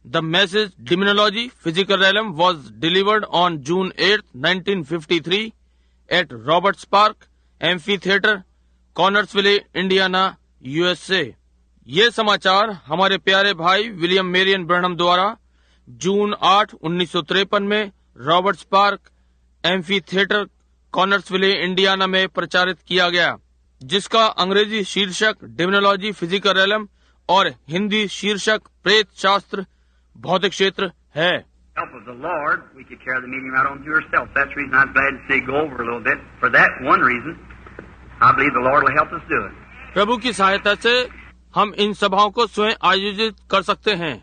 The message Demonology, Physical Realm was delivered on June 8, 1953 at Roberts Park Amphitheater, Connersville, Indiana, USA. ये समाचार हमारे प्यारे भाई William Marrion Branham द्वारा जून 8, 1953 में रॉबर्ट्स पार्क एम्फीथिएटर, कॉनर्सविले, इंडियाना में प्रचारित किया गया, जिसका अंग्रेजी शीर्षक डेमोनोलॉजी, फिजिकल रेलम और हिंदी शीर्षक प्रेत शास्त्र, भौतिक क्षेत्र है। प्रभु की सहायता से हम इन सभाओं को स्वयं आयोजित कर सकते हैं।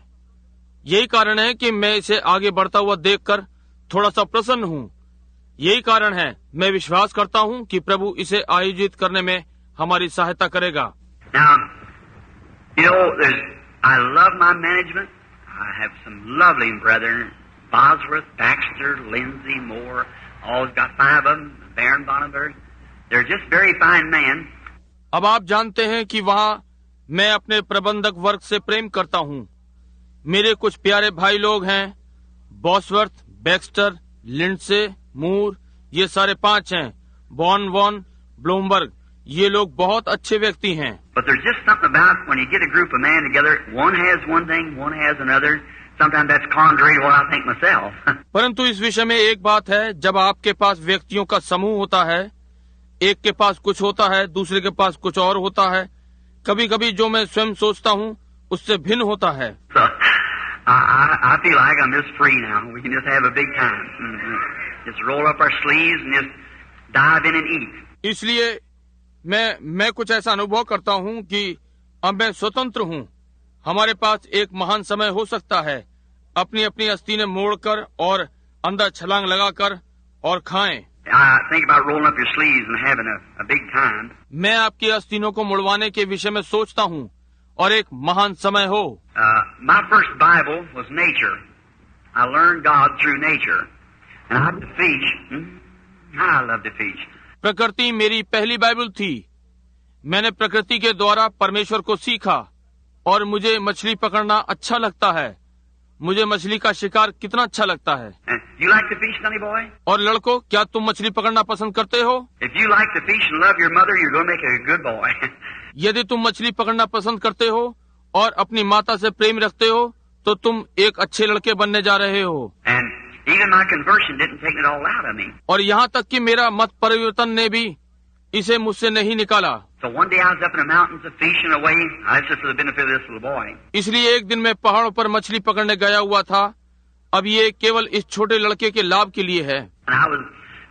यही कारण है कि मैं इसे आगे बढ़ता हुआ देखकर थोड़ा सा प्रसन्न हूँ। यही कारण है मैं विश्वास करता हूँ कि प्रभु इसे आयोजित करने में हमारी सहायता करेगा। Now, you know, I love my management. I have some lovely brethren, Bosworth, Baxter, Lindsay, Moore, always got 5 of them, Baron Bonnenberg. They're just very fine men. अब आप जानते हैं कि वहाँ मैं अपने प्रबंधक वर्ग से प्रेम करता हूँ। मेरे कुछ प्यारे भाई लोग हैं, बॉसवर्थ, बैक्स्टर, लिंडसे, मूर, ये सारे 5 हैं, वॉन, ब्लूमबर्ग, ये लोग बहुत अच्छे व्यक्ति हैं। But there's just something about when you get a group of men together, one has one thing, one has another. Sometimes that's contrary to what I think myself. परंतु इस विषय में एक बात है, जब आपके पास व्यक्तियों का समूह होता है, एक के पास कुछ होता है, दूसरे के पास कुछ और होता है, कभी कभी जो मैं स्वयं सोचता हूँ उससे भिन्न होता है। So, I feel like I'm just free now. We can just have a big time. Just roll up our sleeves and just dive in and eat. इसलिए मैं कुछ ऐसा अनुभव करता हूँ कि अब मैं स्वतंत्र हूँ। हमारे पास एक महान समय हो सकता है, अपनी अपनी आस्तीनें मोड़कर और अंदर छलांग लगाकर और खाएं। I think about rolling up your sleeves and having a big time. मैं आपकी आस्तीनों को मुड़वाने के विषय में सोचता हूँ और एक महान समय हो। My first Bible was nature. I learned God through nature. And I love to fish. I love to fish. प्रकृति मेरी पहली बाइबल थी। मैंने प्रकृति के द्वारा परमेश्वर को सीखा और मुझे मछली पकड़ना अच्छा लगता है। मुझे मछली का शिकार कितना अच्छा लगता है। You like to fish, sonny boy? और लड़कों, क्या तुम मछली पकड़ना पसंद करते हो? If you like to fish and love your mother, you're going to make a good boy. यदि तुम मछली पकड़ना पसंद करते हो और अपनी माता से प्रेम रखते हो, तो तुम एक अच्छे लड़के बनने जा रहे हो। And even my conversion didn't take it all out of me. और यहाँ तक कि मेरा मत परिवर्तन ने भी इसे मुझसे नहीं निकाला। So one day I was up in the mountains of fishing away. That's just for the benefit of this little boy. इसलिए एक दिन मैं पहाड़ों पर मछली पकड़ने गया हुआ था। अब ये केवल इस छोटे लड़के के लाभ के लिए है। And I was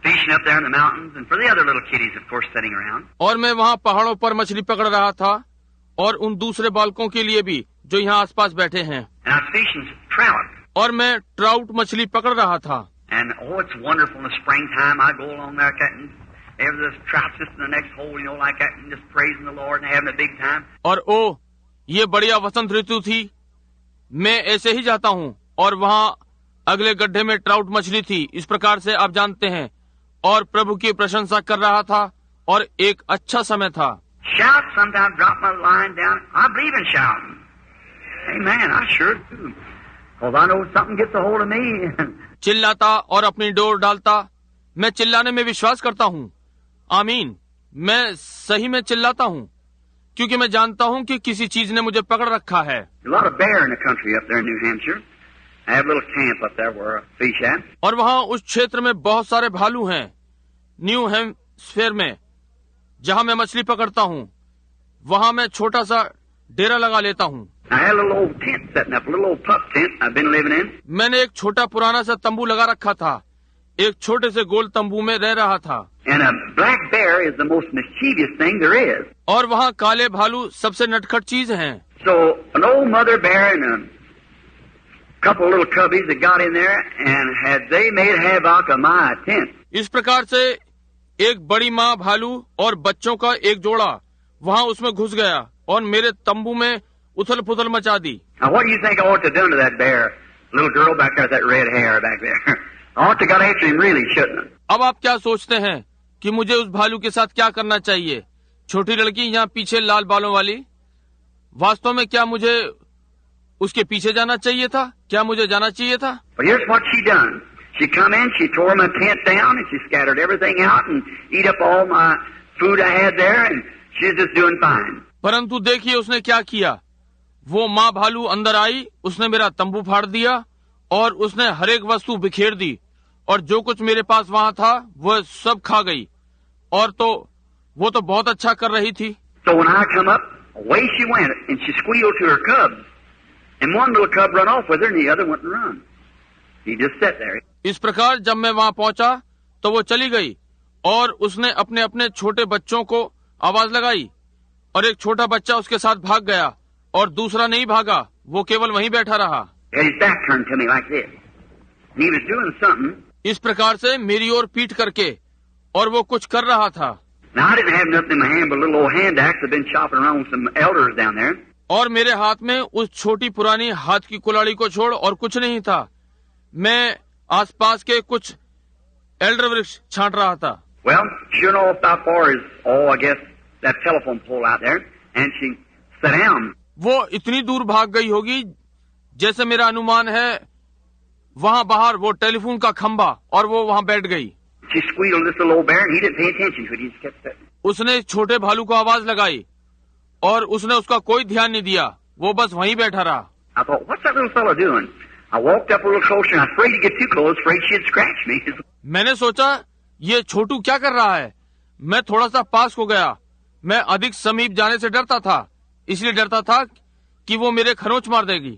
fishing up there in the mountains, and for the other little kiddies, of course, sitting around. और मैं वहाँ पहाड़ों पर मछली पकड़ रहा था और उन दूसरे बालकों के लिए भी जो यहाँ आसपास बैठे हैं। And I was fishing trout. और मैं ट्राउट मछली पकड़ रहा था। And oh, it's wonderful in the springtime. I go along there cutting. There's trout just in the next hole, you know, like that, and just praising the Lord and having a big time. और ओ, ये बढ़िया वसंत ऋतु थी। मैं ऐसे ही जाता हूँ और वहाँ अगले गड्ढे में ट्राउट मछली थी, इस प्रकार से आप जानते हैं, और प्रभु की प्रशंसा कर रहा था और एक अच्छा समय था। Shout, sometimes drop my line down. I believe in shouting. Amen, I sure do. Well, I know something gets a hold of me. चिल्लाता और अपनी डोर डालता। मैं चिल्लाने में विश्वास करता हूँ। आमीन। मैं सही में चिल्लाता हूँ क्योंकि मैं जानता हूँ कि किसी चीज ने मुझे पकड़ रखा है। A lot of bear in the country up there in New Hampshire. I have a little camp up there where I fish at. और वहाँ उस क्षेत्र में बहुत सारे भालू हैं, न्यू हैम्पशायर में, जहाँ मैं मछली पकड़ता हूँ। वहाँ मैं छोटा सा डेरा लगा लेता हूँ। I had a little old tent setting up, a little old pup tent I've been living in. मैंने एक छोटा पुराना सा तंबू लगा रखा था। एक छोटे से गोल तंबू में रह रहा था। And a black bear is the most mischievous thing there is. और वहाँ काले भालू सबसे नटखट चीज हैं। So an old mother bear and a couple of little cubbies that got in there and had they made havoc of my tent. इस प्रकार से एक बड़ी माँ भालू और बच्चों का एक जोड़ा वहाँ उसमें घुस गया और मेरे तंबू में उथल पुथल मचा दी। Now what do you think I ought to do to that bear? Little girl back there with that red hair back there. I ought to got after him really, shouldn't I? अब आप क्या सोचते हैं कि मुझे उस भालू के साथ क्या करना चाहिए? छोटी लड़की यहाँ पीछे लाल बालों वाली। वास्तव में क्या मुझे उसके पीछे जाना चाहिए था? क्या मुझे जाना चाहिए था? But here's what she done. She come in, she tore my tent down, and she scattered everything out and eat up all my food I had there, and she's just doing fine. परंतु देखिए उसने क्या किया। वो माँ भालू अंदर आई, उसने मेरा तंबू फाड़ दिया और उसने हर एक वस्तु बिखेर दी और जो कुछ मेरे पास वहाँ था वह सब खा गई। और तो वो तो बहुत अच्छा कर रही थी। So when I come up, away she went, and she squealed to her cubs. And one little cub run off with her, and the other wouldn't run. He just sat there. इस प्रकार जब मैं वहाँ पहुँचा तो वो चली गई और उसने अपने अपने छोटे बच्चों को आवाज लगाई और एक छोटा बच्चा उसके साथ भाग गया और दूसरा नहीं भागा, वो केवल वहीं बैठा रहा। He had his back turned to me like this. And he was doing something. इस प्रकार से मेरी ओर पीठ करके, और वो कुछ कर रहा था। Now I didn't have nothing in my hand but a little old hand axe. I've been chopping around with some elders down there. और मेरे हाथ में उस छोटी पुरानी हाथ की कुल्हाड़ी को छोड़ और कुछ नहीं था। मैं आसपास के कुछ एल्डर वृक्ष छांट रहा था। Well, sure enough, about far as, I guess, that telephone pole out there, and she sat down. वो इतनी दूर भाग गई होगी जैसे मेरा अनुमान है, वहाँ बाहर वो टेलीफोन का खंबा, और वो वहाँ बैठ गई। She squealed this little old bear, and he didn't pay attention to it. He just kept sitting. उसने एक छोटे भालू को आवाज लगाई और उसने उसका कोई ध्यान नहीं दिया, वो बस वहीं बैठा रहा। I thought, what's that little fellow doing? I walked up a little closer, and I was afraid to get too close, afraid she'd scratch me. मैंने सोचा ये छोटू क्या कर रहा है। मैं थोड़ा सा पास हो गया। मैं अधिक समीप जाने से डरता था, इसलिए डरता था कि वो मेरे खरोंच मार देगी।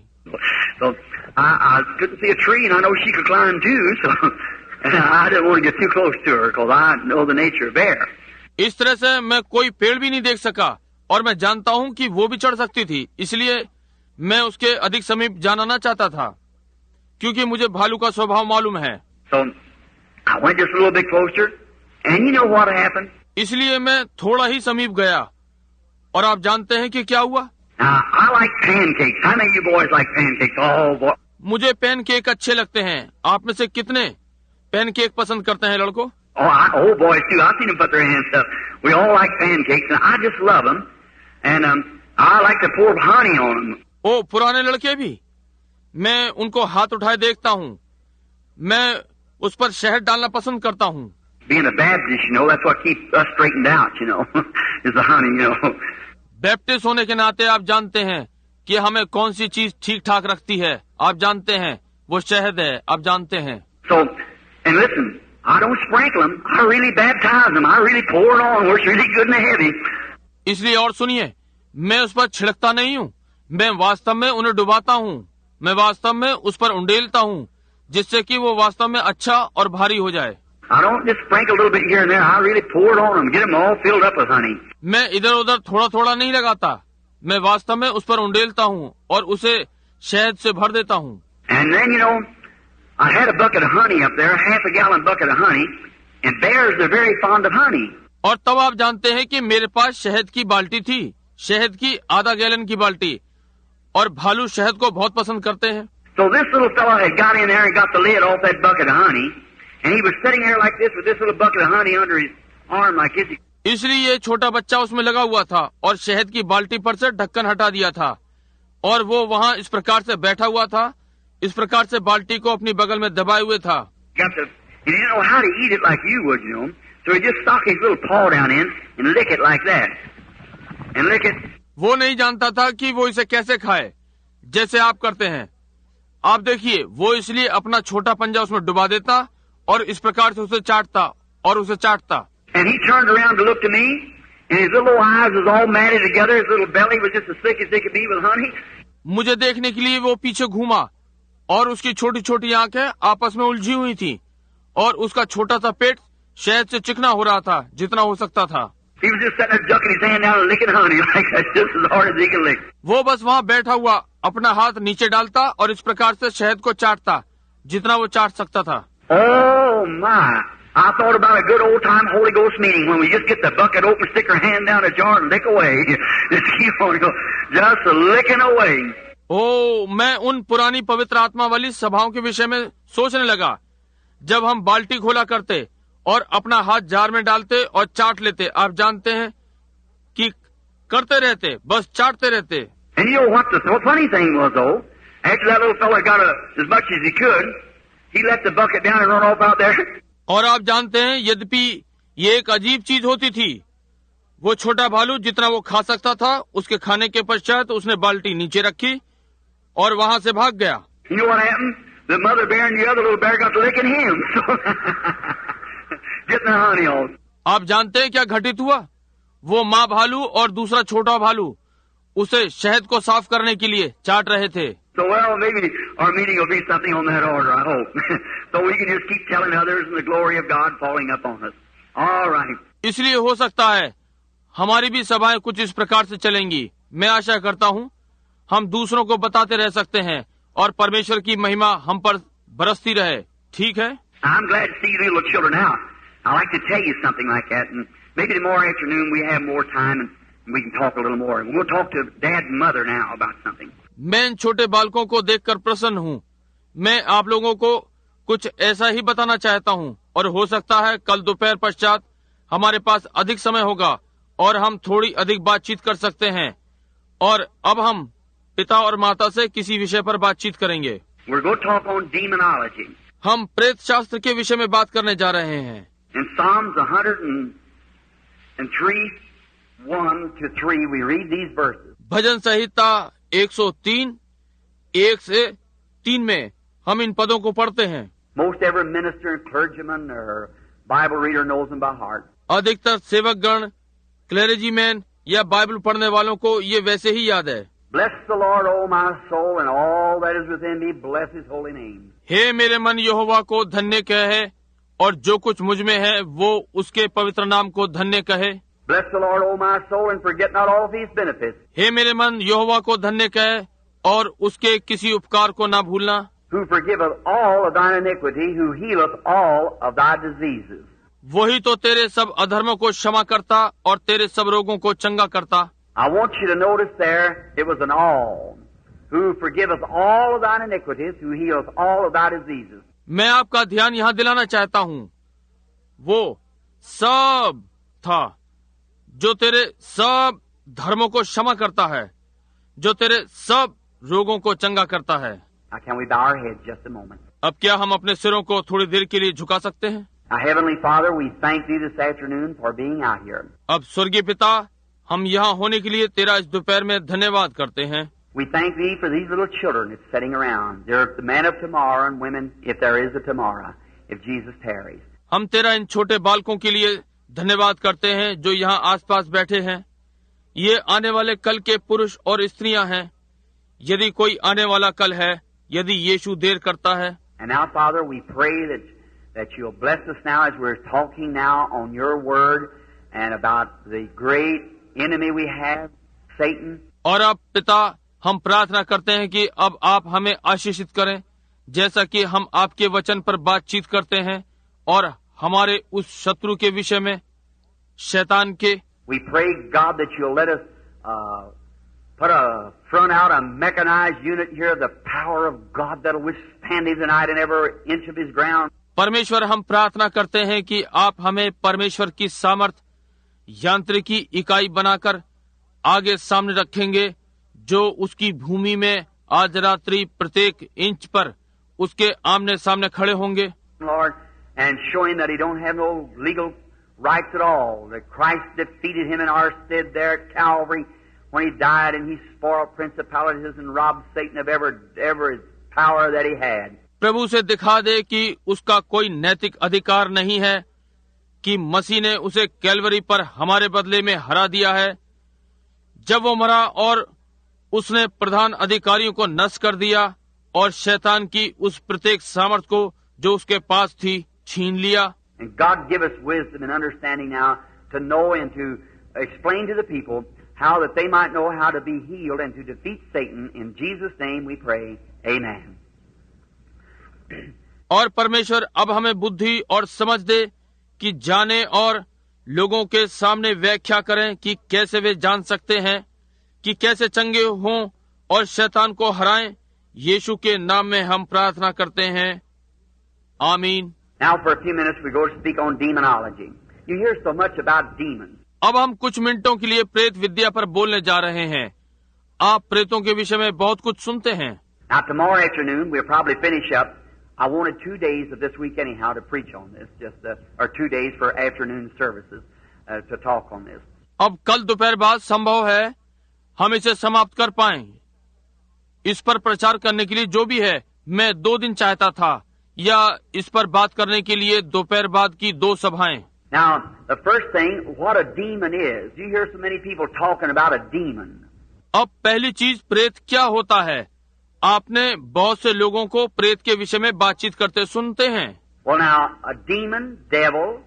So I couldn't see a tree, and I know she could climb too, so I didn't want to get too close to her because I know the nature of bear. इस तरह से मैं कोई पेड़ भी नहीं देख सका और मैं जानता हूँ कि वो भी चढ़ सकती थी, इसलिए मैं उसके अधिक समीप जाना ना चाहता था, क्योंकि मुझे भालू का स्वभाव मालूम है। So I went just a little bit closer, and you know what happened? इसलिए मैं थोड़ा ही समीप गया, और आप जानते हैं कि क्या हुआ? Now, I like pancakes. How many of you boys like pancakes? Oh, boy. मुझे पैनकेक अच्छे लगते हैं। आप में से कितने पैनकेक पसंद करते हैं लड़कों? Oh, boys too. I've seen them put their hands up. We all like pancakes, and I just love them. And I like to pour honey on them. ओ, पुराने लड़के भी, मैं उनको हाथ उठाए देखता हूँ। मैं उस पर शहद डालना पसंद करता हूँ। Being a Baptist, you know, that's what keeps us straightened out, you know, is the honey, you know. Baptist होने के नाते आप जानते हैं कि हमें कौन सी चीज ठीक ठाक रखती है। आप जानते हैं वो शहद है। आप जानते हैं। So, and listen, I don't sprinkle them. I really baptize them. I really pour it on where it's really good and heavy. इसलिए और सुनिए, मैं उस पर छिड़कता नहीं हूँ, मैं वास्तव में उन्हें डुबाता हूँ। मैं वास्तव में उस पर उंडेलता हूँ, जिससे कि वो वास्तव में अच्छा और भारी हो जाए। I don't just sprinkle a little bit here and there. I really pour it on them, get them all filled up with honey. मैं इधर उधर थोड़ा थोड़ा नहीं लगाता, मैं वास्तव में उस पर उंडेलता हूँ और उसे शहद से भर देता हूँ। And then, you know, I had a bucket of honey up there, half a gallon bucket of honey, and bears are very fond of honey. और तब आप जानते हैं कि मेरे पास शहद की बाल्टी थी, शहद की आधा गैलन की बाल्टी, और भालू शहद को बहुत पसंद करते हैं। So this little fellow had got in there and got the lid off that bucket of honey, and he was sitting there like this with this little bucket of honey under his arm like this. इसलिए ये छोटा बच्चा उसमें लगा हुआ था और शहद की बाल्टी पर से ढक्कन हटा दिया था, और वो वहाँ इस प्रकार से बैठा हुआ था, इस प्रकार से बाल्टी को अपनी बगल में दबाए हुए था। He didn't know how to eat it like you would, you know. So he just stuck his little paw down in and lick it like that. And lick it. वो नहीं जानता था कि वो इसे कैसे खाए, जैसे आप करते हैं। आप देखिए, वो इसलिए अपना छोटा पंजा उसमें डुबा देता और इस प्रकार से उसे चाटता और उसे चाटता। And he turned around to look to me, and his little eyes was all matted together. His little belly was just as thick as they could be with honey. मुझे देखने के लिए वो पीछे घूमा और उसकी छोटी छोटी आंखें आपस में उलझी हुई थी और उसका छोटा सा पेट शहद से चिकना हो रहा था जितना हो सकता था। He was just sitting there ducking his hand down and licking honey like that, just as hard as he could lick. वो बस वहाँ बैठा हुआ अपना हाथ नीचे डालता और इस प्रकार से शहद को चाटता जितना वो चाट सकता था। Oh my! I thought about a good old time Holy Ghost meeting when we just get the bucket open, stick our hand down a jar and lick away. Just keep on going, just licking away. ओ, मैं उन पुरानी पवित्र आत्मा वाली सभाओं के विषय में सोचने लगा, जब हम बाल्टी खोला करते और अपना हाथ जार में डालते और चाट लेते। आप जानते हैं कि करते रहते, बस चाटते रहते। And you know what the funny thing was though? After that little fella got as much as he could, he let the bucket down and run off out there. और आप जानते हैं, यद्यपि ये एक अजीब चीज होती थी, वो छोटा भालू जितना वो खा सकता था, उसके खाने के पश्चात उसने बाल्टी नीचे रखी और वहां से भाग गया. You know what happened? The mother bear and the other little bear got to licking him. Getting the honey off. आप जानते हैं क्या घटित हुआ? वो माँ भालू और दूसरा छोटा भालू उसे शहद को साफ करने के लिए चाट रहे थे. So well, maybe our meeting will be something on that order, I hope. So we can just keep telling others and the glory of God falling upon us. All right. इसलिए हो सकता है हमारी भी सभाएं कुछ इस प्रकार से चलेंगी. मैं आशा करता हूँ हम दूसरों को बताते रह सकते हैं और परमेश्वर की महिमा हम पर बरसती रहे. ठीक है. I'm glad to see you little children now. I like to tell you something like that, and maybe tomorrow afternoon we have more time and we can talk a little more. We'll talk to Dad and Mother now about something. मैं इन छोटे बालकों को देखकर प्रसन्न हूँ. मैं आप लोगों को कुछ ऐसा ही बताना चाहता हूँ और हो सकता है कल दोपहर पश्चात हमारे पास अधिक समय होगा और हम थोड़ी अधिक बातचीत कर सकते हैं. और अब हम पिता और माता से किसी विषय पर बातचीत करेंगे. We're going to talk on demonology. हम प्रेत शास्त्र के विषय में बात करने जा रहे हैं. In Psalms 103, 1-3, we read these verses. भजन संहिता 103, 1 से 3 में हम इन पदों को पढ़ते हैं. Most every minister and clergyman or Bible reader knows them by heart. अधिकतर सेवक गण, क्लेरिजीमैन या बाइबल पढ़ने वालों को ये वैसे ही याद है. Bless the Lord, O my soul, and all that is within me, bless His holy name. हे मेरे मन यहोवा को धन्य कहे और जो कुछ मुझ में है वो उसके पवित्र नाम को धन्य कहे. Bless the Lord, O my soul, and forget not all of His benefits. हे मेरे मन यहोवा को धन्य कहे और उसके किसी उपकार को ना भूलना. Who forgiveth all of thine iniquity, who healeth all of thy diseases. वही तो तेरे सब अधर्मों को क्षमा करता और तेरे सब रोगों को चंगा करता. I want you to notice there, it was an all. Who forgiveth all of thine iniquities, who healeth all of thy diseases. मैं आपका ध्यान यहाँ दिलाना चाहता हूँ, वो सब था जो तेरे सब धर्मों को क्षमा करता है, जो तेरे सब रोगों को चंगा करता है. Now can we bow our heads just a moment? अब क्या हम अपने सिरों को थोड़ी देर के लिए झुका सकते हैं? Our Heavenly Father, we thank Thee this afternoon for being out here. अब स्वर्गीय पिता, हम यहाँ होने के लिए तेरा इस दोपहर में धन्यवाद करते हैं. We thank Thee for these little children that's sitting around. They're the men of tomorrow and women, if there is a tomorrow, if Jesus tarries. हम तेरा इन छोटे बालकों के लिए धन्यवाद करते हैं जो यहाँ आसपास बैठे हैं. ये आने वाले कल के पुरुष और स्त्रियां हैं, यदि कोई आने वाला कल है, यदि यीशु देर करता है. And now, Father, we pray that You'll bless us now as we're talking now on Your Word and about the great enemy we have, Satan. और अब पिता, हम प्रार्थना करते हैं कि अब आप हमें आशीषित करें, जैसा कि हम आपके वचन पर बातचीत करते हैं और हमारे उस शत्रु के विषय में, शैतान के. We pray, God, that You'll let us put a front out, a mechanized unit here of the power of God that'll withstand Him tonight in every inch of His ground. परमेश्वर, हम प्रार्थना करते हैं कि आप हमें परमेश्वर की सामर्थ यांत्रिकी इकाई बनाकर आगे सामने रखेंगे, जो उसकी भूमि में आज रात्रि प्रत्येक इंच पर उसके आमने सामने खड़े होंगे. Lord, and show Him that He don't have no legal rights at all. That Christ defeated Him in our stead there at Calvary when He died, and He spoiled principalities and robbed Satan of every power that he had. प्रभु से दिखा दे कि उसका कोई नैतिक अधिकार नहीं है, कि मसीह ने उसे कैलवरी पर हमारे बदले में हरा दिया है जब वो मरा, और उसने प्रधान अधिकारियों को नष्ट कर दिया और शैतान की उस प्रत्येक सामर्थ को जो उसके पास थी छीन लिया. And God give us wisdom and understanding now to know and to explain to the people how that they might know how to be healed and to defeat Satan. In Jesus' name we pray. Amen. और परमेश्वर अब हमें बुद्धि और समझ दे कि जाने और लोगों के सामने व्याख्या करें कि कैसे वे जान सकते हैं कि कैसे चंगे हों और शैतान को हराएं. यीशु के नाम में हम प्रार्थना करते हैं. आमीन. Now for a few minutes we go to speak on demonology. You hear so much about demons. अब हम कुछ मिनटों के लिए प्रेत विद्या पर बोलने जा रहे हैं. आप प्रेतों के विषय में बहुत कुछ सुनते हैं. Now tomorrow afternoon we'll probably finish up. I wanted 2 days of this week anyhow to preach on this, or 2 days for afternoon services to talk on this. अब कल दोपहर बाद संभव है हम इसे समाप्त कर पाएं। इस पर प्रचार करने के लिए जो भी है, मैं 2 दिन चाहता था, या इस पर बात करने के लिए दोपहर बाद की 2 सभाएं। Now, the first thing, what a demon is. You hear so many people talking about a demon. अब पहली चीज प्रेत क्या होता है। आपने बहुत से लोगों को प्रेत के विषय में बातचीत करते सुनते हैं। Well, now, a demon, devil,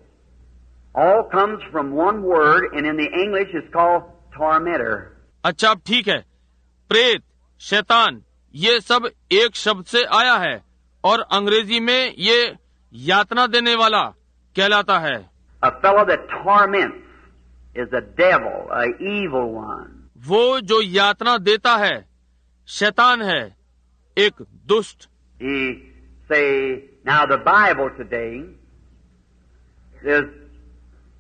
all comes from one word, and in the English it's called tormentor. अच्छा, अब ठीक है। प्रेत, शैतान, ये सब एक शब्द से आया है और अंग्रेजी में ये यातना देने वाला कहलाता है। A fellow that torments is a devil, an evil one. वो जो यातना देता है शैतान है, एक दुष्ट। He say, now the Bible today is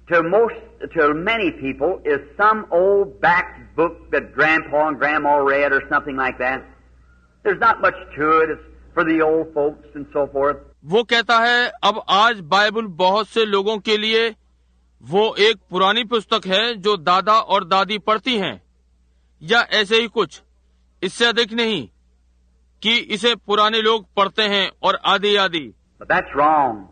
to many people is some old back book that grandpa and grandma read or something like that. There's not much to it. It's for the old folks and so forth. वो कहता है अब आज Bible बहुत से लोगों के लिए वो एक पुरानी पुस्तक है जो दादा और दादी पढ़ती हैं, या ऐसे ही कुछ, इससे अधिक नहीं कि इसे पुराने लोग पढ़ते हैं और आदि आदि। But that's wrong.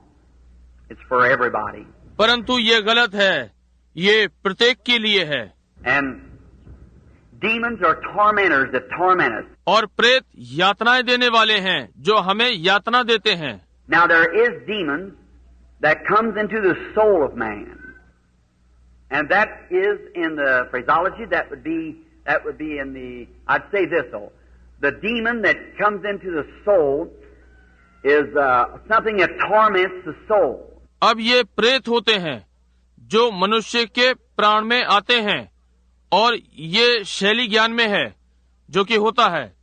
It's for everybody. परंतु ये गलत है, ये प्रत्येक के लिए है। And demons are tormentors that torment us. और प्रेत यातनाएं देने वाले हैं जो हमें यातना देते हैं। Now there is demons that comes into the soul of man, and that is in the phraseology that would be in the, I'd say this though, the demon that comes into the soul is something that torments the soul. अब ये प्रेत होते हैं जो मनुष्य के प्राण में आते हैं, और ये शैली ज्ञान में है जो कि होता है।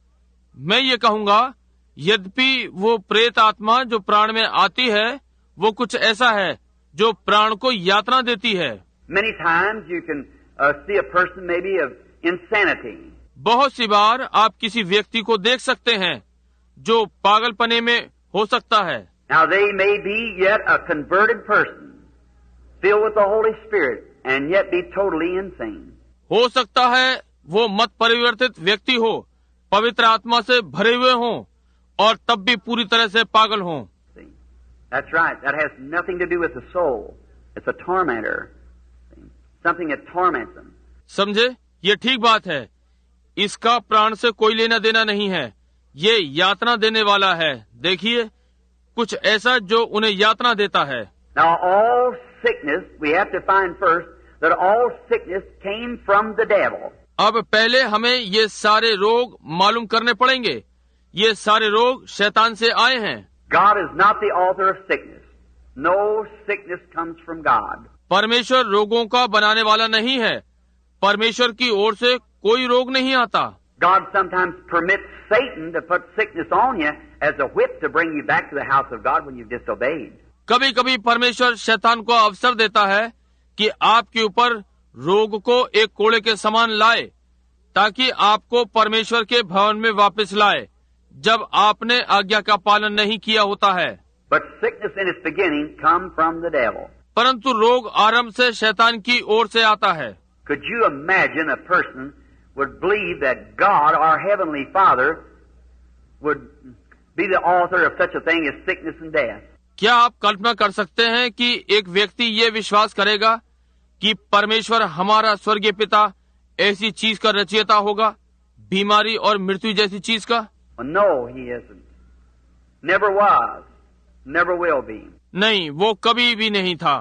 मैं ये कहूँगा, यद्यपि वो प्रेत आत्मा जो प्राण में आती है वो कुछ ऐसा है जो प्राण को यातना देती है। Many times you can see a person maybe of insanity. बहुत सी बार आप किसी व्यक्ति को देख सकते हैं जो पागलपने में हो सकता है। Now they may be yet a converted person, filled with the Holy Spirit, and yet be totally insane. हो सकता है वो मत परिवर्तित व्यक्ति हो, पवित्र आत्मा से भरे हुए हों, और तब भी पूरी तरह से पागल हों। See? That's right. That has nothing to do with the soul. It's a tormentor. See? Something that torments them. समझे, ये ठीक बात है। इसका प्राण से कोई लेना देना नहीं है, ये यातना देने वाला है। देखिए, कुछ ऐसा जो उन्हें यातना देता है। Now all sickness, we have to find first that all sickness came from the devil. अब पहले हमें ये सारे रोग मालूम करने पड़ेंगे। ये सारे रोग शैतान से आए हैं। God is not the author of sickness. No sickness comes from God. परमेश्वर रोगों का बनाने वाला नहीं है। परमेश्वर की ओर से कोई रोग नहीं आता। God sometimes permits Satan to put sickness on you as a whip to bring you back to the house of God when you've disobeyed. कभी कभी परमेश्वर शैतान को अवसर देता है कि आपके ऊपर रोग को एक कोड़े के समान लाए, ताकि आपको परमेश्वर के भवन में वापस लाए जब आपने आज्ञा का पालन नहीं किया होता है। But sickness in its beginning come from the devil. परंतु रोग आरंभ से शैतान की ओर से आता है। Could you imagine a person would believe that God, our Heavenly Father, would be the author of such a thing as sickness and death? क्या आप कल्पना कर सकते हैं कि एक व्यक्ति ये विश्वास करेगा कि परमेश्वर हमारा स्वर्गीय पिता ऐसी चीज का रचयिता होगा, बीमारी और मृत्यु जैसी चीज का? No, he isn't. Never was. Never will be. नहीं, वो कभी भी नहीं था,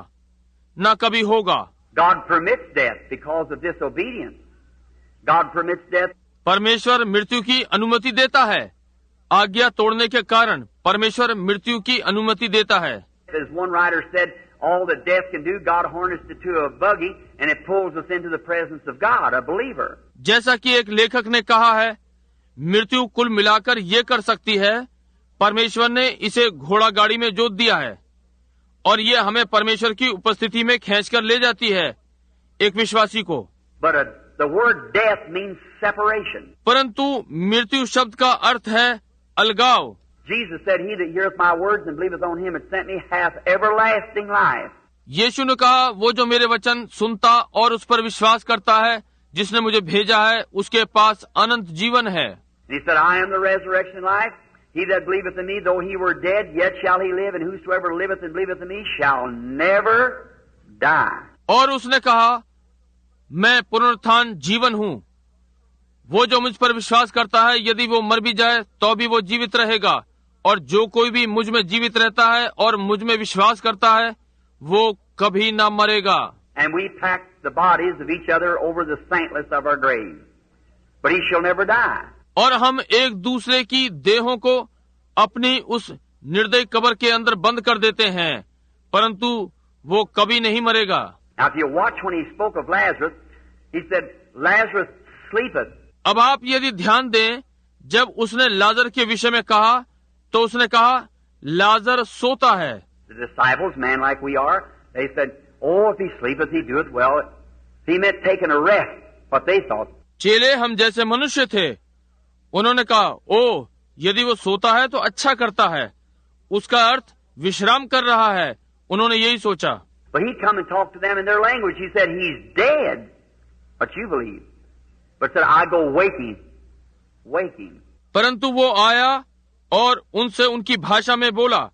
न कभी होगा। God permits death because of disobedience. God permits death. परमेश्वर मृत्यु की अनुमति देता है, आज्ञा तोड़ने के कारण परमेश्वर मृत्यु की अनुमति देता है। As one writer said, all that death can do, God harnessed it to a buggy and it pulls us into the presence of God, a believer. जैसा कि एक लेखक ने कहा है, मृत्यु कुल मिलाकर ये कर सकती है, परमेश्वर ने इसे घोड़ा गाड़ी में जोत दिया है और ये हमें परमेश्वर की उपस्थिति में खींचकर ले जाती है, एक विश्वासी को। But the word death means separation. परंतु मृत्यु शब्द का अर्थ है अलगाव। Jesus said, He that heareth my words and believeth on him that sent me hath everlasting life. यीशु ने कहा, वो जो मेरे वचन सुनता और उस पर विश्वास करता है जिसने मुझे भेजा है, उसके पास अनंत जीवन है। And he said, I am the resurrection and life. He that believeth in me, though he were dead, yet shall he live, and whosoever liveth and believeth in me shall never die. और उसने कहा, मैं पुनरुत्थान जीवन हूँ। वो जो मुझ पर विश्वास करता है, यदि वो मर भी जाए तो भी वो जीवित रहेगा, और जो कोई भी मुझ में जीवित रहता है और मुझ में विश्वास करता है, वो कभी न मरेगा। And we pack the bodies of each other over the saintless of our graves, but he shall never die. और हम एक दूसरे की देहों को अपनी उस निर्दयी कब्र के अंदर बंद कर देते हैं, परंतु वो कभी नहीं मरेगा। Now, if you watch when he spoke of Lazarus, he said, Lazarus sleepeth. अब आप यदि ध्यान दें, जब उसने लाजर के विषय में कहा तो उसने कहा, लाजर सोता है। The disciples, man like we are, they said, Oh, if he sleepeth, he doeth well. He meant taking a rest, what they thought. चेले हम जैसे मनुष्य थे, उन्होंने कहा, ओ यदि वो सोता है तो अच्छा करता है, उसका अर्थ विश्राम कर रहा है। उन्होंने यही सोचा। But he come and talk to them in their language. He said, He's dead, but you believe. But said, I go waking, waking. परंतु वो आया और उनसे उनकी भाषा में बोला।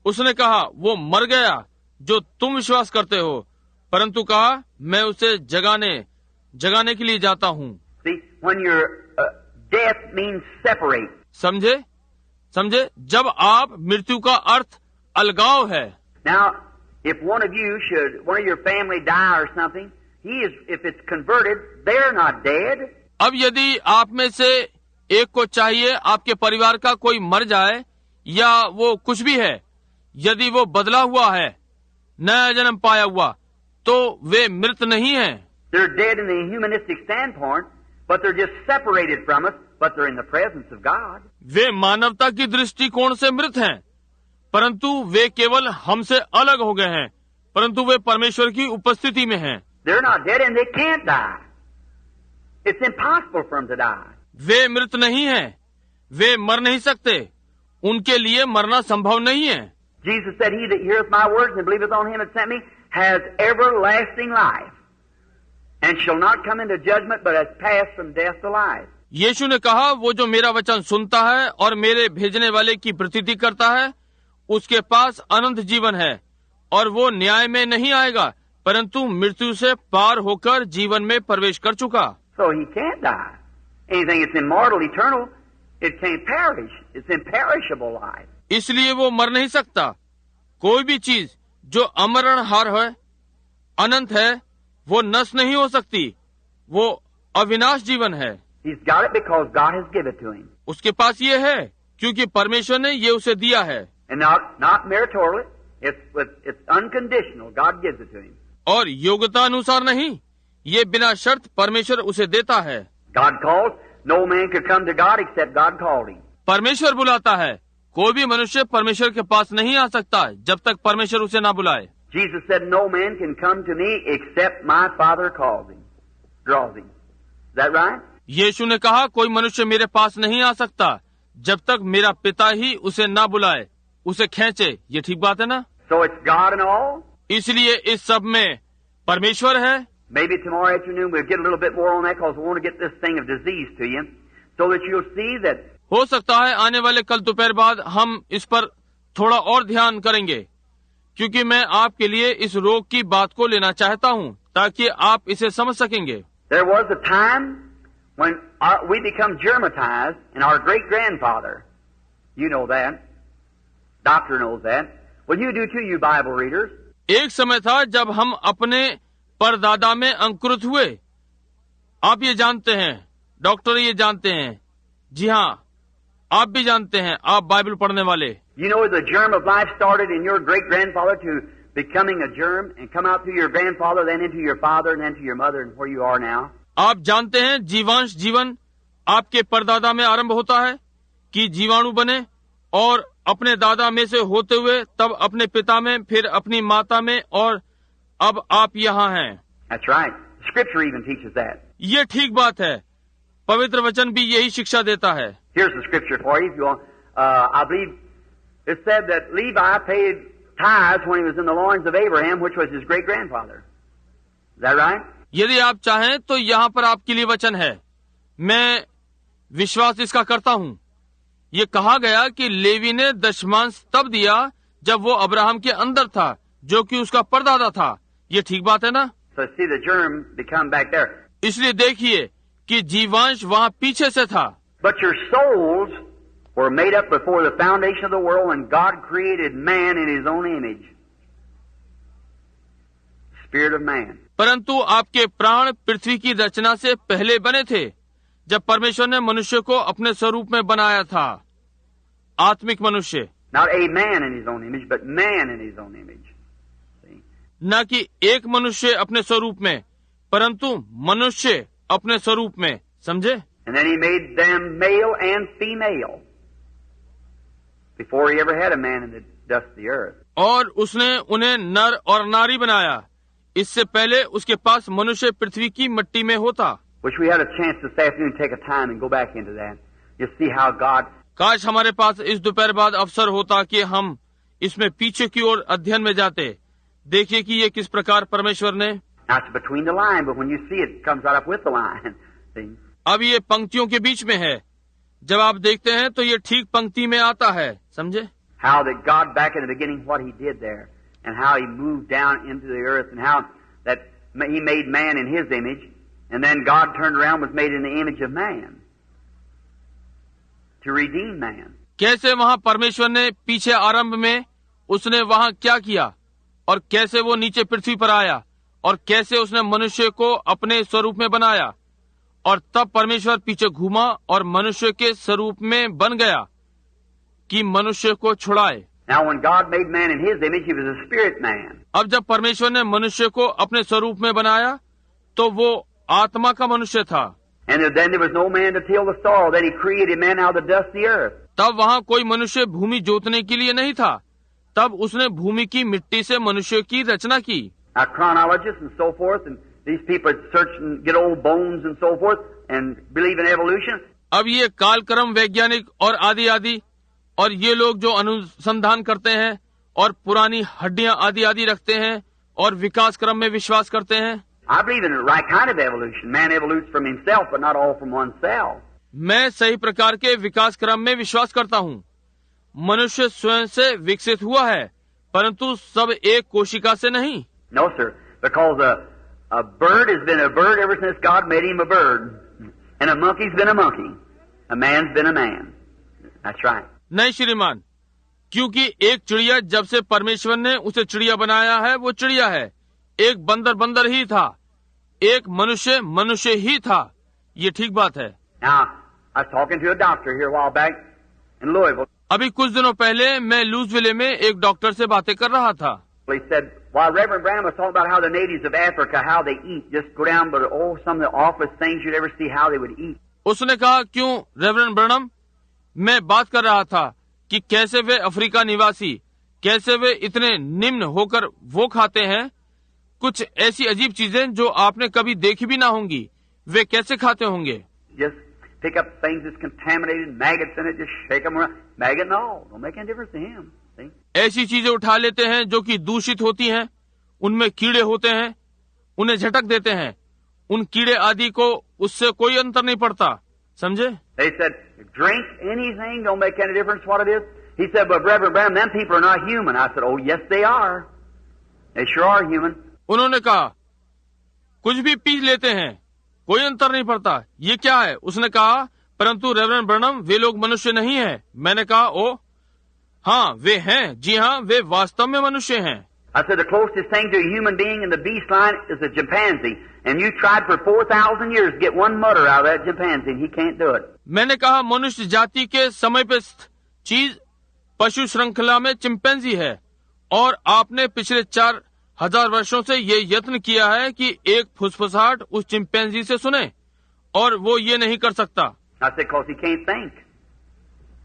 उसने कहा, वो मर गया जो तुम विश्वास करते हो, परंतु कहा, मैं उसे जगाने के लिए जाता हूँ। See, when your death means separate. समझे, जब आप मृत्यु का अर्थ अलगाव है। Now, if one of your family die or something, if it's converted, they're not dead. अब यदि आप में से एक को चाहिए आपके परिवार का कोई मर जाए या वो कुछ भी है, यदि वो बदला हुआ है, नया जन्म पाया हुआ, तो वे मृत नहीं हैं। They're dead in the humanistic standpoint, but they're just separated from us, but they're in the presence of God. वे मानवता की दृष्टिकोण से मृत हैं, परंतु वे केवल हमसे अलग हो गए हैं, परंतु वे परमेश्वर की उपस्थिति में हैं। They're not dead and they can't die. It's impossible for them to die. वे मृत नहीं हैं, वे मर नहीं सकते, उनके लिए मरना संभव नहीं है। Jesus said, He that heareth my words and believeth on him that sent me has everlasting life, and shall not come into judgment, but has passed from death to life. यीशु ने कहा, वो जो मेरा वचन सुनता है और मेरे भेजने वाले की प्रतीति करता है, उसके पास अनंत जीवन है, और वो न्याय में नहीं आएगा, परंतु मृत्यु से पार होकर जीवन में प्रवेश कर चुका। So he can't die. Anything that's immortal, eternal, it can't perish. It's imperishable life. इसलिए वो मर नहीं सकता। कोई भी चीज जो अमरणहार है, अनंत है, वो नष्ट नहीं हो सकती, वो अविनाश जीवन है। He's got it because God has given it to him. उसके पास ये है क्योंकि परमेश्वर ने ये उसे दिया है। And not meritorially, it's unconditional. God gives it to him. और योग्यता अनुसार नहीं, ये बिना शर्त परमेश्वर उसे देता है। God calls. No man could come to God except God called him. परमेश्वर बुलाता है, कोई भी मनुष्य परमेश्वर के पास नहीं आ सकता जब तक परमेश्वर उसे ना बुलाए। Jesus said, No man can come to me except my Father calls him, draws him. Is that right? यीशु ने कहा, कोई मनुष्य मेरे पास नहीं आ सकता जब तक मेरा पिता ही उसे ना बुलाए, उसे खींचे। ये ठीक बात है ना? So it's God and all. इसलिए इस सब में परमेश्वर है। Maybe tomorrow afternoon we'll get a little bit more on that because we want to get this thing of disease to you so that you'll see that. हो सकता है आने वाले कल दोपहर बाद हम इस पर थोड़ा और ध्यान करेंगे, क्योंकि मैं आपके लिए इस रोग की बात को लेना चाहता हूं ताकि आप इसे समझ सकेंगे। There was a time when we become germatized and our great grandfather, you know that, doctor knows that. Well, you do too, you Bible readers. एक समय था जब हम अपने परदादा में अंकुरित हुए। आप ये जानते हैं, डॉक्टर ये जानते हैं। जी हाँ, आप भी जानते हैं, आप बाइबल पढ़ने वाले। You know the germ of life started in your great grandfather to becoming a germ and come out through your grandfather, then into your father, and then to your mother, and where you are now. आप जानते हैं जीवांश जीवन आपके परदादा में आरंभ होता है कि जीवाणु बने और अपने दादा में से होते हुए तब अपने पिता में, फिर अपनी माता में, और अब आप यहाँ हैं। That's right. Scripture even teaches that. ये ठीक बात है, पवित्र वचन भी यही शिक्षा देता है। Here's the scripture for you. If you want, I believe it said that Levi paid tithes when he was in the loins of Abraham, which was his great-grandfather. Is that right? यदि आप चाहें तो यहाँ पर आपके लिए वचन है। मैं विश्वास इसका करता हूँ। ये कहा गया कि लेवी ने दशमांश तब दिया जब वो अब्राहम के अंदर था, जो कि उसका परदादा था। ये ठीक बात है ना? So see the germ become back there. इसलिए देखिए कि जीवांश वहाँ पीछे से था। But your souls were made up before the foundation of the world, and God created man in His own image. Spirit of man. परंतु आपके प्राण पृथ्वी की रचना से पहले बने थे, जब परमेश्वर ने मनुष्य को अपने स्वरूप में बनाया था। आत्मिक मनुष्य, Not a man in his own image, but man in his own image. See? न कि एक मनुष्य अपने स्वरूप में, परंतु मनुष्य अपने स्वरूप में। समझे? And then He made them male and female before He ever had a man in the dust of the earth. और उसने उन्हें नर और नारी बनाया, इससे पहले उसके पास मनुष्य पृथ्वी की मिट्टी में होता। Wish we had a chance this afternoon to take a time and go back into that. You see how God. काश हमारे पास इस दोपहर बाद अवसर होता कि हम इसमें पीछे की ओर अध्ययन में जाते। देखिए कि ये किस प्रकार परमेश्वर ने। Now it's between the line, but when you see it, it comes right up with the line. See? अब ये पंक्तियों के बीच में है, जब आप देखते हैं तो ये ठीक पंक्ति में आता है। समझे? How that God back in the beginning, what He did there, and how He moved down into the earth, and how that He made man in His image, and then God turned around, was made in the image of man to redeem man. कैसे वहाँ परमेश्वर ने पीछे आरंभ में उसने वहाँ क्या किया, और कैसे वो नीचे पृथ्वी पर आया, और कैसे उसने मनुष्य को अपने स्वरूप में बनाया, और तब परमेश्वर पीछे घूमा और मनुष्य के स्वरूप में बन गया कि मनुष्य को छुड़ाए। Now when God made man in His image, He was a spirit man. अब जब परमेश्वर ने मनुष्य को अपने स्वरूप में बनाया तो वो आत्मा का मनुष्य था। And then there was no man to till the soil. Then He created man out of the dust of the earth. तब वहाँ कोई मनुष्य भूमि जोतने के लिए नहीं था, तब उसने भूमि की मिट्टी से मनुष्य की रचना की। Now chronologists and so forth, and these people search and get old bones and so forth, and believe in evolution. अब ये कालक्रम वैज्ञानिक और आदि आदि, और ये लोग जो अनुसंधान करते हैं और पुरानी हड्डियां आदि आदि रखते हैं और विकास क्रम में विश्वास करते हैं। I believe in the right kind of evolution. Man evolutes from himself, but not all from oneself. मैं सही प्रकार के विकास क्रम में विश्वास करता हूँ। मनुष्य स्वयं से विकसित हुआ है, परंतु सब एक कोशिका से नहीं। No, sir, because a bird has been a bird ever since God made him a bird, and a monkey's been a monkey, a man's been a man. That's right. नहीं श्रीमान, क्योंकि एक चिड़िया जब से परमेश्वर ने उसे चिड़िया बनाया है वो चिड़िया है, एक बंदर बंदर ही था, एक मनुष्य मनुष्य ही था। ये ठीक बात है। Now, I was talking to a doctor here a while back in Louisville. अभी कुछ दिनों पहले मैं लुइसविले में एक डॉक्टर से बातें कर रहा था। He said, while Reverend Branham was talking about how the natives of Africa, how they eat, just go down, but some of the awfulest things you'd ever see, how they would eat. उसने कहा, क्यों reverend Branham, मैं बात कर रहा था कि कैसे वे अफ्रीका निवासी, कैसे वे इतने निम्न होकर वो खाते हैं, कुछ ऐसी अजीब चीजें जो आपने कभी देखी भी ना होंगी, वे कैसे खाते होंगे। Just pick up things that's contaminated, maggots in it, just shake them around. Maggot, no, don't make any difference to him. See? ऐसी चीजें उठा लेते हैं जो कि दूषित होती हैं, उनमें कीड़े होते हैं, उन्हें झटक देते हैं, उन कीड़े आदि को उससे कोई अंतर नहीं पड़ता। समझे? They said, drink anything, don't make any difference what it is. He said, but Reverend Branham, them people are not human. I said, oh, yes, they are. They sure are human. उन्होंने कहा, कुछ भी P लेते हैं, कोई अंतर नहीं पड़ता। ये क्या है? उसने कहा, परंतु रेवरेंड ब्रैनम, वे लोग मनुष्य नहीं हैं। मैंने कहा, ओ हाँ, वे हैं। जी हाँ, वे वास्तव में मनुष्य हैं। I said, the closest thing to a human being in the beast line is a chimpanzee. And you tried for 4,000 years to get one mutter out of that chimpanzee, and he can't do it. मैंने कहा, मनुष्य जाति के समय पे चीज पशु श्रृंखला में चिंपैंजी है, और आपने पिछले 4,000 वर्षों से ये यत्न किया है कि एक फुसफुसाहट उस चिंपैंजी से सुने, और वो ये नहीं कर सकता। I said, because he can't think.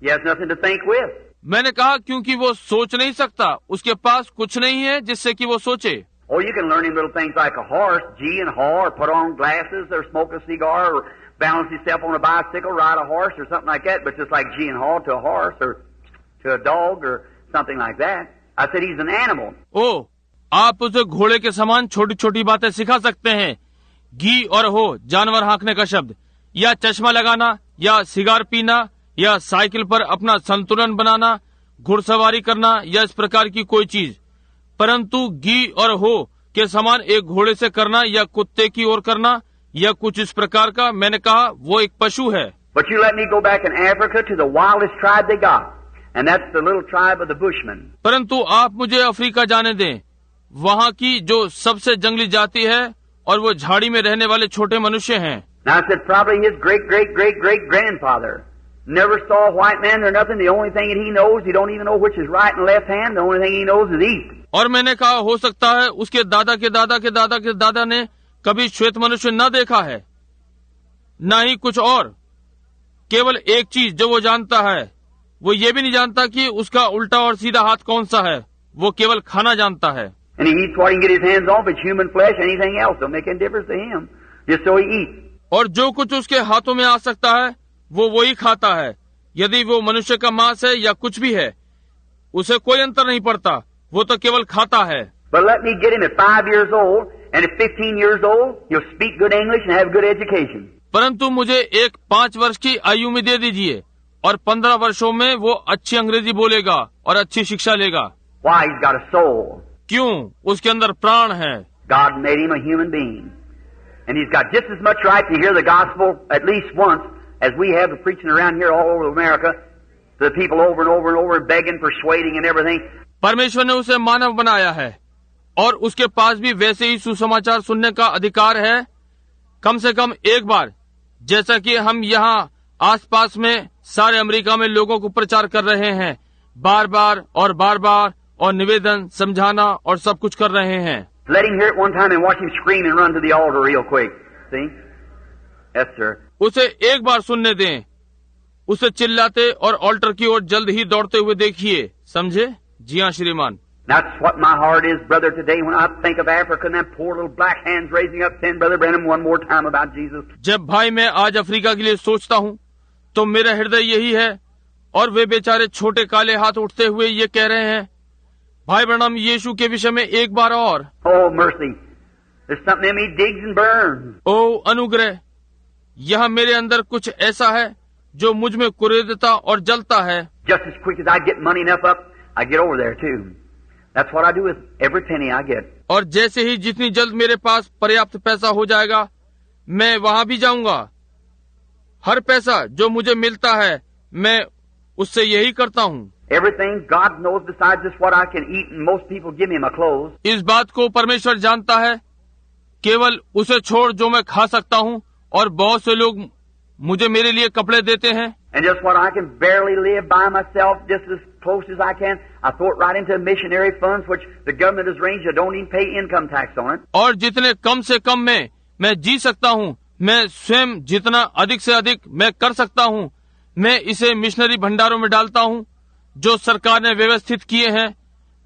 He has nothing to think with. मैंने कहा, क्योंकि वो सोच नहीं सकता, उसके पास कुछ नहीं है जिससे कि वो सोचे। Oh, you can learn him little things like a horse, gee and haw, or put on glasses, or smoke a cigar, or balance himself on a bicycle, ride a horse or something like that, but just like G and Haw to a horse or to a dog or something like that. I said he's an animal. ओ, आप उसे घोड़े के समान छोटी छोटी बातें सिखा सकते हैं, घी और हो जानवर हाँकने का शब्द, या चश्मा लगाना, या सिगार पीना, या साइकिल पर अपना संतुलन बनाना, घुड़सवारी करना, या इस प्रकार की कोई चीज, परंतु घी और हो के समान एक घोड़े से करना या कुत्ते की ओर करना या कुछ इस प्रकार का, मैंने कहा वो एक पशु है. But you let me go back in Africa to the wildest tribe they got, and that's the little tribe of the Bushmen. परंतु आप मुझे अफ्रीका जाने दें, वहाँ की जो सबसे जंगली जाति है और वो झाड़ी में रहने वाले छोटे मनुष्य हैं. Now I said probably his great great great great grandfather never saw a white man or nothing. The only thing that he knows, he don't even know which is right and left hand. The only thing he knows is eat. और मैंने कहा हो सकता है उसके दादा के दादा के दादा के दादा ने कभी श्वेत मनुष्य न देखा है, न ही कुछ और. केवल एक चीज जो वो जानता है, वो ये भी नहीं जानता कि उसका उल्टा और सीधा हाथ कौन सा है, वो केवल खाना जानता है. And he eats what he can get his hands on. If it's human flesh, anything else don't make any difference to him. Just so he eats. और जो कुछ उसके हाथों में आ सकता है वो वही खाता है. यदि वो मनुष्य का मांस है या कुछ भी है, उसे कोई अंतर नहीं पड़ता, वो तो केवल खाता है. But let me get him at 5 years old, and at 15 years old, he'll speak good English and have good education. परंतु मुझे एक 5 वर्ष की आयु में दे दीजिए और 15 वर्षों में वो अच्छी अंग्रेजी बोलेगा और अच्छी शिक्षा लेगा. Why? He's got a soul. क्यों? उसके अंदर प्राण है. God made him a human being. And he's got just as much right to hear the gospel at least once as we have preaching around here all over America to the people over and over and over, begging, persuading and everything. परमेश्वर ने उसे मानव बनाया है और उसके पास भी वैसे ही सुसमाचार सुनने का अधिकार है, कम से कम एक बार, जैसा कि हम यहाँ आसपास में सारे अमेरिका में लोगों को प्रचार कर रहे हैं, बार बार और निवेदन, समझाना और सब कुछ कर रहे हैं. Let him hear it one time and watch him scream and run to the altar real quick. See? Yes, sir. उसे एक बार सुनने दें, उसे चिल्लाते और ऑल्टर की ओर जल्द ही दौड़ते हुए देखिए. समझे? जी हाँ श्रीमान. That's what my heart is, brother, today when I think of Africa and them poor little black hands raising up saying, Brother Branham, one more time about Jesus. जब भाई मैं आज अफ्रीका के लिए सोचता हूँ तो मेरा हृदय यही है, और वे बेचारे छोटे काले हाथ उठते हुए ये कह रहे हैं, भाई ब्रैनम यीशु के विषय में एक बार और. Oh, mercy. There's something in me digs and burns. ओ अनुग्रह, यह मेरे अंदर कुछ ऐसा है जो मुझ में कुरेदता और जलता है. Just as quick as I get money enough up, I get over there too. That's what I do with every penny I get. और जैसे ही जितनी जल्द मेरे पास पर्याप्त पैसा हो जाएगा, मैं वहाँ भी जाऊंगा. हर पैसा जो मुझे मिलता है, मैं उससे यही करता हूँ. Everything God knows besides just what I can eat, and most people give me my clothes. इस बात को परमेश्वर जानता है, केवल उसे छोड़ जो मैं खा सकता हूँ, और बहुत से लोग मुझे मेरे लिए कपड़े देते हैं. And just what I can barely live by myself, just as close as I can, I throw it right into missionary funds, which the government has arranged. I don't even pay income tax on it. और जितने कम से कम में मैं जी सकता हूँ, मैं स्वयं जितना अधिक से अधिक मैं कर सकता हूँ, मैं इसे मिशनरी भंडारों में डालता हूँ जो सरकार ने व्यवस्थित किए हैं.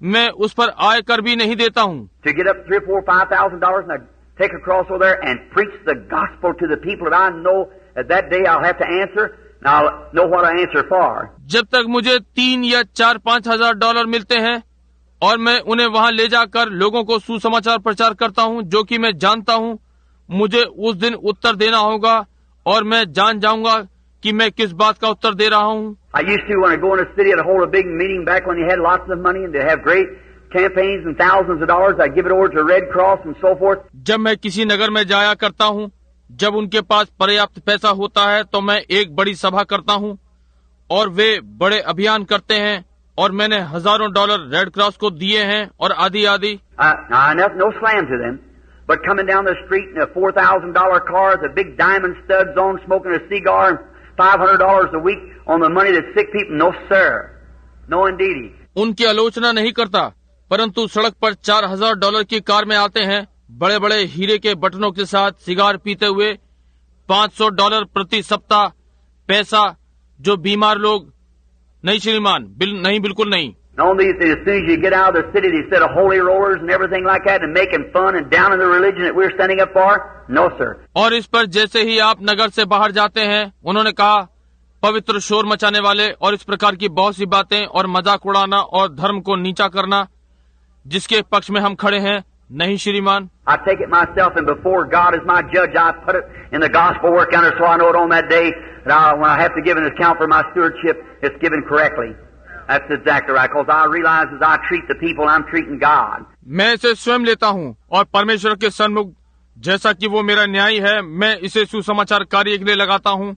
मैं उस पर आयकर भी नहीं देता हूँ. To get up $3,000 or $4,000 and I take across over there and preach the gospel to the people that I know that day I'll have to answer, and I'll know what I answer for. जब तक मुझे 3 या 4-5 हजार dollar मिलते हैं और मैं उन्हें वहाँ ले जाकर लोगों को सुसमाचार प्रचार करता हूँ, जो कि मैं जानता हूँ मुझे उस दिन उत्तर देना होगा, और मैं जान जाऊंगा कि मैं किस बात का उत्तर दे रहा हूँ. I used to, when I go in a city, I'd hold a big meeting back when you had lots of money and to have great campaigns and thousands of dollars. I'd give it over to Red Cross and so forth. जब मैं किसी नगर में जाया करता हूँ, जब उनके पास पर्याप्त पैसा होता है, तो मैं एक बड़ी सभा करता हूँ और वे बड़े अभियान करते हैं, और मैंने हजारों डॉलर रेड क्रॉस को दिए हैं और आदि आदि. No slam to them, but coming down the street in a $4,000 car with a big diamond studs on, smoking a cigar, and $500 a week on the money that sick people. No sir, no indeedy. उनकी आलोचना नहीं करता, परंतु सड़क पर $4,000 की car में आते हैं, बड़े बड़े हीरे के बटनों के साथ, सिगार पीते हुए, $500 प्रति सप्ताह पैसा जो बीमार लोग. नहीं श्रीमान, नहीं, बिल्कुल नहीं. Only as soon as you get out of the city, they set of holy rollers and everything like that, and making fun and down in the religion that we're standing up for. No, sir. और इस पर जैसे ही आप नगर से बाहर जाते हैं, उन्होंने कहा पवित्र शोर मचाने वाले और इस प्रकार की बहुत सी बातें और मजाक उड़ाना और धर्म को नीचा करना, जिसके पक्ष में हम खड़े हैं। नहीं श्रीमान, I take it myself, and before God is my judge, I put it in the gospel work counter so I know it on that day that when I have to give an account for my stewardship, it's given correctly. That's exactly right, because I realize as I treat the people, I'm treating God. मैं इसे स्वयं लेता हूँ और परमेश्वर के सन्मुख, जैसा कि वो मेरा न्याय है, मैं इसे सुसमाचार कार्य के लिए लगाता हूँ।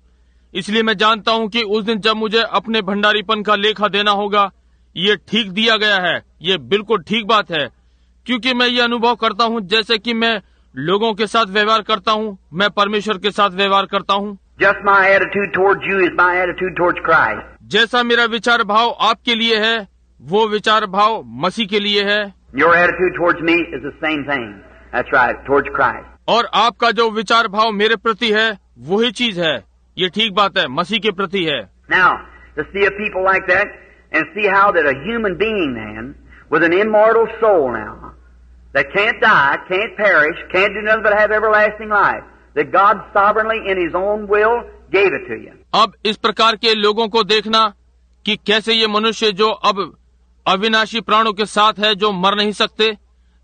इसलिए मैं जानता हूँ कि उस दिन जब मुझे अपने भंडारीपन का लेखा देना होगा, ये ठीक दिया गया है। ये बिल्कुल ठीक बात है, क्योंकि मैं ये अनुभव करता हूँ जैसे कि मैं लोगों के साथ व्यवहार करता हूँ, मैं परमेश्वर के साथ व्यवहार करता हूँ। Just my attitude towards you is my attitude towards Christ. जैसा मेरा विचार भाव आपके लिए है, वो विचार भाव मसीह के लिए है। Your attitude towards me is the same thing. That's right, towards Christ. और आपका जो विचार भाव मेरे प्रति है, वही चीज है। ये ठीक बात है, मसीह के प्रति है। Now, to see a people like that and see how that a human being then, with an immortal soul now, that can't die, can't perish, can't do nothing but have everlasting life, that God sovereignly in His own will gave it to you. अब इस प्रकार के लोगों को देखना कि कैसे ये मनुष्य जो अब अविनाशी प्राणों के साथ है, जो मर नहीं सकते,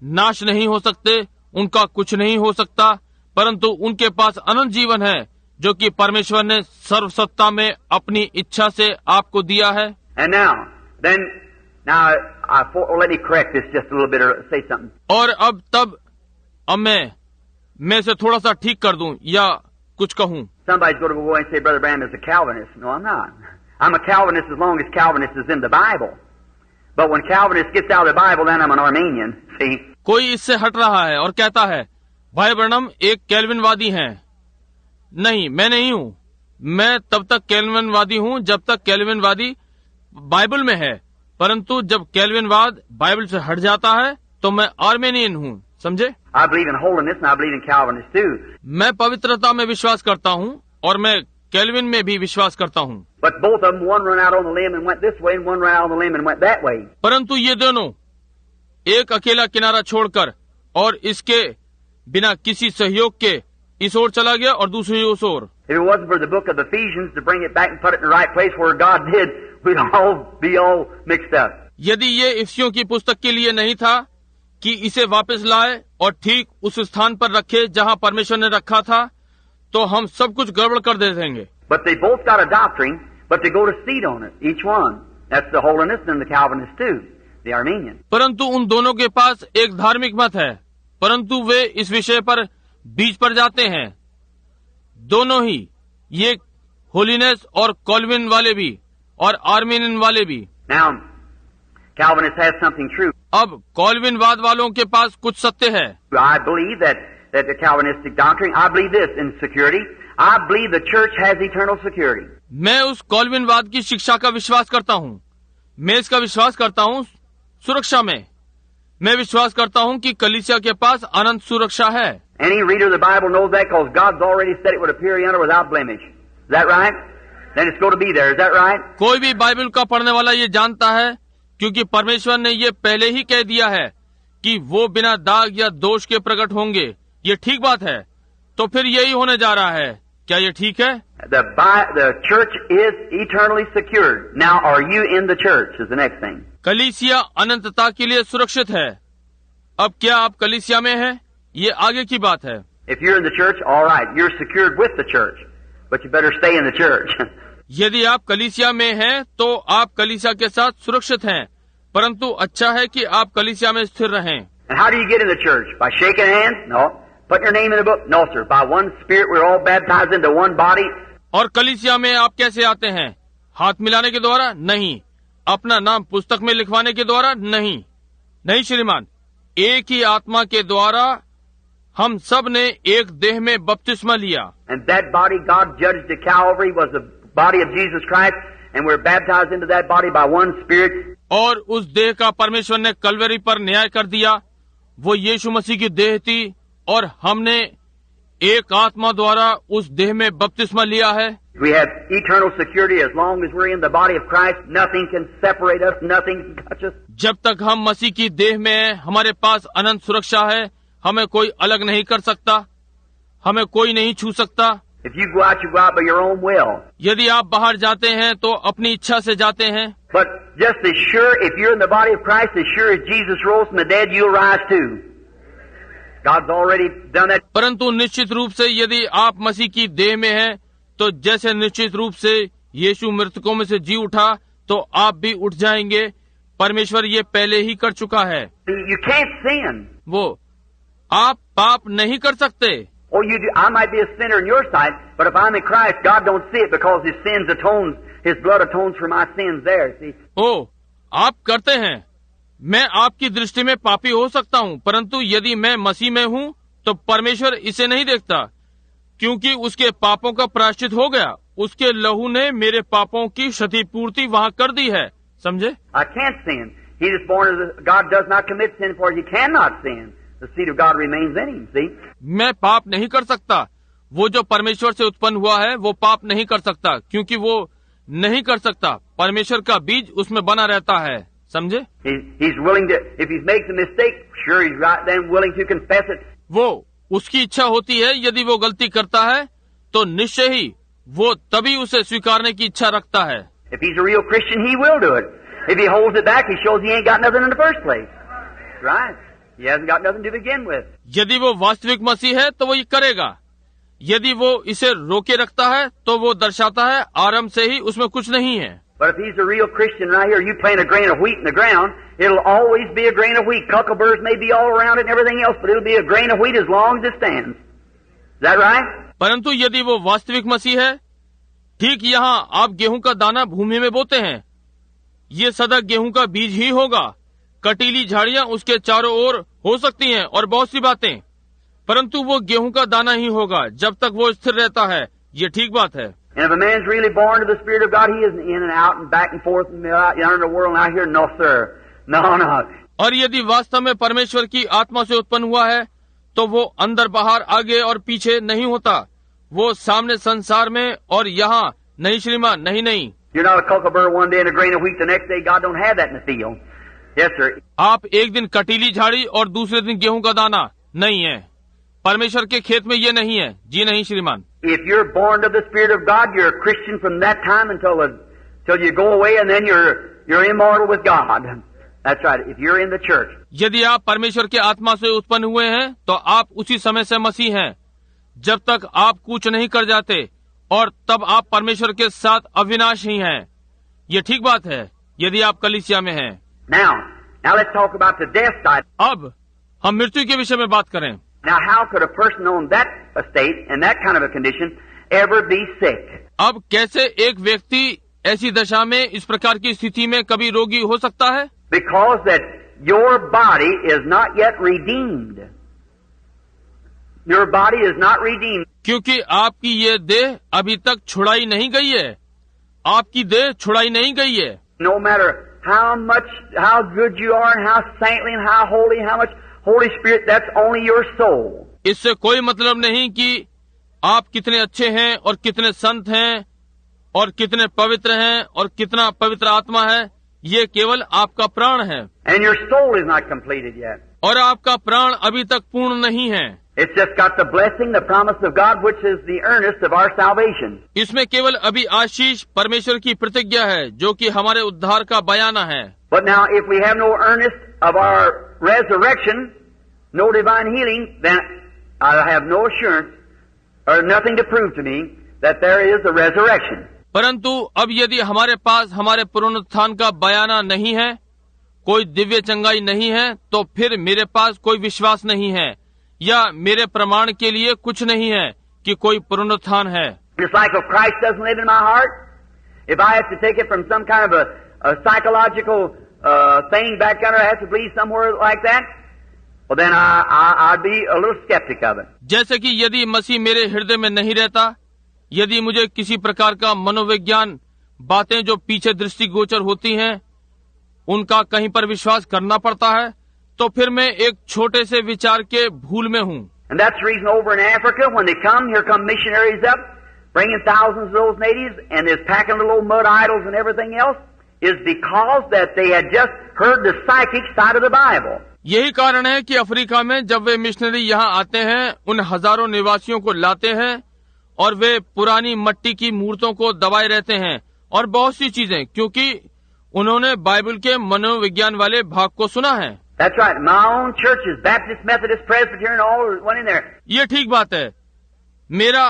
नाश नहीं हो सकते, उनका कुछ नहीं हो सकता, परंतु उनके पास अनंत जीवन है, जो कि परमेश्वर ने सर्वसत्ता में अपनी इच्छा से आपको दिया है। And now, let me correct this just a little bit or say something. और अब मैं इसे थोड़ा सा ठीक कर दूं या कुछ कहूं। Somebody's going to go and say, Brother Branham is a Calvinist. No, I'm not. I'm a Calvinist as long as Calvinist is in the Bible. But when Calvinist gets out of the Bible, then I'm an Arminian. See? कोई इससे हट रहा है और कहता है, भाई Branham एक कैल्विनवादी हैं। नहीं, मैं नहीं हूं। मैं तब तक कैल्विनवादी हूं जब तक कैल्विनवादी बाइबल में है, परंतु जब कैल्विनवाद बाइबल से हट जाता है तो मैं आर्मेनियन हूं। समझे? I believe in holiness and I believe in Calvinist too. मैं पवित्रता में विश्वास करता हूं और मैं कैल्विन में भी विश्वास करता हूं। But both of them, one ran out on the limb and went this way, and one ran out on the limb and went that way. परंतु ये दोनों एक अकेला किनारा छोड़कर और इसके बिना किसी सहयोग के इस ओर चला गया और दूसरी उस ओर। If it wasn't for the book of Ephesians to bring it back and put it in the right place where God did, we'd all be all mixed up. यदि ये इफिसियों की पुस्तक के लिए नहीं था कि इसे वापस लाए और ठीक उस स्थान पर रखे जहां परमेश्वर ने रखा था, तो हम सब कुछ गड़बड़ कर दे देंगे। But they both got a doctrine, but they go to seed on it, each one. That's the holiness and the Calvinist too, the Armenian. परंतु उन दोनों के पास एक धार्मिक मत है, परंतु वे इस विषय पर बीच पर जाते हैं। दोनों ही, ये होलीनेस और कॉल्विन वाले भी और आर्मेनियन वाले भी। Now, Calvinist has something true. अब कॉल्विनवाद वालों के पास कुछ सत्य है। I believe that the Calvinistic doctrine, I believe this in security. I believe the church has eternal security. मैं उस कॉल्विनवाद की शिक्षा का विश्वास करता हूँ। मैं इसका विश्वास करता हूँ सुरक्षा में। मैं विश्वास करता हूँ कि कलीसिया के पास अनंत सुरक्षा है। Any reader of the Bible knows that because God's already said it would appear yonder without blemish. Is that right? Then it's going to be there. Is that right? कोई भी बाइबल का पढ़ने वाला ये जानता है, क्योंकि परमेश्वर ने ये पहले ही कह दिया है कि वो बिना दाग या दोष के प्रकट होंगे। ये ठीक बात है, तो फिर यही होने जा रहा है। क्या ये ठीक है? The church is eternally secured. Now, are you in the church? Is the next thing. कलीसिया अनंतता के लिए सुरक्षित है। अब क्या आप कलीसिया में हैं? ये आगे की बात है। If you're in the church, all right, you're secured with the church, but you better stay in the church. यदि आप कलीसिया में हैं, तो आप कलीसिया के साथ सुरक्षित हैं, परंतु अच्छा है कि आप कलीसिया में स्थिर रहें। And how do you get in the church? By shaking hands? No. Put your name in the book? No, sir. By one Spirit, we're all baptized into one body. और कलीसिया में आप कैसे आते हैं? हाथ मिलाने के द्वारा? नहीं। अपना नाम पुस्तक में लिखवाने के द्वारा? नहीं। नहीं श्रीमान, एक ही आत्मा के द्वारा हम सब ने एक देह में बपतिस्मा लिया। And that body God judged at Calvary was the body of Jesus Christ, and we're baptized into that body by one Spirit. और उस देह का परमेश्वर ने कलवरी पर न्याय कर दिया। वो यीशु मसीह की देह थी और हमने एक आत्मा द्वारा उस देह में बपतिस्मा लिया है। We have eternal security as long as we're in the body of Christ. Nothing can separate us. Nothing can touch us. जब तक हम मसीह की देह में हैं, हमारे पास अनंत सुरक्षा है। हमें कोई अलग नहीं कर सकता, हमें कोई नहीं छू सकता। If you go out, you go out by your own will. यदि आप बाहर जाते हैं तो अपनी इच्छा से जाते हैं। But just as sure, if you're in the body of Christ, as sure as Jesus rose from the dead, you'll rise too. God's already done that. परंतु निश्चित रूप से यदि आप मसीह की देह में हैं, तो जैसे निश्चित रूप से यीशु मृतकों में से जी उठा, तो आप भी उठ जाएंगे। परमेश्वर ये पहले ही कर चुका है। You can't sin. वो आप पाप नहीं कर सकते। Oh, you do. I might be a sinner in your sight, but if I'm in Christ, God don't see it because His sins atones, His blood atones for my sins there. See? ओ, आप करते हैं। मैं आपकी दृष्टि में पापी हो सकता हूँ, परंतु यदि मैं मसीह में हूँ, तो परमेश्वर इसे नहीं देखता, क्योंकि उसके पापों का प्रायश्चित हो गया। उसके लहू ने मेरे पापों की क्षतिपूर्ति वहाँ कर दी है। समझे? I can't sin. He is born of God does not commit sin, for He cannot sin. The seed of God remains in Him. See? मैं पाप नहीं कर सकता। वो जो परमेश्वर से उत्पन्न हुआ है, वो पाप नहीं कर सकता, क्योंकि वो नहीं कर सकता। परमेश्वर का बीज उसमें बना रहता है। समझे? He's willing to, if He makes a mistake, sure He's right then willing to confess it. वो उसकी इच्छा होती है, यदि वो गलती करता है तो निश्चय ही वो तभी उसे स्वीकारने की इच्छा रखता है। If he's a real Christian, he will do it. If he holds it back, he shows he ain't got nothing in the first place. Right? He hasn't got nothing to begin with. यदि वो वास्तविक मसीह है तो वो ये करेगा। यदि वो इसे रोके रखता है तो वो दर्शाता है आरंभ से ही उसमें कुछ नहीं है। But if he's a real Christian right here, you plant a grain of wheat in the ground, it'll always be a grain of wheat. Cuckleburrs may be all around it and everything else, but it'll be a grain of wheat as long as it stands. Is that right? परंतु यदि वो वास्तविक मसीह है, ठीक यहाँ आप गेहूं का दाना भूमि में बोते हैं, ये सदा गेहूं का बीज ही होगा। कटीली झाड़ियां उसके चारों ओर हो सकती हैं और बहुत सी बातें, परंतु वो गेहूं का दाना ही होगा जब तक वो स्थिर रहता है। ये ठीक बात है। And if a man's really born of the Spirit of God, he isn't in and out and back and forth and out in the world and out here. No, sir. No, no. और यदि वास्तव में परमेश्वर की आत्मा से उत्पन्न हुआ है, तो वो अंदर बाहर आगे और पीछे नहीं होता। वो सामने संसार में और यहाँ नहीं श्रीमान, नहीं। You're not a cuckleburr one day and a grain of wheat the next day. God don't have that in the field. Yes, sir. आप एक दिन कटीली झाड़ी और दूसरे दिन गेहूं का दाना नहीं है। परमेश्वर के खेत में ये नहीं है। जी नहीं श्रीमान। If you're born of the Spirit of God, you're a Christian from that time until you go away, and then you're immortal with God. That's right. If you're in the church. यदि आप परमेश्वर के आत्मा से उत्पन्न हुए हैं, तो आप उसी समय से मसीह हैं, जब तक आप कुछ नहीं कर जाते, और तब आप परमेश्वर के साथ अविनाशी हैं। ये ठीक बात है, यदि आप कलीसिया में हैं। Now let's talk about the death side. अब हम मृत्यु के विषय में बात करें। Now, how could a person on that estate and that kind of a condition ever be sick? अब कैसे एक व्यक्ति ऐसी दशा में, इस प्रकार की स्थिति में कभी रोगी हो सकता है? Because that your body is not yet redeemed. Your body is not redeemed. क्योंकि आपकी ये देह अभी तक छुड़ाई नहीं गई है। आपकी देह छुड़ाई नहीं गई है। No matter how good you are and how saintly and how holy, how much Holy Spirit, that's only your soul. इससे कोई मतलब नहीं कि आप कितने अच्छे हैं और कितने संत हैं और कितने पवित्र हैं और कितना पवित्र आत्मा है। ये केवल आपका प्राण है। And your soul is not completed yet. और आपका प्राण अभी तक पूर्ण नहीं है। It's just got the blessing, the promise of God, which is the earnest of our salvation. इसमें केवल अभी आशीष परमेश्वर की प्रतिज्ञा है, जो कि हमारे उद्धार का बयाना है। But now, if we have no earnest of our resurrection, no divine healing, then I have no assurance or nothing to prove to me that there is a resurrection. परंतु अब यदि हमारे पास हमारे पुनरुत्थान का बयाना नहीं है, कोई दिव्य चंगाई नहीं है, तो फिर मेरे पास कोई विश्वास नहीं है या मेरे प्रमाण के लिए कुछ नहीं है कि कोई पुनरुत्थान है। Just like if Christ doesn't live in my heart, if I have to take it from some kind of a psychological thing back under, I have to believe somewhere like that, well then I'd be a little skeptic of it. जैसे कि यदि मसीह मेरे हृदय में नहीं रहता, यदि मुझे किसी प्रकार का मनोविज्ञान बातें जो पीछे दृष्टिगोचर होती हैं, उनका कहीं पर विश्वास करना पड़ता है, तो फिर मैं एक छोटे से विचार के भूल में हूँ। And that's the reason over in Africa, when they come, here come missionaries up, bringing thousands of those natives, and is packing little old mud idols and everything else, is because that they had just heard the psychic side of the Bible. यही कारण है कि Africa में जब वे missionary यहाँ आते हैं, उन हजारों निवासियों को लाते हैं और वे पुरानी मट्टी की मूर्तों को दबाए रहते हैं और बहुत सी चीजें, क्योंकि उन्होंने बाइबल के मनोविज्ञान वाले भाग को सुना है। That's right. My own churches, Baptist, Methodist, Presbyterian, all went in there. ये ठीक बात है। मेरा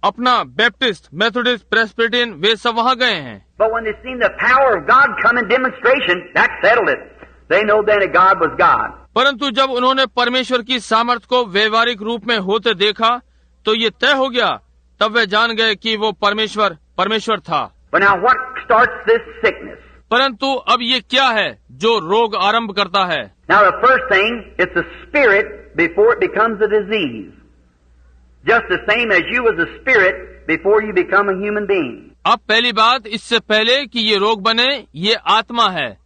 अपना बैप्टिस्ट, मेथोडिस्ट, प्रेस्बिटेरियन वे सब वहाँ गए हैं। But when they seen the power of God come in demonstration, that settled it. They know then that God was God. परंतु जब उन्होंने परमेश्वर की सामर्थ को व्यवहारिक रूप में होते देखा तो ये तय हो गया, तब वे जान गए कि वो परमेश्वर था। But now what starts this sickness? परंतु अब ये क्या है जो रोग आरंभ करता है? Now the first thing, it's a spirit before it becomes a disease. Just the same as you was a spirit before you become a human being. अब पहली बात, इससे पहले कि ये रोग बने, ये आत्मा है।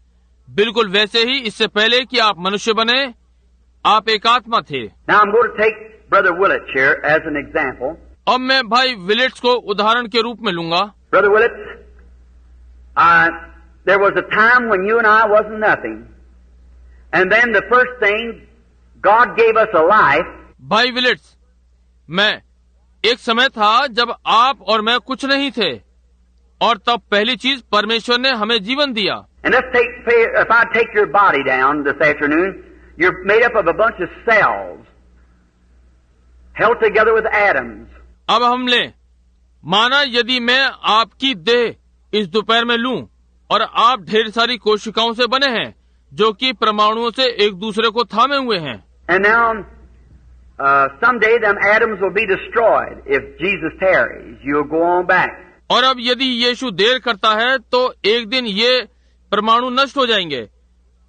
बिल्कुल वैसे ही इससे पहले कि आप मनुष्य बने, आप एक आत्मा थे। Now I'm going to take Brother Willits here as an example. अब मैं भाई विलिट्स को उदाहरण के रूप में लूंगा। Brother Willits, there was a time when you and I wasn't nothing. And then the first thing, God gave us a life. भाई विलिट्स, एक समय था जब आप और मैं कुछ नहीं थे, और तब पहली चीज परमेश्वर ने हमें जीवन दिया। And if I take your body down this afternoon, you're made up of a bunch of cells held together with atoms. अब हम ले, माना यदि मैं आपकी देह इस दोपहर में लूं और आप ढेर सारी कोशिकाओं से बने हैं जो कि परमाणुओं से एक दूसरे को थामे हुए हैं। And now someday them atoms will be destroyed if Jesus tarries. You'll go on back. और अब यदि यीशु देर करता है तो एक दिन ये परमाणु नष्ट हो जाएंगे,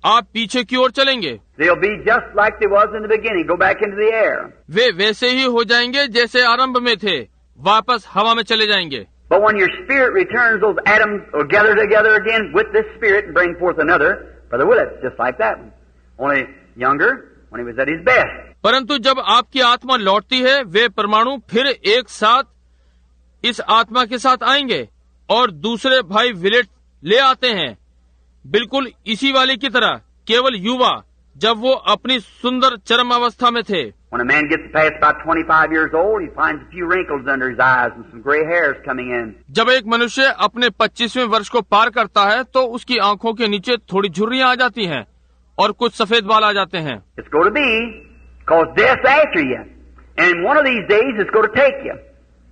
आप पीछे की ओर चलेंगे। They'll be just like they was in the beginning. Go back into the air. वे वैसे ही हो जाएंगे जैसे आरंभ में थे, वापस हवा में चले जाएंगे। But when your spirit returns, those atoms will gather together again with this spirit and bring forth another. Brother Willits, just like that one. Only younger when he was at his best. परंतु जब आपकी आत्मा लौटती है, वे परमाणु फिर एक साथ इस आत्मा के साथ आएंगे और दूसरे भाई विलेट ले आते हैं, बिल्कुल इसी वाले की तरह, केवल युवा, जब वो अपनी सुंदर चरम अवस्था में थे। When a man gets past about 25 years old, he finds a few wrinkles under his eyes and some gray hairs coming in. जब एक मनुष्य अपने 25वें वर्ष को पार करता है तो उसकी आंखों के नीचे थोड़ी झुर्रियां आ जाती हैं और कुछ सफेद बाल आ जाते हैं। It's going to be, cause death's after you, and one of these days it's going to take you.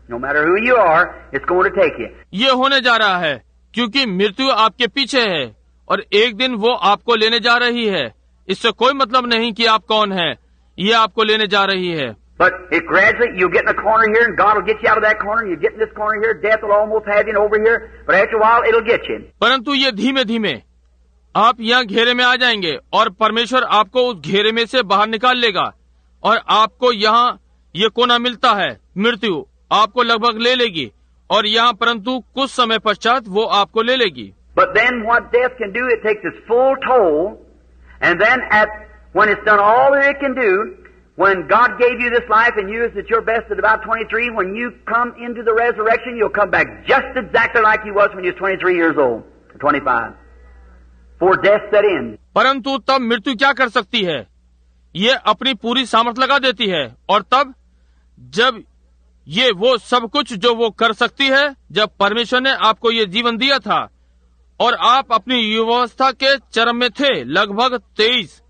No matter who you are, it's going to take you. ये होने जा रहा है क्योंकि मृत्यु आपके पीछे है और एक दिन वो आपको लेने जा रही है। इससे कोई मतलब नहीं कि आप कौन हैं, ये आपको लेने जा रही है। But if gradually you get in a corner here and God will get you out of that corner, you get in this corner here, death will almost have you over here, but after a while it'll get you. परंतु ये धीमे धीमे आप यहाँ घेरे में आ जाएंगे और परमेश्वर आपको उस घेरे में से बाहर निकाल लेगा और आपको यहाँ ये कोना मिलता है, मृत्यु आपको लगभग ले लेगी और यहाँ परंतु कुछ समय पश्चात वो आपको ले लेगी। But then what death can do, it takes its full toll, and then when it's done all that it can do, when God gave you this life and you is at your best at about 23, when you come into the resurrection, you'll come back just exactly like you was when you was 23 years old, 25, before death set in. परंतु तब मृत्यु क्या कर सकती है? ये अपनी पूरी सामर्थ लगा देती है और तब जब ये वो सब कुछ जो वो कर सकती है, जब परमेश्वर ने आपको ये जीवन दिया था और आप अपनी युवावस्था के चरम में थे, लगभग 23,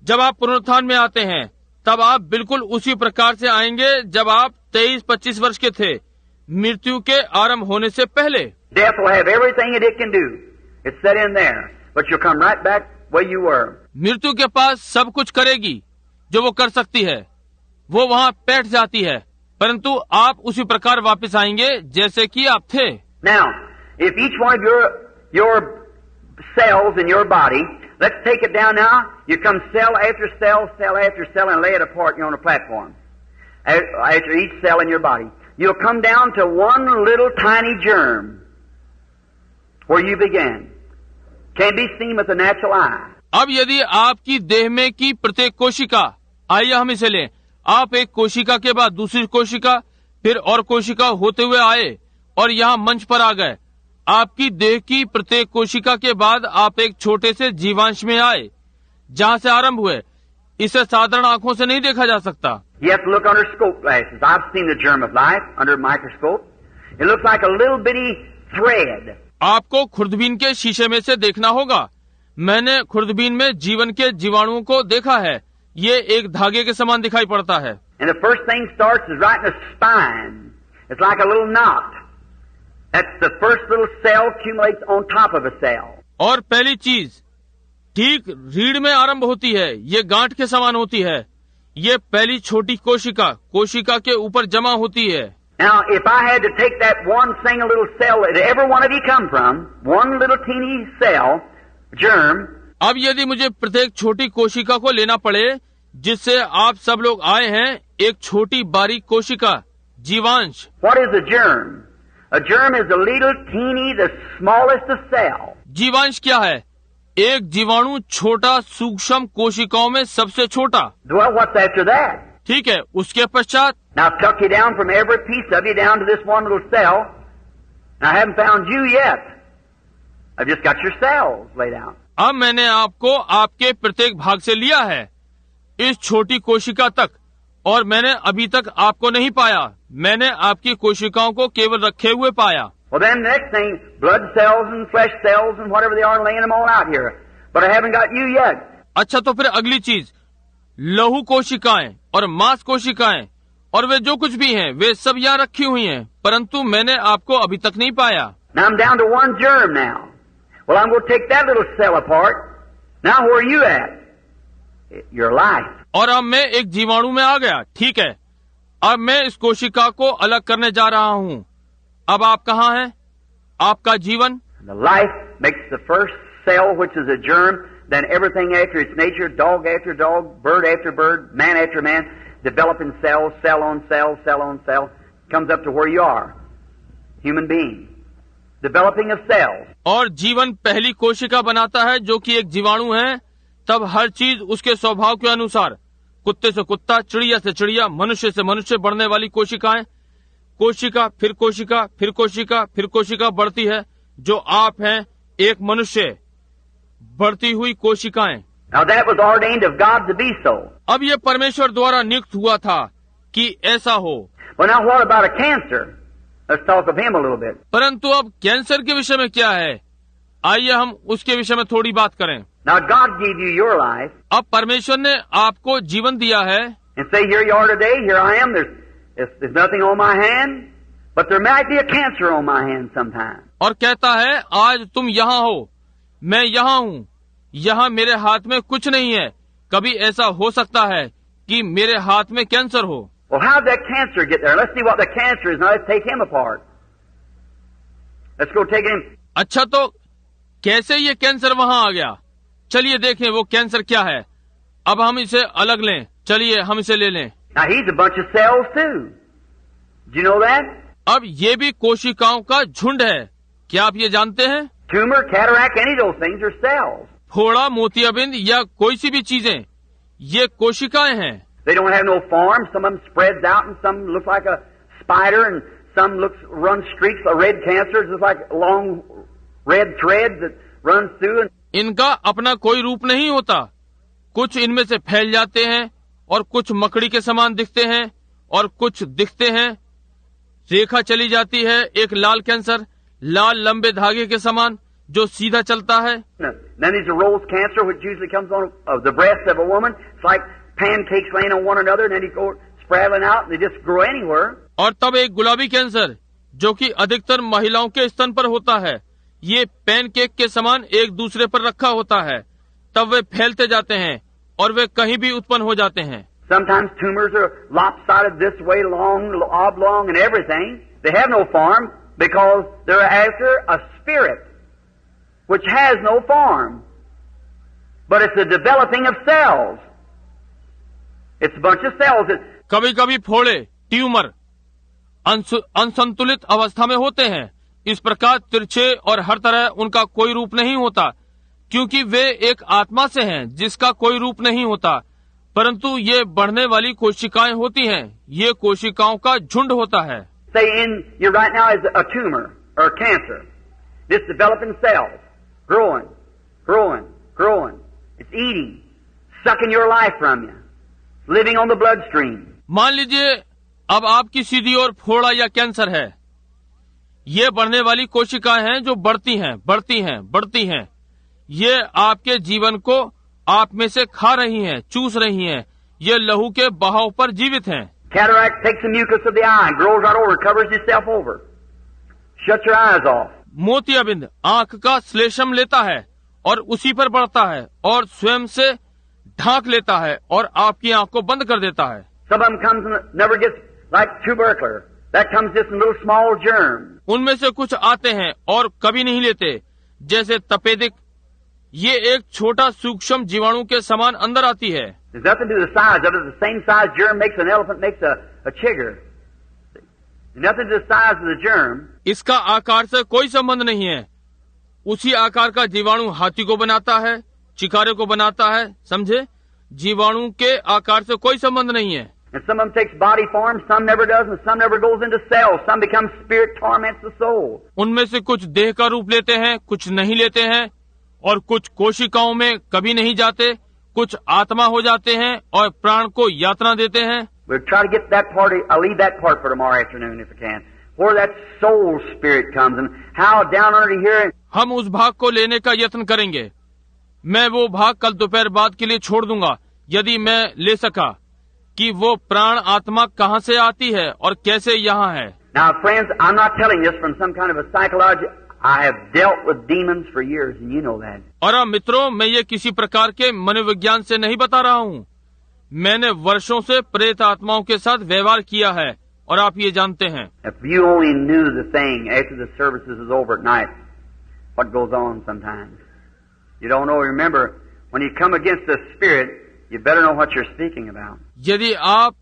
जब आप पुनरुत्थान में आते हैं तब आप बिल्कुल उसी प्रकार से आएंगे जब आप 23-25 वर्ष के थे, मृत्यु के आरंभ होने से पहले। Death will have everything that it can do. It's set in there, but you'll come right back where you were. मृत्यु के पास सब कुछ करेगी जो वो कर सकती है, वो वहाँ बैठ जाती है, परंतु आप उसी प्रकार वापस आएंगे जैसे कि आप थे। Now, if each one of your cells in your body, let's take it down now. You come cell after cell, cell after cell, and lay it apart. You're on a platform. After each cell in your body, you'll come down to one little tiny germ where you began. Can't be seen with the natural eye. अब यदि आपकी देह में की प्रत्येक कोशिका, आइए हम इसे लें, आप एक कोशिका के बाद दूसरी कोशिका, फिर और कोशिका होते हुए आए और यहाँ मंच पर आ गए। आपकी देह की प्रत्येक कोशिका के बाद आप एक छोटे से जीवांश में आए, जहाँ से आरंभ हुए। इसे साधारण आंखों से नहीं देखा जा सकता। You have to look under scope glasses. I've seen the germ of life under a microscope. It looks like a little bitty thread. आपको खुर्दबीन के शीशे में से देखना होगा। मैंने खुर्दबीन में जीवन के जीवाणुओं को देखा है। ये एक धागे के समान दिखाई पड़ता है। And the first thing starts is right in the spine. It's like a little knot. That's the first little cell accumulates on top of a cell. और पहली चीज ठीक रीढ़ में आरंभ होती है। ये गांठ के समान होती है। ये पहली छोटी कोशिका कोशिका के ऊपर जमा होती है। Now, if I had to take that one single little cell that every one of you come from, one little teeny cell, germ. अब यदि मुझे प्रत्येक छोटी कोशिका को लेना पड़े जिससे आप सब लोग आए हैं, एक छोटी बारीक कोशिका जीवांश। What is a germ? A germ is a little teeny, the smallest of cell. जीवांश क्या है? एक जीवाणु छोटा सूक्ष्म कोशिकाओं में सबसे छोटा। Well, what's after that? ठीक है, उसके पश्चात Now, I've tucked you down from every piece of you down to this one little cell. And I haven't found you yet. I've just got your cells laid out. अब मैंने आपको आपके प्रत्येक भाग से लिया है इस छोटी कोशिका तक, और मैंने अभी तक आपको नहीं पाया। मैंने आपकी कोशिकाओं को केवल रखे हुए पाया। Well, then the next thing, blood cells and flesh cells and whatever they are, laying them all out here. But I haven't got you yet. अच्छा, तो फिर अगली चीज लहू कोशिकाएं और मांस कोशिकाएं और वे जो कुछ भी हैं, वे सब यहाँ रखी हुई हैं, परंतु मैंने आपको अभी तक नहीं पाया। Now I'm down to one germ now. Well, I'm going to take that little cell apart. Now where are you at? Your life. और अब मैं एक जीवाणु में आ गया। ठीक है, अब मैं इस कोशिका को अलग करने जा रहा हूँ। अब आप कहाँ हैं? आपका जीवन। The life makes the first cell, which is a germ, then everything after its nature, dog after dog, bird after bird, man after man, developing cells, cell on cell, cell on cell, comes up to where you are, human being. Developing of cells. और जीवन पहली कोशिका बनाता है जो कि एक जीवाणु है, तब हर चीज उसके स्वभाव के अनुसार, कुत्ते से कुत्ता, चिड़िया से चिड़िया, मनुष्य से मनुष्य बढ़ने वाली कोशिकाएं, कोशिका फिर कोशिका फिर कोशिका फिर कोशिका बढ़ती है, जो आप हैं, एक मनुष्य, बढ़ती हुई कोशिकाएं। Now that was ordained of God to be so. अब ये परमेश्वर द्वारा नियुक्त हुआ था कि ऐसा हो। Well, now what about a cancer? Let's talk of him a little bit. परंतु अब कैंसर के विषय में क्या है? आइए हम उसके विषय में थोड़ी बात करें। Now God gave you your life. अब परमेश्वर ने आपको जीवन दिया है। And say, here you are today, here I am, there's nothing on my hand, but there might be a cancer on my hand sometime. और कहता है, आज तुम यहाँ हो, मैं यहाँ हूँ, यहाँ मेरे हाथ में कुछ नहीं है, कभी ऐसा हो सकता है कि मेरे हाथ में कैंसर हो। Well, how did that cancer get there? Let's see what the cancer is. Now let's take him apart. Let's go take him. अच्छा, तो कैसे ये कैंसर वहाँ आ गया? चलिए देखें वो कैंसर क्या है। अब हम इसे अलग लें, चलिए हम इसे ले लें। Now he's a bunch of cells too. Do you know that? अब ये भी कोशिकाओं का झुंड है, क्या आप ये जानते हैं? Tumor, cataract, any of those things are cells. फोड़ा, मोतियाबिंद या कोई सी भी चीजें, ये कोशिकाएं हैं। They don't have no form. Some of them spreads out and some look like a spider and some run streaks of red cancer. It's just like a long red thread that runs through. And इनका अपना कोई रूप नहीं होता, कुछ इनमें से फैल जाते हैं और कुछ मकड़ी के समान दिखते हैं और कुछ दिखते हैं, रेखा चली जाती है, एक लाल कैंसर, लाल लंबे धागे के समान जो सीधा चलता है। then there's a rose cancer which usually comes on the breast of a woman. It's like pancakes laying on one another and then you go spiraling out and they just grow anywhere. और तब एक गुलाबी cancer जो कि अधिकतर महिलाओं के स्तन पर होता है, ये पैनकेक के समान एक दूसरे पर रखा होता है, तब वे फैलते जाते हैं और वे कहीं भी उत्पन्न हो जाते हैं। Sometimes tumors are lopsided this way, long, oblong and everything. They have no form because they're after a spirit which has no form. But it's the developing of cells. It's a bunch of cells. कभी कभी फोड़े, tumour अनसंतुलित अवस्था में होते हैं, इस प्रकार तिरछे और हर तरह उनका कोई रूप नहीं होता, क्योंकि वे एक आत्मा से हैं जिसका कोई रूप नहीं होता, परंतु ये बढ़ने वाली कोशिकाएं होती हैं, ये कोशिकाओं का झुंड होता है। Say in you right now is a tumor or cancer. It's developing cells, growing, growing, growing. It's eating, sucking your life from you, living on the bloodstream. मान लीजिए अब आपकी सीधी ओर फोड़ा या कैंसर है। ये बढ़ने वाली कोशिकाएं हैं जो बढ़ती हैं, बढ़ती हैं, बढ़ती हैं। ये आपके जीवन को आप में से खा रही हैं, चूस रही हैं। ये लहू के बहाव पर जीवित हैं। Cataract takes the mucus of the eye and grows right over, covers itself over, shuts your eyes off. मोतियाबिंद आंख का श्लेषम लेता है और उसी पर बढ़ता है और स्वयं से ढांक लेता है और आपकी आंख को बंद कर देता है। Some of them comes and never gets like tubercular. That comes just in little small germs. उनमें से कुछ आते हैं और कभी नहीं लेते, जैसे तपेदिक। ये एक छोटा सूक्ष्म जीवाणु के समान अंदर आती है। There's nothing to do with the size of it. The same size germ makes an elephant, makes a chigger. Nothing to the size of the germ. इसका आकार से कोई संबंध नहीं है। उसी आकार का जीवाणु हाथी को बनाता है, चिकारे को बनाता है, समझे? जीवाणु के आकार से कोई संबंध नहीं है। And some of them takes body form, some never does, and some never goes into cells. Some becomes spirit, torments the soul. उनमें से कुछ देह का रूप लेते हैं, कुछ नहीं लेते हैं, और कुछ कोशिकाओं में कभी नहीं जाते, कुछ आत्मा हो जाते हैं और प्राण को यातना देते हैं। We'll try to get that part. I'll leave that part for tomorrow afternoon if I can. Where that soul spirit comes and how down under here. हम उस भाग को लेने का यत्न करेंगे। मैं वो भाग कल दोपहर बाद के लिए छोड़ दूंगा, यदि मैं ले सका, कि वो प्राण आत्मा कहाँ से आती है और कैसे यहाँ है। Now, friends, I'm not telling this from some kind of a psychology. I have dealt with demons for years, and you know that. और अब मित्रों, मैं ये किसी प्रकार के मनोविज्ञान से नहीं बता रहा हूँ। मैंने वर्षों से प्रेत आत्माओं के साथ व्यवहार किया है और आप ये जानते हैं। If you only knew the thing after the services is over at night, what goes on sometimes. You don't know. Remember, when you come against the spirit, you better know what you're speaking about. यदि आप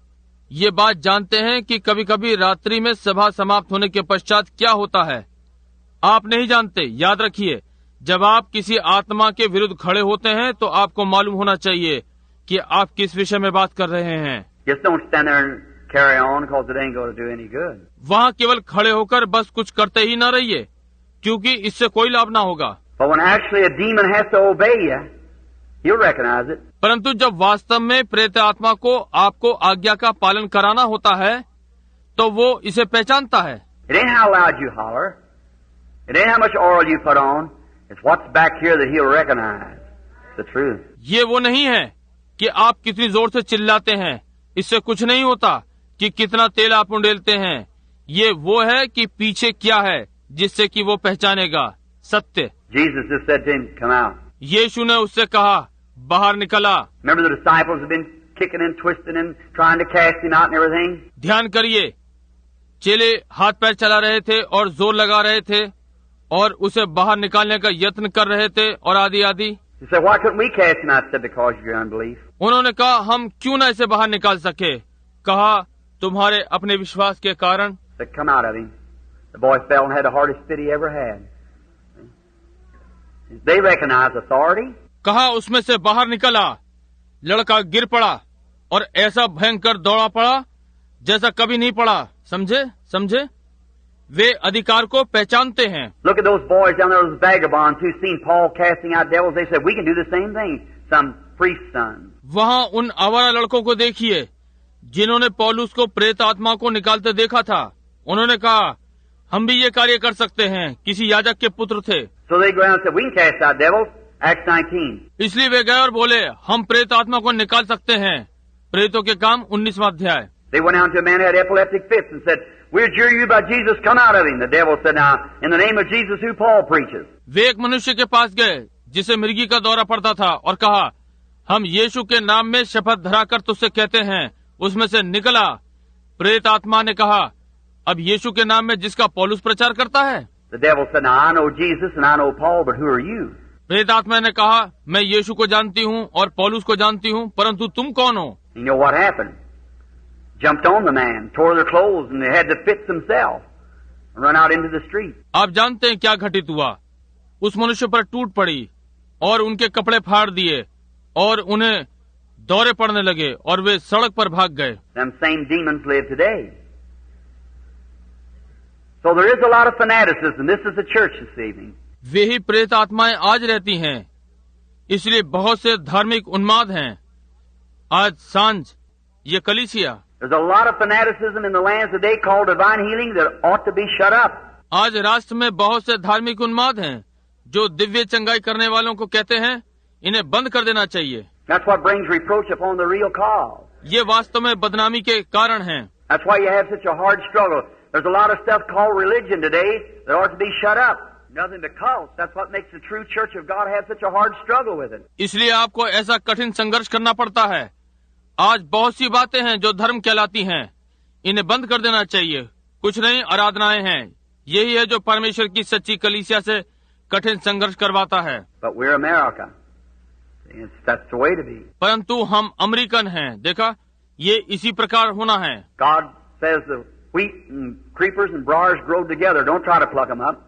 ये बात जानते हैं कि कभी-कभी रात्रि में सभा समाप्त होने के पश्चात क्या होता है, आप नहीं जानते। याद रखिए, जब आप किसी आत्मा के विरुद्ध खड़े होते हैं तो आपको मालूम होना चाहिए कि आप किस विषय में बात कर रहे हैं। Just don't stand there and carry on because it ain't going to do any good. वहाँ केवल खड़े होकर बस कुछ करते ही ना रहिए, क्योंकि इससे कोई लाभ ना होगा। But when actually a demon has to obey you, you'll recognize it. परंतु जब वास्तव में प्रेत आत्मा को आपको आज्ञा का पालन कराना होता है, तो वो इसे पहचानता है। It ain't how loud you holler. It ain't how much oil you put on. It's what's back here that he'll recognize. The truth. ये वो नहीं है कि आप कितनी जोर से चिल्लाते हैं, इससे कुछ नहीं होता कि कितना तेल आप उंडेलते हैं। ये वो है कि पीछे क्या है, जिससे कि वो पहचानेगा सत्य। Jesus just said to him, "Come out." यीशु ने उससे कहा, बाहर निकला। Remember the disciples have been kicking and twisting and trying to cast him out and everything. ध्यान करिए, चेले हाथ पैर चला रहे थे और जोर लगा रहे थे और उसे बाहर निकालने का यत्न कर रहे थे और आदि आदि। He said, "Why couldn't we cast him out?" Said, "Because of your unbelief." उन्होंने कहा, हम क्यों ना इसे बाहर निकाल सके? कहा, तुम्हारे अपने विश्वास के कारण। Said, "Come out of him." The boy fell and had the hardest fit he ever had. They recognized authority. कहा, उसमें से बाहर निकला। लड़का गिर पड़ा और ऐसा भयंकर दौड़ा पड़ा जैसा कभी नहीं पड़ा। समझे समझे? वे अधिकार को पहचानते हैं। Look at those boys down there, those vagabonds who seen Paul casting out devils. They said, "We can do the same thing." Some priest's son. वहाँ उन आवारा लड़कों को देखिए जिन्होंने पौलुस को प्रेत आत्मा को निकालते देखा था। उन्होंने कहा, हम भी ये कार्य कर सकते हैं। किसी याजक के पुत्र थे। So they go out and said, "We can cast out devils." Acts 19. इसलिए वे गए और बोले, हम प्रेत आत्मा को निकाल सकते हैं। प्रेतों के काम 19वां अध्याय। They went out to a man who had epileptic fits and said, "We adjure you by Jesus, come out of him." The devil said, "Now, in the name of Jesus who Paul preaches." वे एक मनुष्य के पास गए जिसे मृगी का दौरा पड़ता था और कहा, हम यीशु के नाम में शपथ धराकर तुझसे कहते हैं, उसमें से निकला। प्रेत आत्मा ने कहा, अब यीशु के नाम में जिसका पौलुस प्रचार करता है। The devil said, "Now I know Jesus and I know Paul, but who are you?" प्रेत आत्मा ने कहा, मैं यीशु को जानती हूँ और पौलुस को जानती हूँ, परंतु तुम कौन हो? You know what happened? Jumped on the man, tore their clothes, and they had to fix themselves and run out into the street. आप जानते हैं क्या घटित हुआ? उस मनुष्य पर टूट पड़ी और उनके कपड़े फाड़ दिए और उन्हें दौरे पड़ने लगे और वे सड़क पर भाग गए। Them same demons live today. So there is a lot of fanaticism. This is the church this evening. वे ही प्रेत आत्माएं आज रहती हैं, इसलिए बहुत से धार्मिक उन्माद हैं। आज सांझ ये कलीसिया। There's a lot of fanaticism in the lands today called divine healing that ought to be shut up. आज राष्ट्र में बहुत से धार्मिक उन्माद हैं जो दिव्य चंगाई करने वालों को कहते हैं, इन्हें बंद कर देना चाहिए। That's what brings reproach upon the real cause. ये वास्तव में बदनामी के कारण हैं। That's why you have such a hard struggle. There's a lot of stuff called religion today that ought to be shut up. Nothing but cults. That's what makes the true church of God have such a hard struggle with it. इसलिए आपको ऐसा कठिन संघर्ष करना पड़ता है। आज बहुत सी बातें हैं जो धर्म कहलाती हैं, इन्हें बंद कर देना चाहिए। कुछ नई आराधनाएं हैं, यही है जो परमेश्वर की सच्ची कलीसिया से कठिन संघर्ष करवाता है। But we're America. That's the way to be. परंतु हम अमेरिकन हैं। देखा, ये इसी प्रकार होना है। God says the wheat and creepers and briars grow together. Don't try to pluck them up.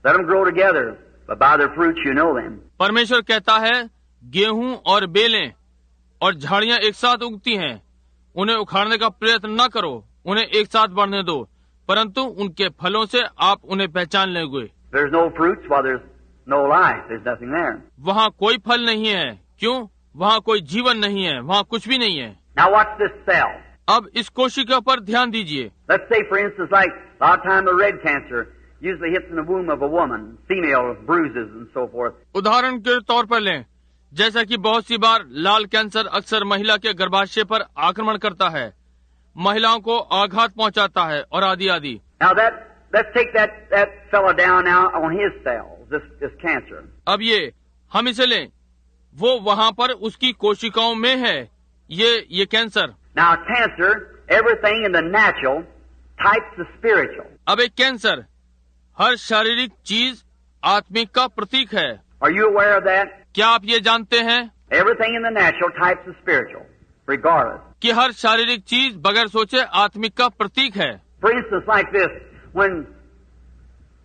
Let them grow together. But by their fruits you know them. परमेश्वर कहता है, गेहूं और बेलें और झाड़ियां एक साथ उगती हैं, उन्हें उखाड़ने का प्रयत्न न करो, उन्हें एक साथ बढ़ने दो, परंतु उनके फलों से आप उन्हें पहचान लेंगे। There's no fruits while there's no life. There's nothing there. वहाँ कोई फल नहीं है। क्यों? वहाँ कोई जीवन नहीं है, वहाँ कुछ भी नहीं है। Now watch this cell. अब इस कोशिका पर ध्यान दीजिए। Let's say, for instance, like a lot of time the red cancer usually hits in the womb of a woman, female bruises and so forth. उदाहरण के तौर पर लें, जैसा कि बहुत सी बार लाल कैंसर अक्सर महिला के गर्भाशय पर आक्रमण करता है, महिलाओं को आघात पहुंचाता है और आदि आदि। Now let's take that fella down now on his cells, this cancer. अब ये हम इसे लें, वो वहाँ पर उसकी कोशिकाओं में है ये cancer. Now cancer, everything in the natural types the spiritual. अब एक कैंसर हर शारीरिक चीज आत्मिक का प्रतीक है। Are you aware of that? क्या आप ये जानते हैं? Everything in the natural types the spiritual, regardless. कि हर शारीरिक चीज बगैर सोचे आत्मिक का प्रतीक है। For instance, like this, when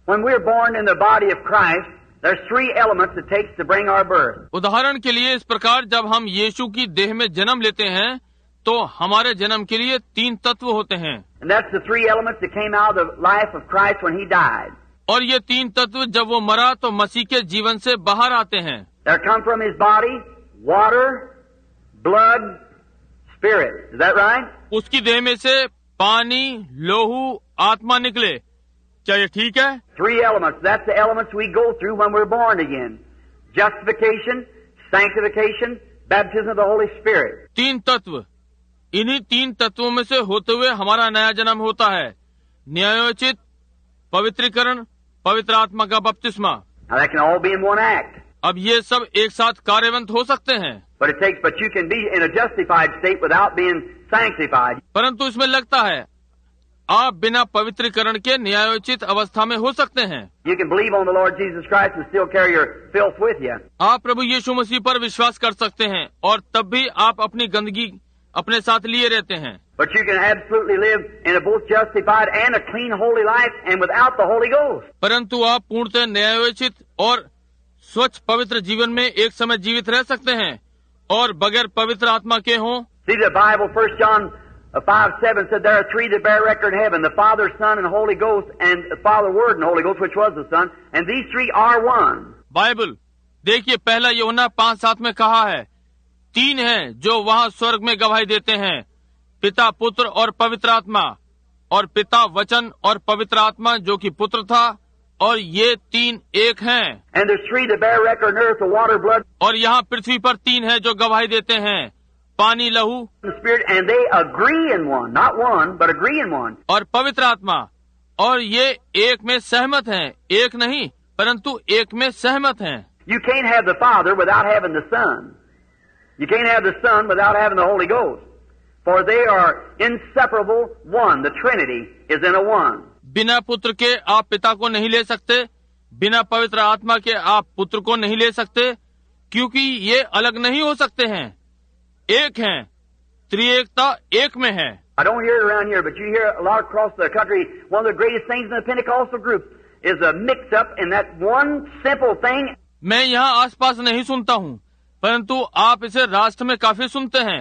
we're born in the body of Christ, there's three elements it takes to bring our birth. उदाहरण के लिए इस प्रकार जब हम यीशु की देह में जन्म लेते हैं तो हमारे जन्म के लिए तीन तत्व होते हैं। And that's the three elements that came out of the life of Christ when he died. और ये तीन तत्व जब वो मरा तो मसीह के जीवन से बाहर आते हैं। They come from his body, water, blood, spirit. Is that right? उसकी देह में से पानी, लोहू, आत्मा निकले। क्या ये ठीक है? Three elements. That's the elements we go through when we're born again. Justification, sanctification, baptism of the Holy Spirit. तीन तत्व, इन्हीं तीन तत्वों में से होते हुए हमारा नया जन्म होता है। न्यायोचित, पवित्रीकरण, पवित्र आत्मा का बपतिस्मा। Now that can all be in one act. अब ये सब एक साथ कार्यवंत हो सकते हैं। But you can be in a justified state without being sanctified. परंतु इसमें लगता है आप बिना पवित्रीकरण के न्यायोचित अवस्था में हो सकते हैं। You can believe on the Lord Jesus Christ and still carry your filth with you. आप प्रभु यीशु मसीह पर विश्वास कर सकते हैं और तब भी आप अपनी गंदगी अपने साथ लिए रहते हैं। But you can absolutely live in a both justified and a clean holy life and without the Holy Ghost. परंतु आप पूर्णतः न्यायोचित और स्वच्छ पवित्र जीवन में एक समय जीवित रह सकते हैं और बगैर पवित्र आत्मा के हों। See the Bible, 1 John 5:7 said there are three that bear record in heaven, the Father, Son, and Holy Ghost, and the Father, Word, and Holy Ghost, which was the Son, and these three are one. Bible देखिए, पहला यूहन्ना 5:7 में कहा है, तीन हैं जो वहाँ स्वर्ग में गवाही देते हैं, पिता, पुत्र और पवित्र आत्मा, और पिता वचन और पवित्र आत्मा जो कि पुत्र था, और ये तीन एक हैं। And there's three that bear record on earth, the water, blood, और यहाँ पृथ्वी पर तीन हैं जो गवाही देते हैं, पानी, लहू and the Spirit, and they agree in one, not one, but agree in one. और पवित्र आत्मा, और ये एक में सहमत हैं, एक नहीं परंतु एक में सहमत हैं। You can't have the Father without having the Son. You can't have the Son without having the Holy Ghost. For they are inseparable one. The Trinity is in a one. बिना पुत्र के आप पिता को नहीं ले सकते, बिना पवित्र आत्मा के आप पुत्र को नहीं ले सकते, क्योंकि ये अलग नहीं हो सकते हैं, एक हैं, त्रिएकता एक में है। I don't hear it around here, but you hear a lot across the country. One of the greatest things in the Pentecostal group is a mix-up in that one simple thing. मैं यहाँ आसपास नहीं सुनता हूँ, परंतु आप इसे राष्ट्र में काफी सुनते हैं।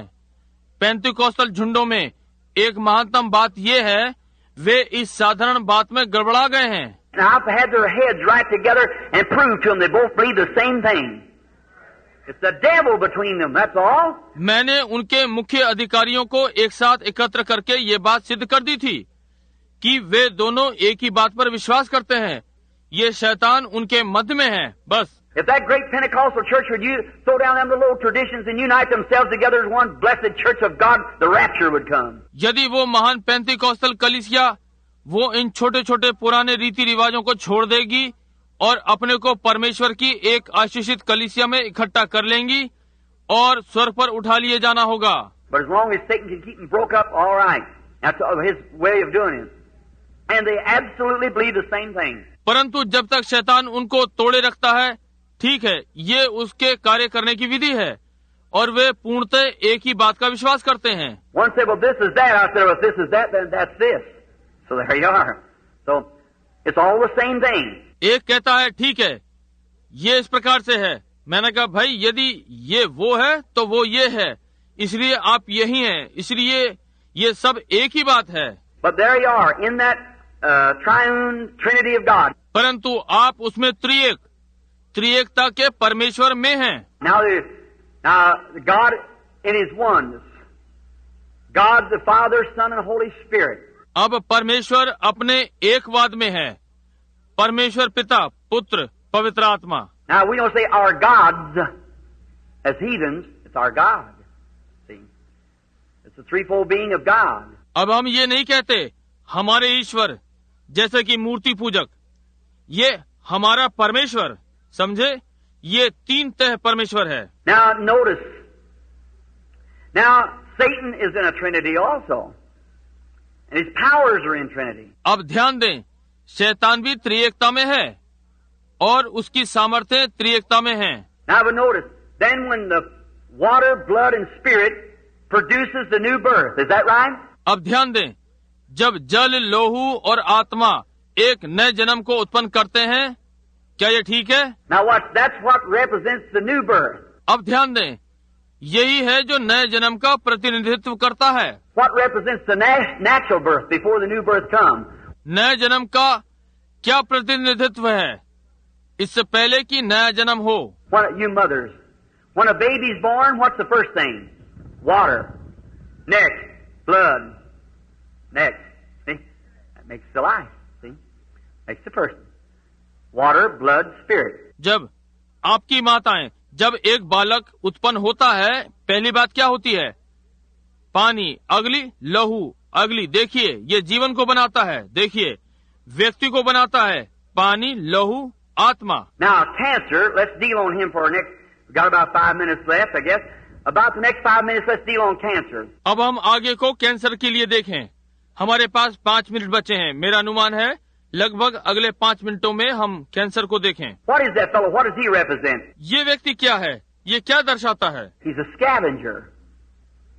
पेंतिकोस्टल झुंडों में एक महत्तम बात यह है, वे इस साधारण बात में गड़बड़ा गए हैं। And I've had their heads right together and proved to them they both believe the same thing. It's the devil between them, that's all. मैंने उनके मुख्य अधिकारियों को एक साथ एकत्र करके ये बात सिद्ध कर दी थी कि वे दोनों एक ही बात पर विश्वास करते हैं, ये शैतान उनके मध्य में है, बस। If that great Pentecostal church would you throw down them little traditions and unite themselves together as one blessed church of God, the rapture would come. यदि वो महान पेंतिकोस्टल कलीसिया वो इन छोटे छोटे पुराने रीति रिवाजों को छोड़ देगी और अपने को परमेश्वर की एक आशीषित कलीसिया में इकट्ठा कर लेंगी और स्वर पर उठा लिए जाना होगा। But as long as Satan can keep them broke up, all right. That's his way of doing it. And they absolutely believe the same thing. परंतु जब तक शैतान उनको तोड़े रखता है, ठीक है, ये उसके कार्य करने की विधि है और वे पूर्णतः एक ही बात का विश्वास करते हैं। One said, well, this is that. I said, well, if this is that, then that's this. So there you are. So it's all the same thing. एक कहता है ठीक है, ये इस प्रकार से है। मैंने कहा भाई यदि ये वो है तो वो ये है, इसलिए आप यही हैं, इसलिए ये सब एक ही बात है। But there you are in that triune Trinity of God. परंतु आप उसमें त्रिएकता के परमेश्वर में हैं। Now God in His oneness, God the Father, Son, and Holy Spirit. अब परमेश्वर अपने एकवाद में है, परमेश्वर पिता, पुत्र, पवित्र आत्मा। Now we don't say our gods as heathens. It's our God. See, it's the threefold being of God. अब हम ये नहीं कहते हमारे ईश्वर जैसे कि मूर्ति पूजक, ये हमारा परमेश्वर, समझे, ये तीन तह परमेश्वर है। Now notice. Now Satan is in a Trinity also. And his powers are in Trinity. अब ध्यान दें, शैतान भी त्रिएकता में है और उसकी सामर्थ्य त्रिएकता में है। Now but notice, then when the water, blood and spirit produces the new birth, is that right? अब ध्यान दें, जब जल, लोहू और आत्मा एक नए जन्म को उत्पन्न करते हैं, क्या ये ठीक है? Now that's what represents the new birth. अब ध्यान दें, यही है जो नए जन्म का प्रतिनिधित्व करता है। What represents the natural birth before the new birth comes? नए जन्म का क्या प्रतिनिधित्व है इससे पहले कि नया जन्म हो? What you mothers, when a baby's born, what's the first thing? Water. Next, blood. Next, see, that makes the life. See, makes the person. Water, blood, spirit. जब आपकी माताएं, जब एक बालक उत्पन्न होता है, पहली बात क्या होती है? पानी, अगली लहू, अगली, देखिए ये जीवन को बनाता है, देखिए व्यक्ति को बनाता है, पानी, लहू, आत्मा। Now cancer, let's deal on him for next. We've got about 5 minutes left, I guess. About the next 5 minutes, let's deal on cancer. अब हम आगे को कैंसर के लिए देखें। हमारे पास 5 मिनट बचे हैं। मेरा अनुमान है लगभग अगले 5 मिनटों में हम कैंसर को देखें। What is that fellow? What does he represent? ये व्यक्ति क्या है? ये क्या दर्शाता है? He's a scavenger.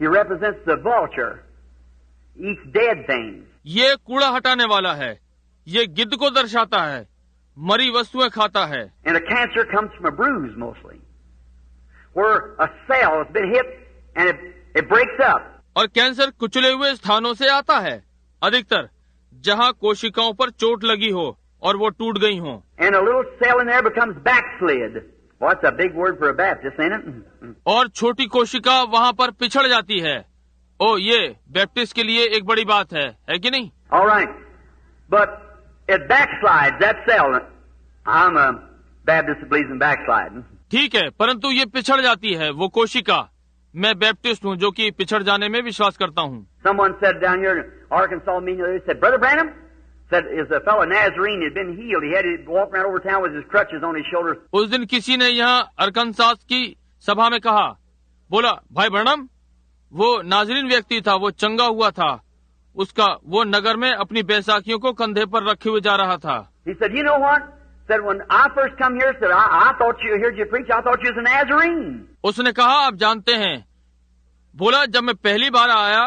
He represents the vulture. Eats dead things. ये कूड़ा हटाने वाला है। ये गिद्ध को दर्शाता है, मरी वस्तुएं खाता है। And a cancer comes from a bruise mostly, where a cell has been hit and it breaks up. और कैंसर कुचले हुए स्थानों से आता है, अधिकतर जहाँ कोशिकाओं पर चोट लगी हो और वो टूट गई हो। And a little cell in there becomes backslid. Well, that's a big word for a Baptist, ain't it? और छोटी कोशिका वहाँ पर पिछड़ जाती है। ओ, ये बैप्टिस्ट के लिए एक बड़ी बात है कि नहीं? All right, but it backslides, that cell. I'm a Baptist that believes in backsliding. ठीक है, परंतु ये पिछड़ जाती है वो कोशिका। मैं बैप्टिस्ट हूँ जो कि पिछड़ जाने में विश्वास करता हूँ। Someone said down here in Arkansas meeting, they said, Brother Branham, said is a fellow Nazarene had been healed. He had to walk around over town with his crutches on his shoulders. उस दिन किसी ने यहाँ Arkansas की सभा में कहा, बोला भाई ब्रैनम, वो नाजरीन व्यक्ति था, वो चंगा हुआ था, उसका वो नगर में अपनी बैसाखियों को कंधे पर रखे हुए जा रहा था। He said, you know what? Said when I first come here, said I thought you heard you preach. I thought you was a Nazarene. उसने कहा आप जानते हैं, बोला जब मैं पहली बार आया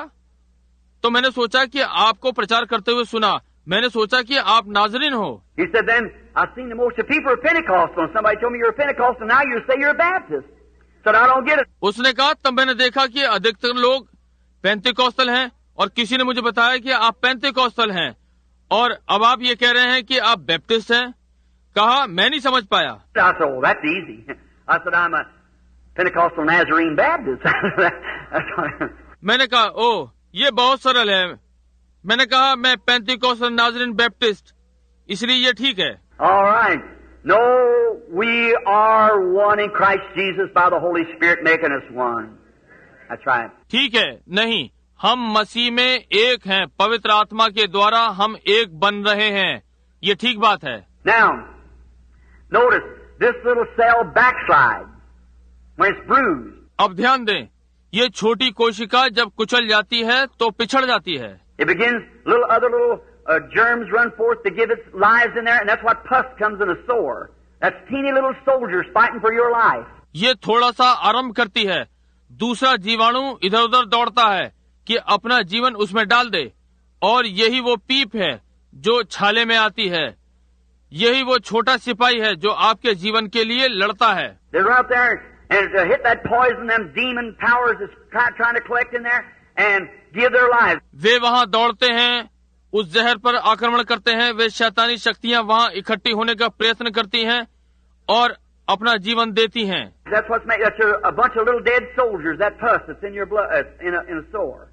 तो मैंने सोचा कि आपको प्रचार करते हुए सुना, मैंने सोचा कि आप नाजरीन हो। He said then I've seen the most of people are Pentecostal, and somebody told me you're a Pentecostal, now you say you're a Baptist. said, I don't get it. उसने कहा तब मैंने देखा कि अधिकतर लोग पेंतिकोस्टल हैं और किसी ने मुझे बताया कि आप पेंतिकोस्टल हैं और अब आप ये कह रहे हैं कि आप बैप्टिस्ट हैं। कहा मैं नहीं समझ पाया। I said, oh, that's easy. I said, I'm a Pentecostal Nazarene Baptist. मैंने कहा ओह ये बहुत सरल है। मैंने कहा मैं पेंतिकोस्टल नाज़रीन बैप्टिस्ट, इसलिए ये ठीक है। All right. No, we are one in Christ Jesus by the Holy Spirit making us one. That's right. ठीक है, नहीं, हम मसीह में एक हैं, पवित्र आत्मा के द्वारा हम एक बन रहे हैं। ये ठीक बात है। Now, notice this little cell backslides when it's bruised. अब ध्यान दें, ये छोटी कोशिका जब कुचल जाती है तो पिछड़ जाती है। It begins other little germs run forth to give its lives in there, and that's what pus comes in a sore. That's teeny little soldiers fighting for your life. ये थोड़ा सा आरंभ करती है, दूसरा जीवाणु इधर उधर दौड़ता है कि अपना जीवन उसमें डाल दे, और यही वो पीप है जो छाले में आती है। यही वो छोटा सिपाही है जो आपके जीवन के लिए लड़ता है। They're out there and to hit that poison, them demon powers is trying to collect in there and give their lives. वे वहाँ दौड़ते हैं, उस जहर पर आक्रमण करते हैं। वे शैतानी शक्तियाँ वहाँ इकट्ठी होने का प्रयत्न करती हैं और अपना जीवन देती हैं। That's what's made. That's a bunch of little dead soldiers. That pus that's in your blood, in a sore.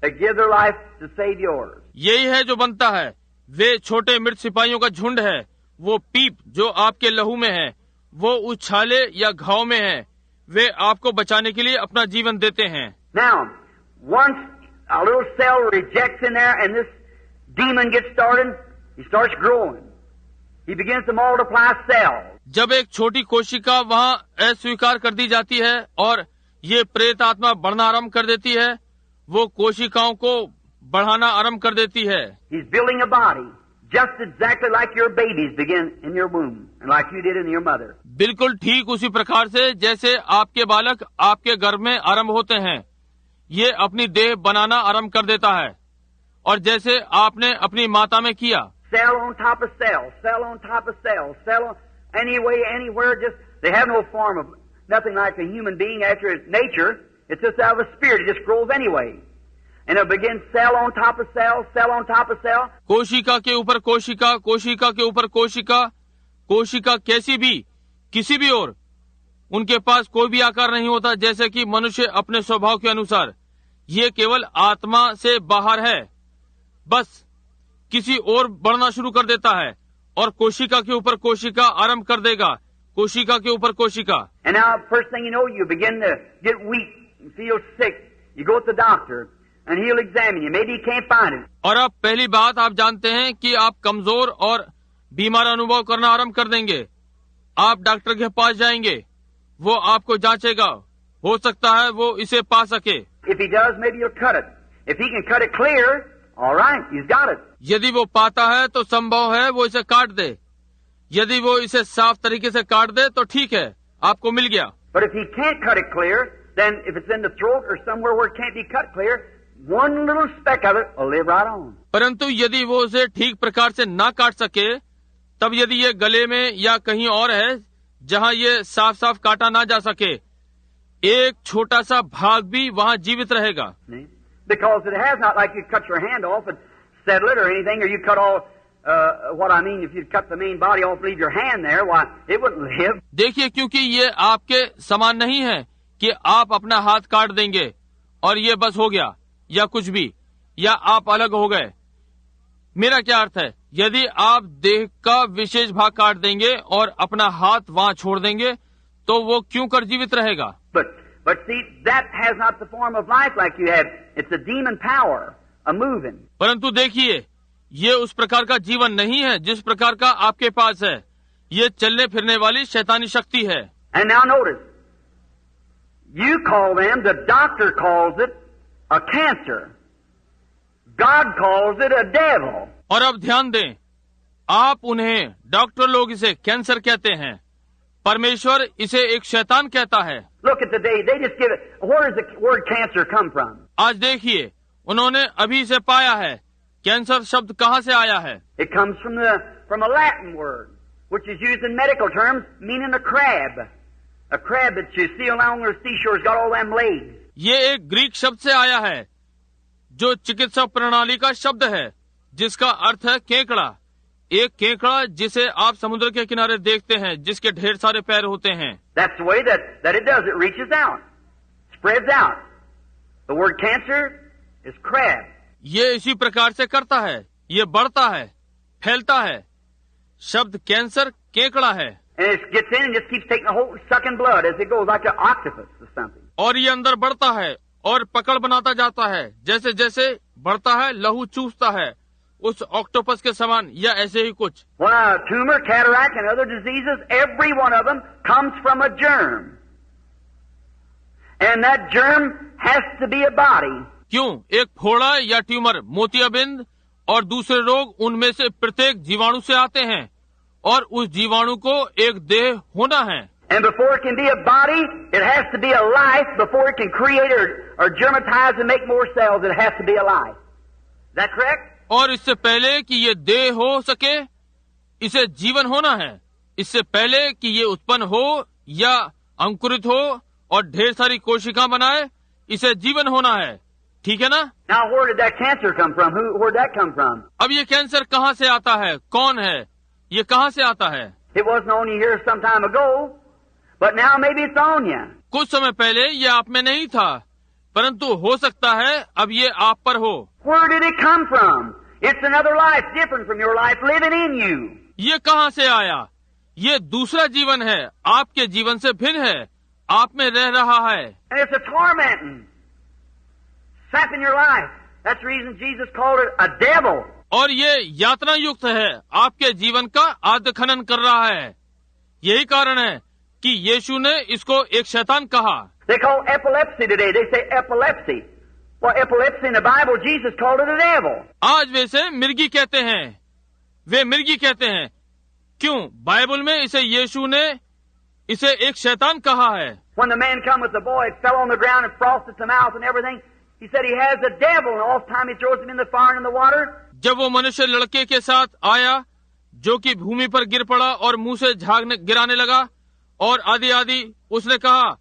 They give their life to save yours. यही है जो बनता है। वे छोटे मृत सिपाहियों का झुंड है। वो पीप जो आपके लहू में है, वो उस छाले या घाव में है। वे आपको बचाने के लिए अपना जीवन देते हैं। Now, once a little cell rejects in there, and this demon gets started, he starts growing. He begins to multiply cells. जब एक छोटी कोशिका वहाँ अस्वीकार कर दी जाती है और ये प्रेत आत्मा बढ़ना आरंभ कर देती है, वो कोशिकाओं को बढ़ाना आरंभ कर देती है। He's building a body, just exactly like your babies begin in your womb, and like you did in your mother. बिल्कुल ठीक उसी प्रकार से जैसे आपके बालक आपके गर्भ में आरंभ होते हैं, ये अपनी देह बनाना आरंभ कर देता है, और जैसे आपने अपनी माता में किया। Cell on top of cell, cell on top of cell, cell on anyway, anywhere. Just they have no form of nothing like a human being after its nature. It's just out of a spirit. It just grows anyway, and it begins cell on top of cell, cell on top of cell. कोशिका के ऊपर कोशिका, कोशिका के ऊपर कोशिका, कोशिका कैसी भी, किसी भी और, उनके पास कोई भी आकार नहीं होता, जैसे कि मनुष्य अपने स्वभाव के अनुसार। ये केवल आत्मा से बाहर है, बस किसी और बढ़ना शुरू कर देता है, और कोशिका के ऊपर कोशिका आरंभ कर देगा, कोशिका के ऊपर कोशिका। And now, first thing you know, you begin to get weak, and feel sick. You go to the doctor, and he'll examine you. Maybe he can't find it. और अब पहली बात आप जानते हैं कि आप कमजोर और बीमार अनुभव करना आरंभ कर देंगे। आप डॉक्टर के पास जाएंगे, वो आपको जांचेगा, हो सकता है वो इसे पा सके। If he does, maybe he'll cut it. If he can cut it clear, all right, he's got it. यदि वो पाता है तो संभव है वो इसे काट दे। यदि वो इसे साफ तरीके से काट दे तो ठीक है, आपको मिल गया। But if he can't cut it clear, then if it's in the throat or somewhere where it can't be cut clear, one little speck of it will live right on. परंतु यदि वो उसे ठीक प्रकार से ना काट सके, तब यदि ये गले में या कहीं और है जहाँ ये साफ साफ काटा ना जा सके, एक छोटा सा भाग भी वहाँ जीवित रहेगा। Because it has not like you cut your hand off and settle it or anything, or you cut all, what I mean, if you cut the main body off and leave your hand there, why, it wouldn't live. देखिए, क्योंकि ये आपके समान नहीं है कि आप अपना हाथ काट देंगे और ये बस हो गया, या कुछ भी, या आप अलग हो गए। मेरा क्या अर्थ है, यदि आप देह का विशेष भाग काट देंगे और अपना हाथ वहाँ छोड़ देंगे, तो वो क्यों कर जीवित रहेगा? But see, that has not the form of life like you have. It's a demon power, a moving. परंतु देखिए, ये उस प्रकार का जीवन नहीं है जिस प्रकार का आपके पास है। ये चलने फिरने वाली शैतानी शक्ति है। And now notice, you call them, the doctor calls it a cancer. God calls it a devil. और अब ध्यान दें, आप उन्हें, डॉक्टर लोग इसे कैंसर कहते हैं, परमेश्वर इसे एक शैतान कहता है। Look at the day, they just give it, where does the word cancer come from? आज देखिए, उन्होंने अभी इसे पाया है, कैंसर शब्द कहाँ से आया है? It comes from a Latin word, which is used in medical terms, meaning a crab. A crab that you see along the seashore has got all them legs. ये एक ग्रीक शब्द से आया है जो चिकित्सा प्रणाली का शब्द है जिसका अर्थ है केकड़ा। एक केकड़ा जिसे आप समुद्र के किनारे देखते हैं जिसके ढेर सारे पैर होते हैं। That's the way that it does. It reaches out, spreads out. The word cancer is crab. ये इसी प्रकार से करता है, ये बढ़ता है, फैलता है। शब्द कैंसर केकड़ा है। And it gets in and just keeps taking the whole sucking blood as it goes, like an octopus or something. और ये अंदर बढ़ता है और पकड़ बनाता जाता है, जैसे जैसे बढ़ता है लहू चूसता है उस ऑक्टोपस के समान या ऐसे ही कुछ। Well, a tumor, cataract, and other diseases, every one of them comes from a germ. And that germ has to be a body. क्यों? एक फोड़ा या ट्यूमर, मोतियाबिंद और दूसरे रोग उनमें से प्रत्येक जीवाणु से आते हैं और उस जीवाणु को एक देह होना है। And before it can be a body, it has to be a life. Before it can create or germatize and make more cells, it has to be alive. Is that correct? और इससे पहले कि ये देह हो सके, इसे जीवन होना है। इससे पहले कि ये उत्पन्न हो या अंकुरित हो और ढेर सारी कोशिका बनाए, इसे जीवन होना है। ठीक है ना? Now, where did that cancer come from? Where'd that come from? अब ये कैंसर कहाँ से आता है? कौन है? ये कहाँ से आता है? It wasn't on you here some time ago, but now maybe it's on you. कुछ समय पहले ये आप में नहीं था, परंतु हो सकता है अब ये आप पर हो। Where did it come from? It's another life different from your life living in you. ये कहाँ से आया? ये दूसरा जीवन है, आपके जीवन से भिन्न है, आप में रह रहा है। And it's a tormenting, sapping your life. That's the reason Jesus called it a devil. और ये यातना युक्त है, आपके जीवन का आद्य खनन कर रहा है। यही कारण है कि यीशु ने इसको एक शैतान कहा। They call epilepsy today. They say epilepsy. Well, epilepsy in the Bible, Jesus called it a devil. आज वैसे मिर्गी कहते हैं, वे मिर्गी कहते हैं। क्यों? बाइबल में इसे यीशु ने इसे एक शैतान कहा है। When the man come with the boy, fell on the ground and frosted the mouth and everything, he said he has a devil, and all the time he throws him in the fire and in the water. जब वो मनुष्य लड़के के साथ आया जो कि भूमि पर गिर पड़ा और मुंह से झाग गिराने लगा और आदि आदि, उसने कहा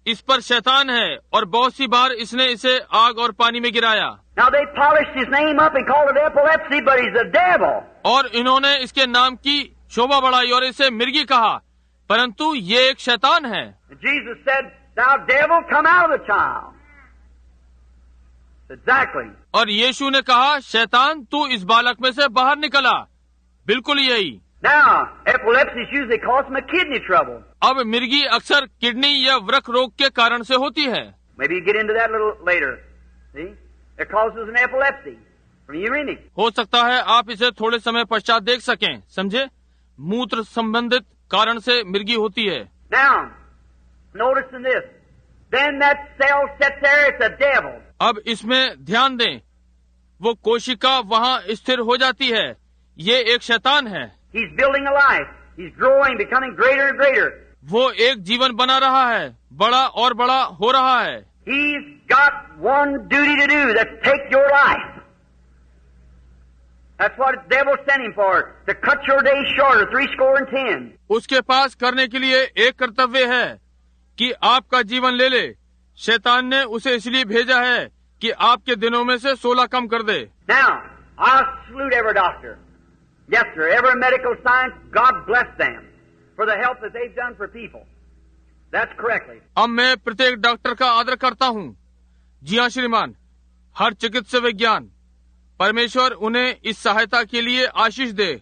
इस पर शैतान है और बहुत सी बार इसने इसे आग और पानी में गिराया। Now they polished his name up and called it epilepsy, but he's a devil. और इन्होंने इसके नाम की शोभा बढ़ाई और इसे मिर्गी कहा, परंतु ये एक शैतान है। And Jesus said, "Thou devil, come out of the child." Exactly. और यीशु ने कहा, शैतान तू इस बालक में से बाहर निकला। बिल्कुल यही। Now, epilepsy is usually caused from kidney trouble. अब मिर्गी अक्सर किडनी या वृक्क रोग के कारण से होती है। Maybe you get into that a little later. See? It causes an epilepsy from urinating. हो सकता है आप इसे थोड़े समय पश्चात देख सकें, समझे? मूत्र संबंधित कारण से मिर्गी होती है। Now, notice in this. Then that cell sits there, it's a devil. अब इसमें ध्यान दें, वो कोशिका वहाँ स्थिर हो जाती है, ये एक शैतान है। He's building a life. He's growing, becoming greater and greater. वो एक जीवन बना रहा है, बड़ा और बड़ा हो रहा है। He's got one duty to do, that's take your life. That's what the devil sent him for, to cut your days shorter, 70. उसके पास करने के लिए एक कर्तव्य है कि आपका जीवन ले ले। शैतान ने उसे इसलिए भेजा है कि आपके दिनों में से 16 कम कर दे। Now, I salute every doctor. Yes, sir. Every medical science, God bless them for the help that they've done for people. That's correctly. अब मैं प्रत्येक डॉक्टर का आदर करता हूँ। जी हाँ श्रीमान, हर चिकित्सा विज्ञान, परमेश्वर उन्हें इस सहायता के लिए आशीष दे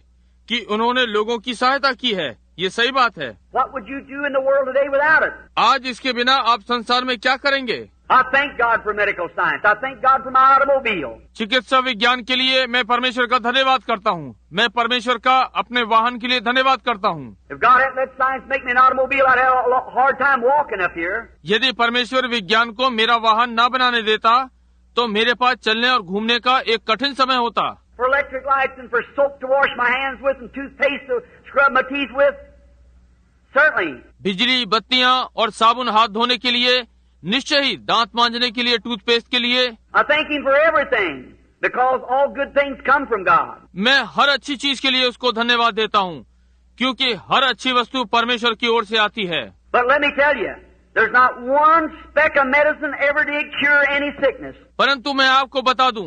कि उन्होंने लोगों की सहायता की है। ये सही बात है। What would you do in the world today without it? आज इसके बिना आप संसार में क्या करेंगे? I thank God for medical science. I thank God for my automobile. चिकित्सा विज्ञान के लिए मैं परमेश्वर का धन्यवाद करता हूँ। मैं परमेश्वर का अपने वाहन के लिए धन्यवाद करता हूँ। If God hadn't let science make me an automobile, I'd have a hard time walking up here. यदि परमेश्वर विज्ञान को मेरा वाहन न बनाने देता तो मेरे पास चलने और घूमने का एक कठिन समय होता। For electric lights and for soap to wash my hands with and toothpaste to scrub my teeth with, certainly. बिजली, बत्तियाँ और साबुन हाथ धोने के लिए, निश्चय ही दांत मांजने के लिए, टूथपेस्ट के लिए। I thank Him for everything because all good things come from God. मैं हर अच्छी चीज के लिए उसको धन्यवाद देता हूँ क्योंकि हर अच्छी वस्तु परमेश्वर की ओर से आती है। But let me tell you, there's not one speck of medicine ever did cure any sickness. परंतु मैं आपको बता दूं,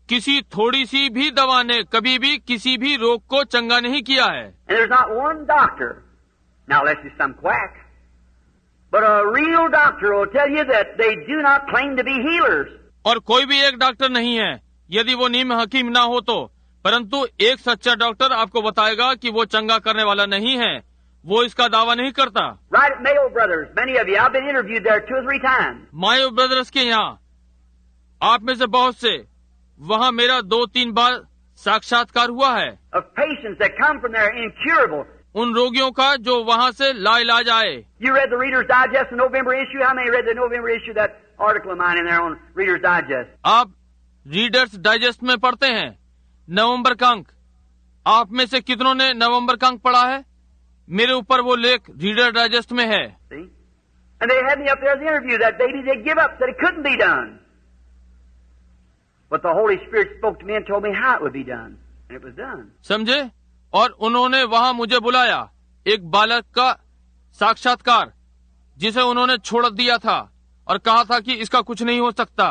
किसी थोड़ी सी भी दवा ने कभी भी किसी भी रोग को चंगा नहीं किया है. And there's not one doctor, now unless he's some quack, but a real doctor will tell you that they do not claim to be healers. और कोई भी एक डॉक्टर नहीं है, यदि वो नीम हकीम ना हो तो, परंतु एक सच्चा डॉक्टर आपको बताएगा कि वो चंगा करने वाला नहीं है, वो इसका दावा नहीं करता. Right at Mayo Brothers, many of you, I've been interviewed there 2 or 3 times. Mayo brothers के यहाँ आप में से बहुत से, वहाँ मेरा 2-3 बार साक्षात्कार हुआ है. Of patients that come from there incurable. उन रोगियों का जो वहाँ से लाइलाज आए. You read the Reader's Digest, the November issue? How many read the November issue, that article of mine in there on Reader's Digest? आप रीडर्स डाइजेस्ट में पढ़ते हैं नवंबर का अंक. आप में से कितनों ने नवंबर का अंक पढ़ा है? मेरे ऊपर वो लेख रीडर डाइजेस्ट में है. See? And they had me up there as the interview that baby. They give up, said it couldn't be done. But the Holy Spirit spoke to me and told me how it would be done. And it was done. समझे? और उन्होंने वहाँ मुझे बुलाया, एक बालक का साक्षात्कार जिसे उन्होंने छोड़ दिया था और कहा था कि इसका कुछ नहीं हो सकता,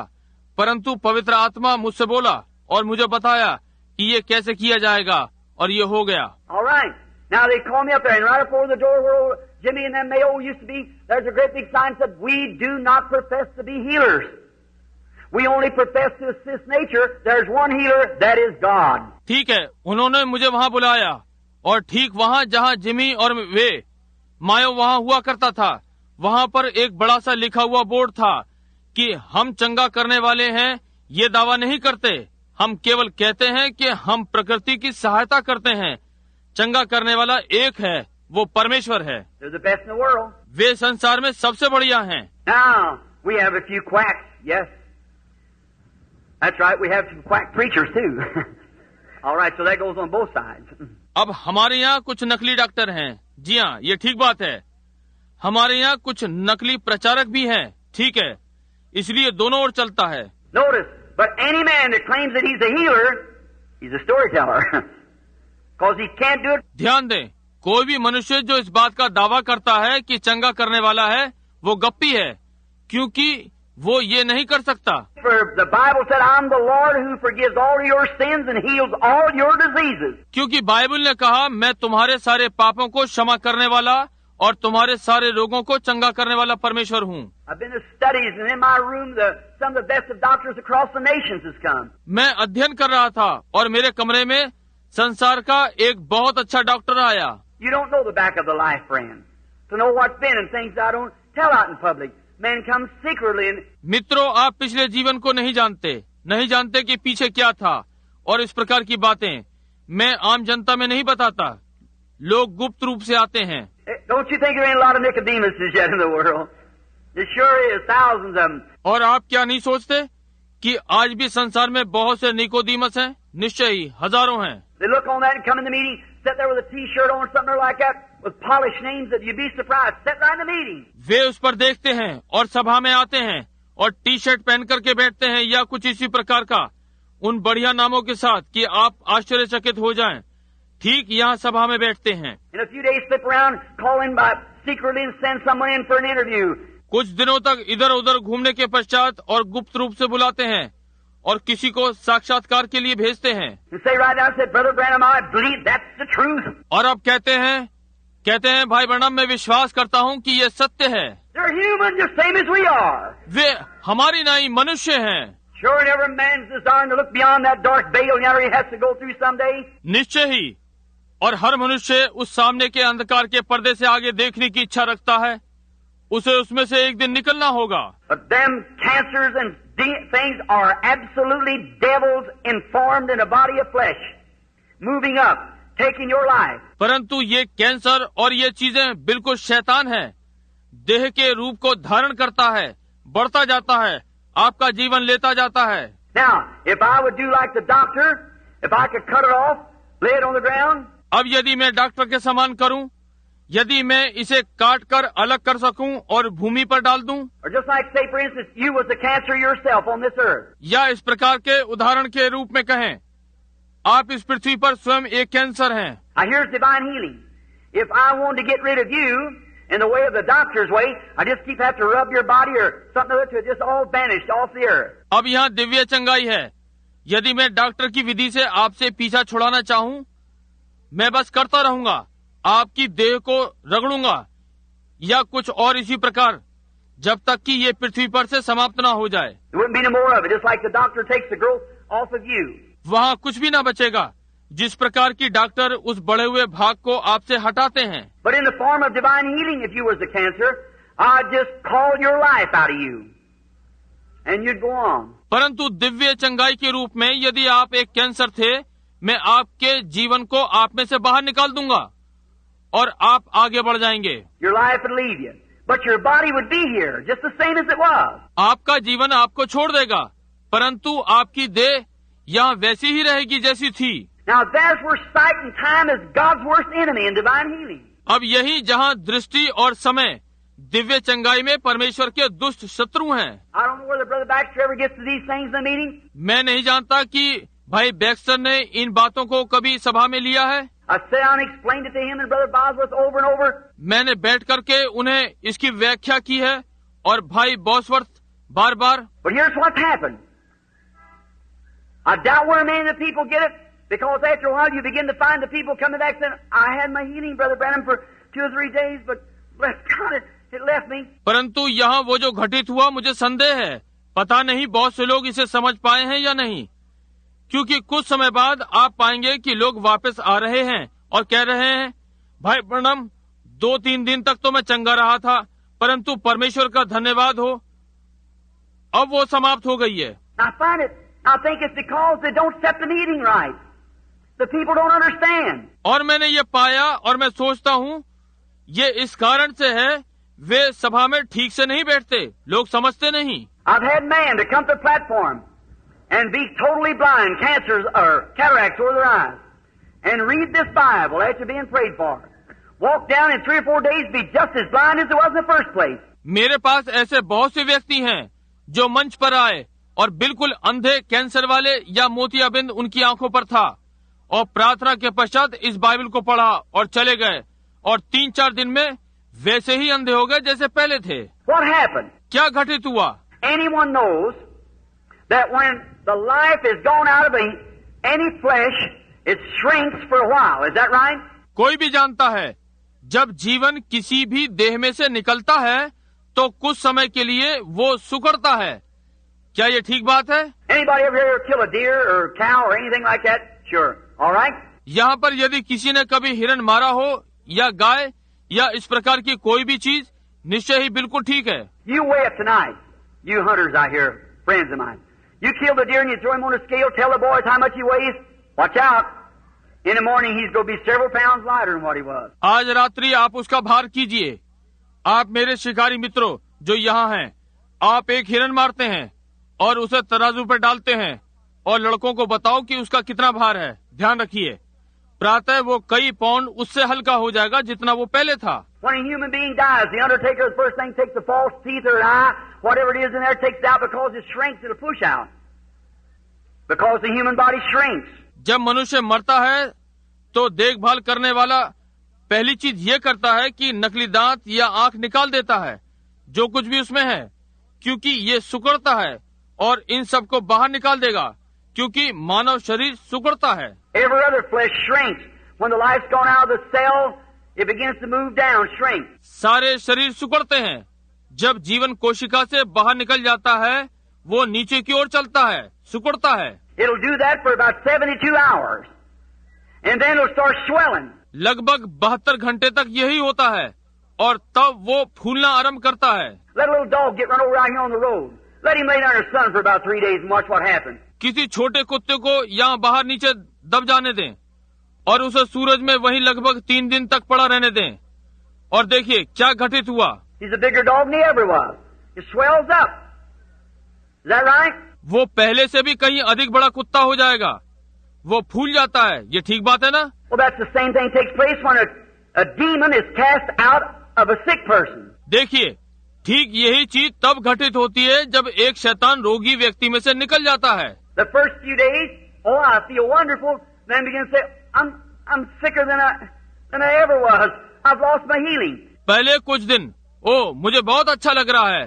परंतु पवित्र आत्मा मुझसे बोला और मुझे बताया कि ये कैसे किया जाएगा और ये हो गया. All right. Now they called me up there, and right up over the door where Jimmy and them Mayo used to be, there's a great big sign that said, "We do not profess to be healers. We only profess to assist nature. There's one healer, that is God." ठीक है, उन्होंने मुझे वहाँ बुलाया और ठीक वहाँ जहाँ जिमी और वे मायो वहाँ हुआ करता था, वहाँ पर एक बड़ा सा लिखा हुआ बोर्ड था कि हम चंगा करने वाले हैं. ये दावा नहीं करते, हम केवल कहते हैं कि हम प्रकृति की सहायता करते हैं. चंगा करने वाला एक है, वो परमेश्वर है. They're the best in the world. वे संसार में सबसे बढ़िया हैं. Now we have a few quacks. Yes, that's right. We have some quack preachers too. All right, so that goes on both sides. अब हमारे यहाँ कुछ नकली डॉक्टर हैं. जी हाँ, ये ठीक बात है. हमारे यहाँ कुछ नकली प्रचारक भी हैं. ठीक है, इसलिए दोनों ओर चलता है. Notice, but any man that claims that he's a healer, he's a storyteller. Because he can't do it. ध्यान दें, कोई भी मनुष्य जो इस बात का दावा करता है कि चंगा करने वाला है, वो गप्पी है, क्योंकि वो ये नहीं कर सकता. For the Bible said, "I'm the Lord who forgives all your sins and heals all your diseases." क्योंकि बाइबल ने कहा, मैं तुम्हारे सारे पापों को क्षमा करने वाला और तुम्हारे सारे रोगों को चंगा करने वाला परमेश्वर हूँ. I've been to studies, and in my room, some of the best of doctors across the nations has come. मैं अध्ययन कर रहा था और मेरे कमरे में संसार का एक बहुत अच्छा डॉक्टर आया. You don't know the back of the life, friends, to know what's been and things I don't tell out in public. Men come secretly and... मित्रों, आप पिछले जीवन को नहीं जानते कि पीछे क्या था और इस प्रकार की बातें मैं आम जनता में नहीं बताता. लोग गुप्त रूप से आते हैं. Don't you think there ain't a lot of Nicodemuses yet in the world? There sure is, thousands of them. और आप क्या नहीं सोचते कि आज भी संसार में बहुत से निकोदीमस हैं? निश्चय ही हजारों हैं. They look on that and come in the meeting, sit there with a T-shirt on or something like that, with polished names that you'd be surprised. Sit right in the meeting. वे उस पर देखते हैं और सभा में आते हैं और टी शर्ट पहन करके बैठते हैं या कुछ इसी प्रकार का, उन बढ़िया नामों के साथ कि आप आश्चर्यचकित हो जाएं. ठीक यहाँ सभा में बैठते हैं. In a few days, slip around, call in by secretly and send someone in for an interview. कुछ दिनों तक इधर उधर घूमने के पश्चात और गुप्त रूप से बुलाते हैं और किसी को साक्षात्कार के लिए भेजते हैं. And say right now, said, "Brother Branham, I believe that's the truth." और अब कहते हैं भाई ब्रैनम, मैं विश्वास करता हूँ कि ये सत्य है. They're human, just same as we are. वे हमारी नाई मनुष्य हैं. Sure, and every man's desiring to look beyond that dark veil yonder he has to go through someday. निश्चय ही, और हर मनुष्य उस सामने के अंधकार के पर्दे से आगे देखने की इच्छा रखता है. उसे उसमें से एक दिन निकलना होगा. But them cancers and things are absolutely devils informed in a body of flesh, moving up, taking your life. परंतु ये कैंसर और ये चीजें बिल्कुल शैतान है, देह के रूप को धारण करता है, बढ़ता जाता है, आपका जीवन लेता जाता है. Now, if I would do like the doctor, if I could cut it off, lay it on the ground. अब यदि मैं डॉक्टर के समान करूं, यदि मैं इसे काट कर अलग कर सकूं और भूमि पर डाल दूं, Or just like, say, for instance, you was the cancer yourself on this earth. या इस प्रकार के उदाहरण के रूप में कहें, आप इस पृथ्वी पर स्वयं एक कैंसर हैं. Now, here's divine healing. If I wanted to get rid of you, in the way of the doctor's way. I just keep have to rub your body or something or other till it just all vanished off the earth. अब यहाँ दिव्य चंगाई है। यदि मैं doctor की विधि से आपसे पीछा छुड़ाना चाहूँ, मैं बस करता रहूंगा, आपकी देह को रगड़ूंगा या कुछ और इसी प्रकार, जब तक कि ये पृथ्वी पर से समाप्त ना हो जाए। There wouldn't be no more of it, just like the doctor takes the growth off of you. वहाँ कुछ भी ना बचेगा, जिस प्रकार की डॉक्टर उस बढ़े हुए भाग को आपसे हटाते हैं। But in the form of divine healing, if you was the cancer, I'd just call your life out of you, and you'd go on. परंतु दिव्य चंगाई के रूप में यदि आप एक कैंसर थे, मैं आपके जीवन को आप में से बाहर निकाल दूंगा और आप आगे बढ़ जाएंगे। Your life would leave you, but your body would be here, just the same as it was. आपका जीवन आपको छोड़ देगा, परंतु आपकी देह यहाँ वैसी ही रहेगी जैसी थी। Now that's where sight and time is God's worst enemy in divine healing. अब यही जहाँ दृष्टि और समय दिव्य चंगाई में परमेश्वर के दुष्ट शत्रु हैं। I don't know whether Brother Baxter ever gets to these things in the meeting. मैं नहीं जानता कि भाई बैक्स्टर ने इन बातों को कभी सभा में लिया है। I sat down and explained it to him and Brother Bosworth over and over. मैंने बैठ करके उन्हें इसकी व्याख्या की है और भाई Bosworth bar bar. But here's what's happened. I doubt where many of the people get it, because after a while you begin to find the people coming back saying, I had my healing, Brother Branham, for 2 or 3 days, but bless God, it left me. परंतु यहाँ वो जो घटित हुआ, मुझे संदेह है, पता नहीं बहुत से लोग इसे समझ पाए हैं या नहीं, क्योंकि कुछ समय बाद आप पाएंगे कि लोग वापस आ रहे हैं और कह रहे हैं, भाई ब्रैनम 2-3 दिन तक तो मैं चंगा रहा था, परंतु परमेश्वर का धन्यवाद हो, अब वो समाप्त हो गई है। I think it's because they don't set the meeting right. The people don't understand. और मैंने ये पाया और मैं सोचता हूँ ये इस कारण से है, वे सभा में ठीक से नहीं बैठते, लोग समझते नहीं। I've had men to come to the platform and be totally blind, cancers or cataracts over their eyes, and read this Bible after being prayed for. Walk down in 3 or 4 days, be just as blind as it was in the first place. मेरे पास ऐसे बहुत से व्यक्ति हैं जो मंच पर आए और बिल्कुल अंधे, कैंसर वाले या मोतियाबिंद उनकी आंखों पर था, और प्रार्थना के पश्चात इस बाइबल को पढ़ा और चले गए, और 3-4 दिन में वैसे ही अंधे हो गए जैसे पहले थे। What happened? क्या घटित हुआ? Anyone knows that when the life is gone out of any flesh, it shrinks for a while. Is that right? कोई भी जानता है, जब जीवन किसी भी देह में से निकलता है तो कुछ समय के लिए वो सुकड़ता है। क्या ये ठीक बात है? Anybody ever here kill a deer or cow or anything like that? Sure. All right. यहाँ पर यदि किसी ने कभी हिरण मारा हो या गाय या इस प्रकार की कोई भी चीज, निश्चय ही बिल्कुल ठीक है। You weigh up tonight, you hunters out here, friends of mine. You kill the deer and you throw him on a scale. Tell the boys how much he weighs. Watch out. In the morning he's going to be several pounds lighter than what he was. आज रात्रि आप उसका भार कीजिए। आप मेरे शिकारी मित्रों जो यहाँ हैं, आप एक हिरण मारते हैं और उसे तराजू पर डालते हैं और लड़कों को बताओ कि उसका कितना भार है। ध्यान रखिए, प्रातः वो कई पाउंड उससे हल्का हो जाएगा जितना वो पहले था। When a human being dies, the undertaker the first thing takes the false teeth or an eye, whatever it is in there, takes it out because it shrinks, it'll push out. Because the human body shrinks. जब मनुष्य मरता है तो देखभाल करने वाला पहली चीज ये करता है कि नकली दांत या आंख निकाल देता है, जो कुछ भी उसमें है, क्योंकि ये सुकड़ता है, और इन सब को बाहर निकाल देगा, क्योंकि मानव शरीर सुकड़ता है। Every other flesh shrinks. When the life's gone out of the cell, it begins to move down, shrink. सारे शरीर सुकड़ते हैं। जब जीवन कोशिका से बाहर निकल जाता है, वो नीचे की ओर चलता है, सुकड़ता है। It'll do that for about 72 hours. And then it'll start swelling. लगभग 72 घंटे तक यही होता है, और तब वो फूलना आरंभ करता है। Let a little dog get run over out here on the road. Let him lay down in the sun for about 3 days and watch what happens. किसी छोटे कुत्ते को यहाँ बाहर नीचे दब जाने दें और उसे सूरज में वहीं लगभग 3 दिन तक पड़ा रहने दें, और देखिए क्या घटित हुआ। He's a bigger dog than he ever was. It swells up. Is that right? वो पहले से भी कहीं अधिक बड़ा कुत्ता हो जाएगा, वो फूल जाता है। ये ठीक बात है ना? Well, that's the same thing takes place when a demon is cast out of a sick person. देखिए, ठीक यही चीज तब घटित होती है जब एक शैतान रोगी व्यक्ति में से निकल जाता है। The first few days, oh, I feel wonderful. Then begin to say, I'm sicker than I ever was. I've lost my healing. पहले कुछ दिन मुझे बहुत अच्छा लग रहा है,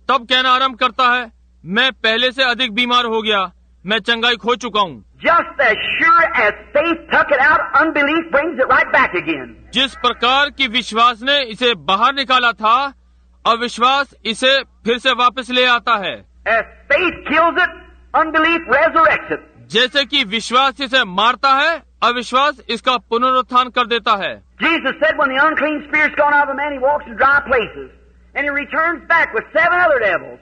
तब कहना आरंभ करता है मैं पहले से अधिक बीमार हो गया, मैं चंगाई खो चुका हूँ। Just as sure as faith took it out, unbelief brings it right back again. जिस प्रकार की विश्वास ने इसे बाहर निकाला था, अविश्वास इसे फिर से वापस ले आता है। As faith kills it, unbelief resurrects it. जैसे कि विश्वास इसे मारता है, अविश्वास इसका पुनरुत्थान कर देता है। Jesus said when the unclean spirit's gone out of a man, he walks in dry places, and he returns back with 7 other devils.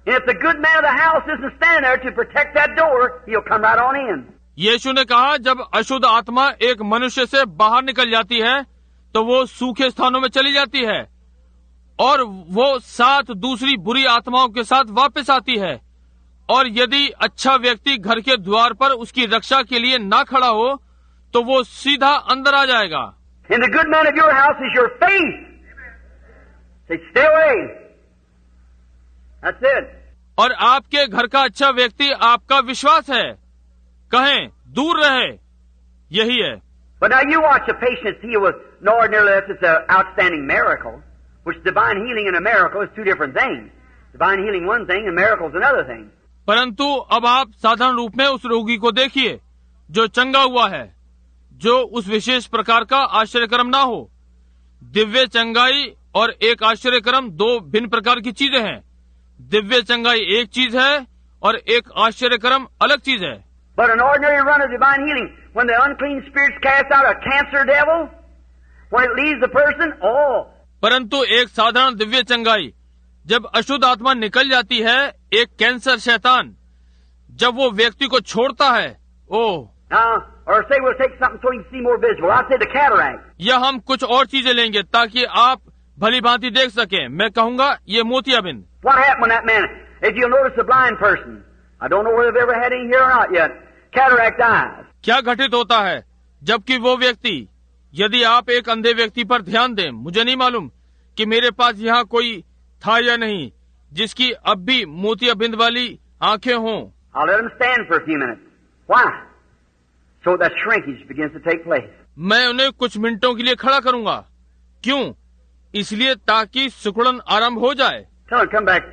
And if the good man of the house isn't standing there to protect that door, he'll come right on in. यीशु ने कहा जब अशुद्ध आत्मा एक मनुष्य से बाहर निकल जाती है तो वो सूखे स्थानों में चली जाती है और वो 7 दूसरी बुरी आत्माओं के साथ वापस आती है, और यदि अच्छा व्यक्ति घर के द्वार पर उसकी रक्षा के लिए ना खड़ा हो तो वो सीधा अंदर आ जाएगा। And the good man of your house is your faith. Say, stay away. That's it. और आपके घर का अच्छा व्यक्ति आपका विश्वास है, कहें दूर रहे, यही है। But now you watch a patient heal with no ordinary less it's an outstanding miracle, which divine healing and a miracle is 2 different things. Divine healing one thing and miracle is another thing. परंतु अब आप साधारण रूप में उस रोगी को देखिए जो चंगा हुआ है, जो उस विशेष प्रकार का आश्चर्यक्रम ना हो। दिव्य चंगाई और एक आश्चर्यक्रम 2 भिन्न प्रकार की चीजें हैं। दिव्य चंगाई एक चीज है और एक आश्चर्यक्रम अलग चीज है। But an ordinary run of divine healing, when the unclean spirits cast out a cancer devil, when it leaves the person, परंतु एक साधारण दिव्य चंगाई, जब अशुद्ध आत्मा निकल जाती है, एक कैंसर शैतान जब वो व्यक्ति को छोड़ता है, or say we'll take something so you can see more visible. I'd say the cataract. या हम कुछ और चीजें लेंगे ताकि आप भली भांति देख सकें। मैं कहूँगा ये मोतियाबिंद। What happened when that man, if you'll notice the blind person, I don't know whether they've ever had any here or not yet, cataract eyes. क्या घटित होता है जबकि वो व्यक्ति, यदि आप एक अंधे व्यक्ति पर ध्यान दें, मुझे नहीं मालूम कि मेरे पास यहाँ कोई था या नहीं जिसकी अब भी मोतियाबिंद वाली आंखें हों। I'll let him stand for a few minutes. Why? So that shrinkage begins to take place. मैं उन्हें कुछ मिनटों के लिए खड़ा करूंगा। क्यों? इसलिए ताकि सिकुड़न आरंभ हो जाए। Tell him come back,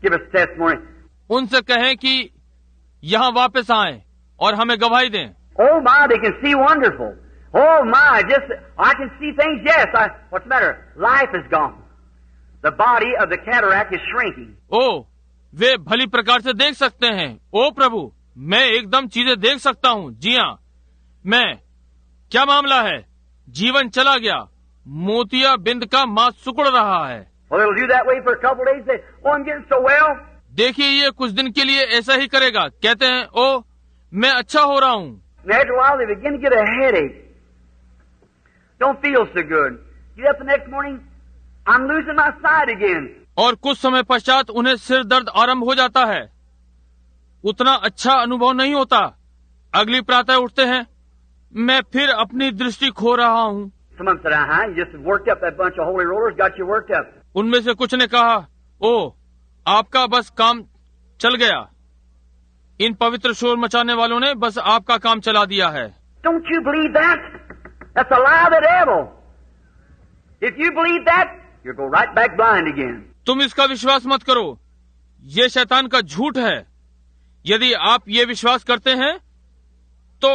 give us testimony. उनसे कहें कि यहाँ वापस आएं और हमें गवाही दें। Oh my, they can see wonderful. Oh my, just I can see things. Yes, what's the matter? Life is gone. The body of the cataract is shrinking. वे भली प्रकार से देख सकते हैं। ओ प्रभु, मैं एकदम चीजें देख सकता हूँ। जी हाँ, मैं, क्या मामला है? जीवन चला गया, मोतिया बिंद का मांस सिकुड़ रहा है। Well, it'll do that way for a couple of days. Say, oh, I'm getting so well. देखिए ये कुछ दिन के लिए ऐसा ही करेगा। कहते हैं मैं अच्छा हो रहा हूँ। After a while, they begin to get a headache. Don't feel so good. Get up the next morning, I'm losing my sight again. और कुछ समय पश्चात उन्हें सिर दर्द आरंभ हो जाता है। उतना अच्छा अनुभव नहीं होता। अगली प्रातः उठते हैं, मैं फिर अपनी दृष्टि खो रहा हूँ। उनमें से कुछ ने कहा, आपका बस काम चल गया। इन पवित्र शोर मचाने वालों ने बस आपका काम चला दिया है। Don't you believe that? That's a lie of the devil. If you believe that, you'll go right back blind again. तुम इसका विश्वास मत करो, ये शैतान का झूठ है। यदि आप ये विश्वास करते हैं तो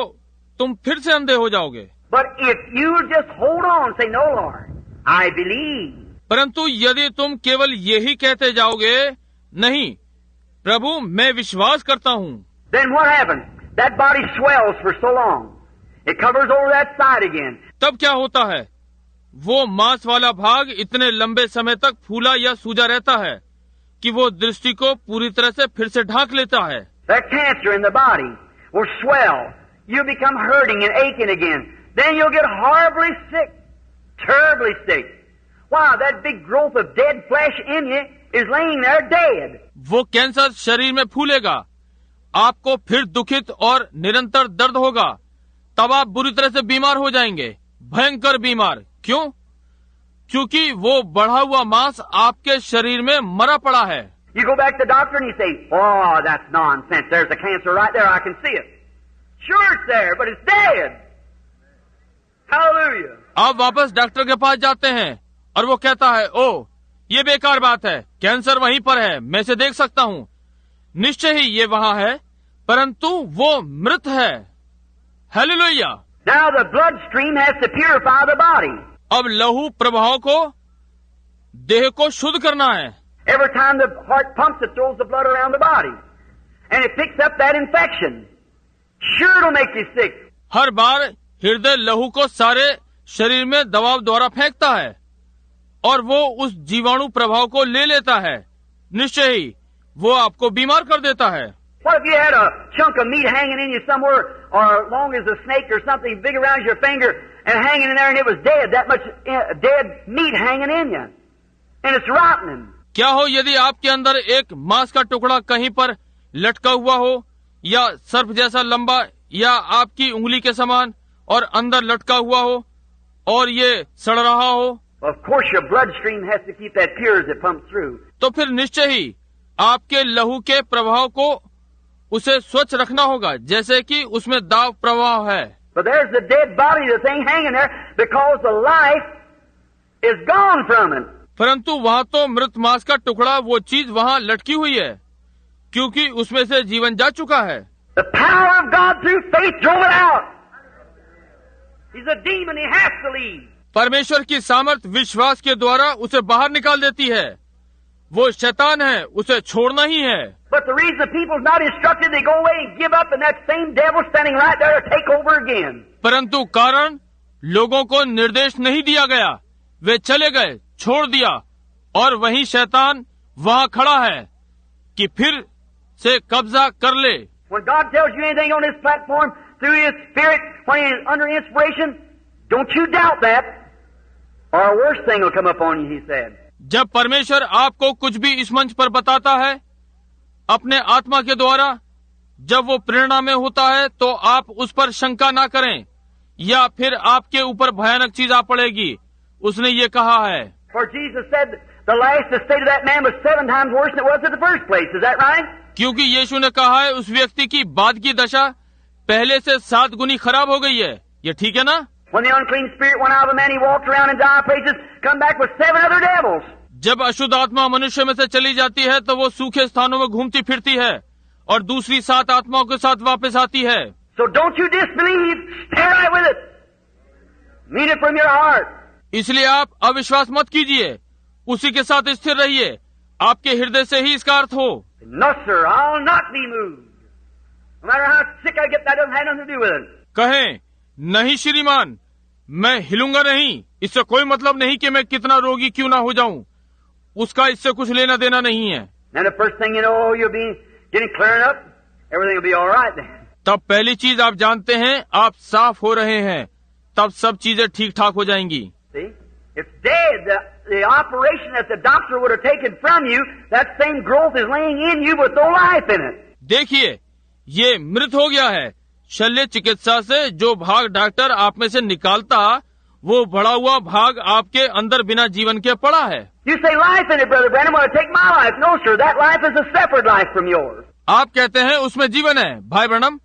तुम फिर से अंधे हो जाओगे। But if you just hold on, say no, Lord, I believe. परंतु यदि तुम केवल यही कहते जाओगे, नहीं प्रभु मैं विश्वास करता हूँ, then what happens? That body swells for so long, it covers over that side again. तब क्या होता है? वो मांस वाला भाग इतने लंबे समय तक फूला या सूजा रहता है कि वो दृष्टि को पूरी तरह से फिर से ढांक लेता है। That cancer in the body will swell. You become hurting and aching again. Then you'll get horribly sick, terribly sick. Wow, that big growth of dead flesh in you is laying there dead. वो cancer शरीर में फूलेगा, आपको फिर दुखित और निरंतर दर्द होगा, तब आप बुरी तरह से बीमार हो जाएंगे, भयंकर बीमार। क्यों? क्योंकि वो बढ़ा हुआ मांस आपके शरीर में मरा पड़ा है। You go back to the doctor and you say, "Oh, that's nonsense. There's a cancer right there. I can see it. Sure, it's there, but it's dead." Hallelujah. आप वापस डॉक्टर के पास जाते हैं और वो कहता है, ओह ये बेकार बात है, कैंसर वहीं पर है, मैं इसे देख सकता हूँ। निश्चय ही ये वहाँ है, परंतु वो मृत है। Hallelujah. Now the blood stream has to purify the body. अब लहू प्रभाव को देह को शुद्ध करना है। Every time the heart pumps, it throws the blood around the body. And it picks up that infection. Sure it'll make you sick. हर बार हृदय लहू को सारे शरीर में दबाव द्वारा फेंकता है और वो उस जीवाणु प्रभाव को ले लेता है। निश्चय ही वो आपको बीमार कर देता है। What if you had a chunk of meat hanging in you somewhere, or long as a snake or something big around your finger, and hanging in there, and it was dead, that much dead meat hanging in you, and it's rotting. क्या हो यदि आपके अंदर एक मांस का टुकड़ा कहीं पर लटका हुआ हो, या सर्प जैसा लंबा, या आपकी उंगली के समान और अंदर लटका हुआ हो और ये सड़ रहा हो। Of course your bloodstream has to keep that pure as it pumps through. तो फिर निश्चय ही आपके लहू के प्रभाव को उसे स्वच्छ रखना होगा, जैसे कि उसमें दाब प्रवाह है। But there's the dead body, the thing hanging there, because the life is gone from it. परंतु वहाँ तो मृत मांस का टुकड़ा, वो चीज वहाँ लटकी हुई है, क्योंकि उसमें से जीवन जा चुका है। The power of God through faith drove it out. He's a demon, he has to leave. परमेश्वर की सामर्थ विश्वास के द्वारा उसे बाहर निकाल देती है। वो शैतान है, उसे छोड़ना ही है। But the reason the people's not instructed, they go away and give up, and that same devil standing right there to take over again. परंतु कारण लोगों को निर्देश नहीं दिया गया, वे चले गए, छोड़ दिया, और वही शैतान वहाँ खड़ा है कि फिर से कब्जा कर ले। When God tells you anything on this platform through His Spirit, when He is under inspiration, don't you doubt that, or a worse thing will come upon you, He said. जब परमेश्वर आपको कुछ भी इस मंच पर बताता है अपने आत्मा के द्वारा, जब वो प्रेरणा में होता है, तो आप उस पर शंका ना करें, या फिर आपके ऊपर भयानक चीज आ पड़ेगी। उसने ये कहा है। For Jesus said the last state of that man was 7 times worse than it was in the first place. Is that right? क्योंकि यीशु ने कहा है उस व्यक्ति की बाद की दशा पहले से 7 गुनी खराब हो गई है। ये ठीक है ना? When the unclean spirit went out of a man, he walked around in dire places, come back with 7 other devils. जब अशुद्ध आत्मा मनुष्य में से चली जाती है तो वो सूखे स्थानों में घूमती फिरती है और दूसरी 7 आत्माओं के साथ वापस आती है। So don't you disbelieve, stay right with it. Mean it from your heart. इसलिए आप अविश्वास मत कीजिए, उसी के साथ स्थिर रहिए, आपके हृदय से ही इसका अर्थ हो। No sir, I'll not be moved. No matter how sick I get, that doesn't have nothing to do with it. कहें, नहीं श्रीमान, मैं हिलूंगा नहीं, इससे कोई मतलब नहीं कि मैं कितना रोगी क्यों ना हो जाऊं, उसका इससे कुछ लेना देना नहीं है। And the first thing you know, you'll be getting cleared up. Everything will be all right then. तब पहली चीज आप जानते हैं, आप साफ हो रहे हैं, तब सब चीजें ठीक ठाक हो जाएंगी। See, it's dead. The operation that the doctor would have taken from you, that same growth is laying in you with no life in it. देखिए, ये मृत हो गया है। शल्य चिकित्सा से जो भाग डॉक्टर आप में से निकालता, वो बढ़ा हुआ भाग आपके अंदर बिना जीवन के पड़ा है। You say life in it, Brother Branham, want to take my life. No, sir, that life is a separate life from yours. आप कहते हैं उसमें जीवन है। भाई ब्रैनम,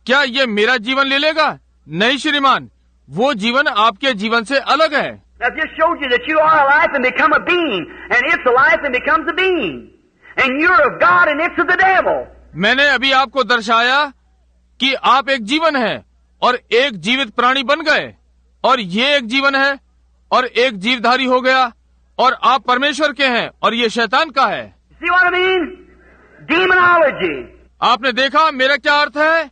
क्या ये मेरा जीवन ले लेगा? नहीं श्रीमान, वो जीवन आपके जीवन से अलग है। I just showed you that you are a life and become a being, and it's a life and becomes a being. And you're of God and it's of the devil. मैंने अभी आपको दर्शाया कि आप एक जीवन है और एक जीवित प्राणी बन गए, और ये एक जीवन है और एक जीवधारी हो गया, और आप परमेश्वर के हैं और ये शैतान का है। See what I mean? Demonology. आपने देखा मेरा क्या अर्थ है?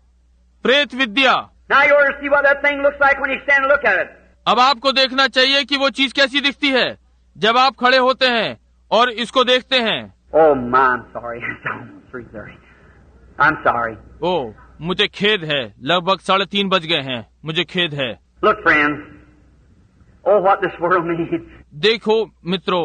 प्रेत विद्या। Now you ought to see what that thing looks like when you stand and look at it. अब आपको देखना चाहिए कि वो चीज कैसी दिखती है जब आप खड़े होते हैं और इसको देखते हैं। Oh my, I'm sorry. It's almost 3:30. I'm sorry. ओह, मुझे खेद है, लगभग 3:30 बज गए हैं, मुझे खेद है। Look, friends. Oh, what this world needs. देखो मित्रों,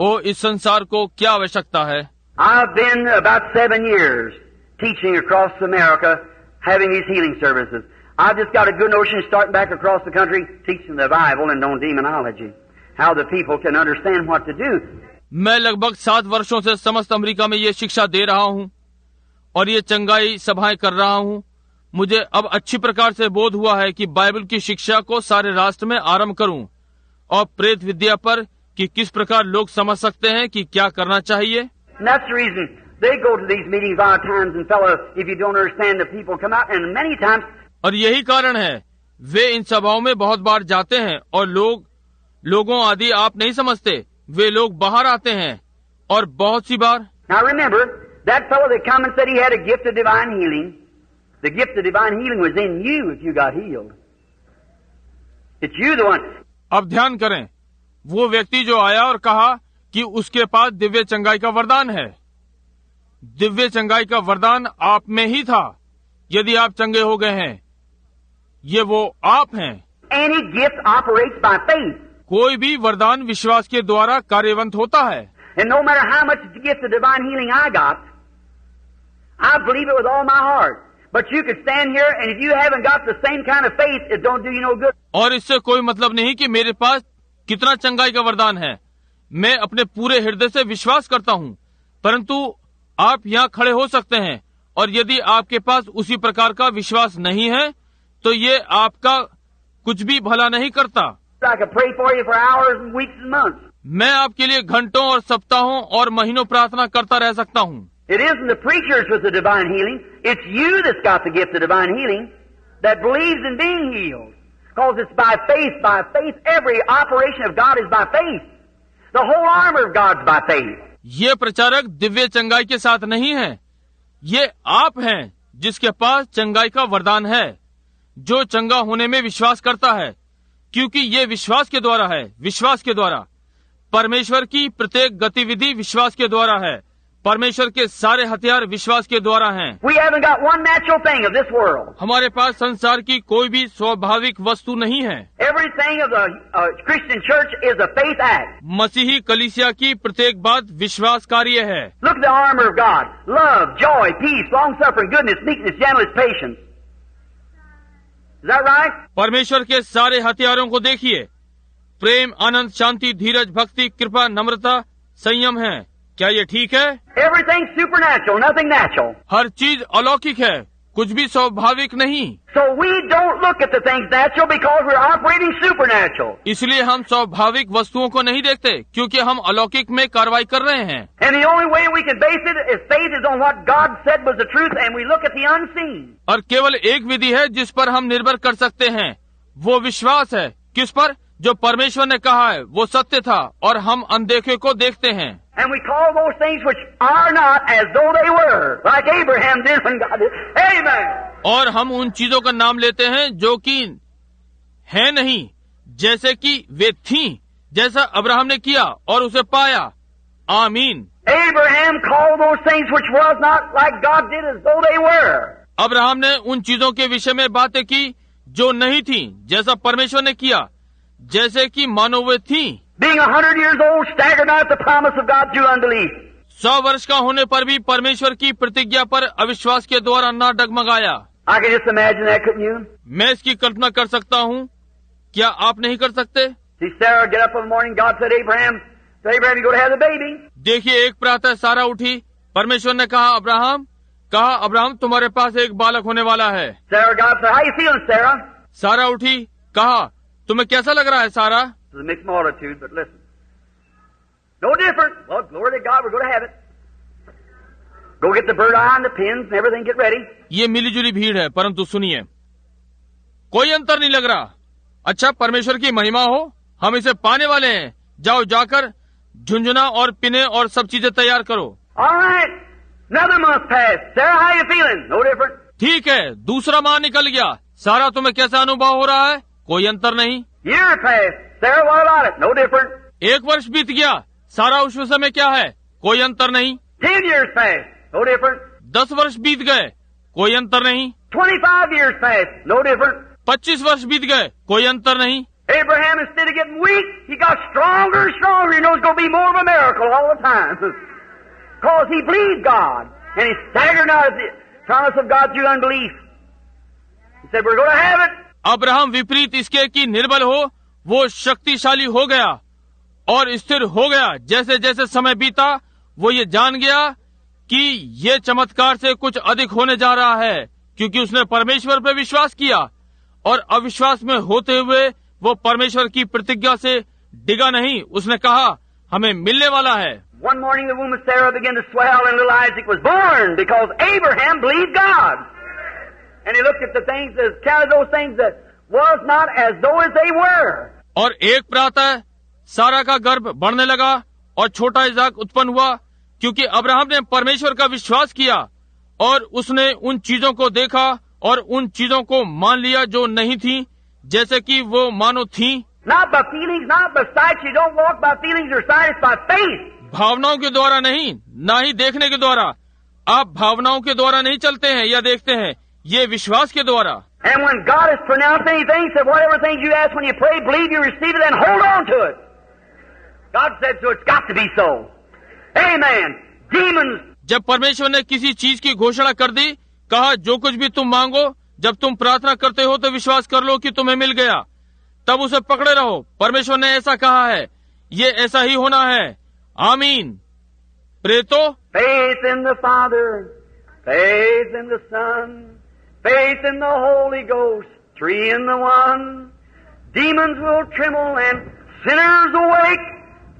ओ इस संसार को क्या आवश्यकता है। I've been about 7 years teaching across America, having these healing services. I've just got a good notion starting back across the country, teaching the Bible and on demonology, how the people can understand what to do. मैं लगभग 7 वर्षों से समस्त America में ये शिक्षा दे रहा हूँ और ये चंगाई सभाएं कर रहा हूँ। मुझे अब अच्छी प्रकार से बोध हुआ है कि बाइबल की शिक्षा को सारे राष्ट्र में आरंभ करूं और प्रेत विद्या पर कि किस प्रकार लोग समझ सकते हैं कि क्या करना चाहिए। And that's the reason they go to these meetings a lot of times, and fellow, if you don't understand, the people come out, and many times. और यही कारण है वे इन सभाओं में बहुत बार जाते हैं और लोगों आदि आप नहीं समझते, वे लोग बाहर आते हैं और बहुत सी बार। Now remember, that fellow that come and said he had a gift of divine healing, the gift of divine healing was in you if you got healed. It's you the one. अब ध्यान करें, वो व्यक्ति जो आया और कहा कि उसके पास दिव्य चंगाई का वरदान है, दिव्य चंगाई का वरदान आप में ही था यदि आप चंगे हो गए हैं, ये वो आप हैं। Any gift operates by faith. कोई भी वरदान विश्वास के द्वारा कार्यवंत होता है। And no matter how much gift of divine healing I got, I believe it with all my heart. But you could stand here and if you haven't got the same kind of faith, it don't do you no good. और इससे कोई मतलब नहीं कि मेरे पास कितना चंगाई का वरदान है, मैं अपने पूरे हृदय से विश्वास करता हूँ, परंतु आप यहाँ खड़े हो सकते हैं और यदि आपके पास उसी प्रकार का विश्वास नहीं है तो ये आपका कुछ भी भला नहीं करता। I could pray for you for hours and weeks and months. मैं आपके लिए घंटों और सप्ताहों और महीनों प्रार्थना करता रह सकता हूँ। It isn't the preachers with the divine healing. It's you that's got the gift of divine healing that believes in being healed. Because it's by faith, by faith. Every operation of God is by faith. The whole armor of God's by faith. ये प्रचारक दिव्य चंगाई के साथ नहीं है, ये आप हैं जिसके पास चंगाई का वरदान है, जो चंगा होने में विश्वास करता है, क्योंकि ये विश्वास के द्वारा है, विश्वास के द्वारा। परमेश्वर की प्रत्येक गतिविधि विश्वास के द्वारा है, परमेश्वर के सारे हथियार विश्वास के द्वारा हैं। We haven't got one natural thing of this world. हमारे पास संसार की कोई भी स्वाभाविक वस्तु नहीं है। Everything of the Christian church is a faith act. मसीही कलीसिया की प्रत्येक बात विश्वास कार्य है। Look at the armor of God. Love, joy, peace, long-suffering, goodness, meekness, gentleness, patience. Is that right? परमेश्वर के सारे हथियारों को देखिए, प्रेम, आनंद, शांति, धीरज, भक्ति, कृपा, नम्रता, संयम है। क्या ये ठीक है? Everything's supernatural, nothing natural. हर चीज अलौकिक है, कुछ भी स्वाभाविक नहीं। So we don't look at the things natural because we're operating supernatural. इसलिए हम स्वाभाविक वस्तुओं को नहीं देखते क्योंकि हम अलौकिक में कार्रवाई कर रहे हैं। And the only way we can base it is faith is on what God said was the truth, and we look at the unseen. और केवल एक विधि है जिस पर हम निर्भर कर सकते हैं, वो विश्वास है। किस पर? जो परमेश्वर ने कहा है वो सत्य था और हम अनदेखे को देखते हैं। And we call those things which are not as though they were, like Abraham did when God did. Amen. और हम उन चीजों का नाम लेते हैं जो कि है नहीं जैसे कि वे थीं, जैसा अब्राहम ने किया और उसे पाया। आमीन। Abraham called those things which was not like God did as though they were. Abraham ने उन चीजों के विषय में बातें की जो नहीं थीं, जैसा परमेश्वर ने किया, जैसे कि मानो वे थीं। Being 100 years old, staggered not at the promise of God through unbelief. 100 वर्ष का होने पर भी परमेश्वर की प्रतिज्ञा पर अविश्वास के द्वारा न डगमगाया। I can just imagine that, couldn't you? मैं इसकी कल्पना कर सकता हूँ, क्या आप नहीं कर सकते? See Sarah get up in the morning, God said, Abraham, you go to have the baby. देखिए, एक प्रातः सारा उठी, परमेश्वर ने कहा अब्राहम तुम्हारे पास एक बालक होने वाला है। Sarah, God said, how you feeling, Sarah? सारा उठी, कहा तुम्हें कैसा लग रहा है सारा? It's a mixed multitude, but listen. No different. Well, glory to God, we're going to have it. Go get the bird eye and the pins and everything, get ready. ये मिलीजुली भीड़ है, परंतु सुनिए, कोई अंतर नहीं लग रहा। अच्छा, परमेश्वर की महिमा हो, हम इसे पाने वाले हैं। जाओ, जाकर झुंझुना और पिने और सब चीजें तैयार करो। All right. Another month passed. Sarah, how you feeling? No different. ठीक है, दूसरा माह निकल गया। सारा, तुम्हें कैसा अनुभव हो रहा है? कोई अंतर नहीं। Year passed. Sarah, what about it? No different. 1 वर्ष बीत गया। सारा, उस विषय में क्या है? कोई अंतर नहीं। 10 years passed. No different. 10 वर्ष बीत गए, कोई अंतर नहीं। 25 years passed. No different. 25 वर्ष बीत गए, कोई अंतर नहीं। Abraham, instead of getting weak, he got stronger and stronger. He knows it's going to be more of a miracle all the time. Because he believed God. And he staggered not at the promise of God through unbelief. He said, we're going to have it. Abraham विपरीत इसके कि निर्बल हो, वो शक्तिशाली हो गया और स्थिर हो गया। जैसे जैसे समय बीता, वो ये जान गया कि ये चमत्कार से कुछ अधिक होने जा रहा है, क्योंकि उसने परमेश्वर पर विश्वास किया और अविश्वास में होते हुए वो परमेश्वर की प्रतिज्ञा से डिगा नहीं। उसने कहा हमें मिलने वाला है। One morning the womb of Sarah began to swell and little Isaac was born because Abraham believed God. And he looked at the things, counted those things that was not as though as they were. और एक प्रातः सारा का गर्भ बढ़ने लगा और छोटा इसाक उत्पन्न हुआ क्योंकि अब्राहम ने परमेश्वर का विश्वास किया और उसने उन चीजों को देखा और उन चीजों को मान लिया जो नहीं थी जैसे कि वो मानो थी। Not by feelings, not by sight. You don't walk by feelings or sight. It's by faith. भावनाओं के द्वारा नहीं, ना ही देखने के द्वारा। आप भावनाओं के द्वारा नहीं चलते हैं या देखते हैं, ये विश्वास के द्वारा। And when God has pronounced anything, said whatever things you ask when you pray, believe you receive it and hold on to it. God said so. It's got to be so. Amen. Demons. जब परमेश्वर ने किसी चीज की घोषणा कर दी, कहा जो कुछ भी तुम मांगो, जब तुम प्रार्थना करते हो तो विश्वास कर लो कि तुम्हें मिल गया, तब उसे पकड़े रहो। परमेश्वर ने ऐसा कहा है, ये ऐसा ही होना है। आमीन। प्रेतो Faith in the Father, faith in the Son, faith in the Holy Ghost, three in the one. Demons will tremble and sinners awake.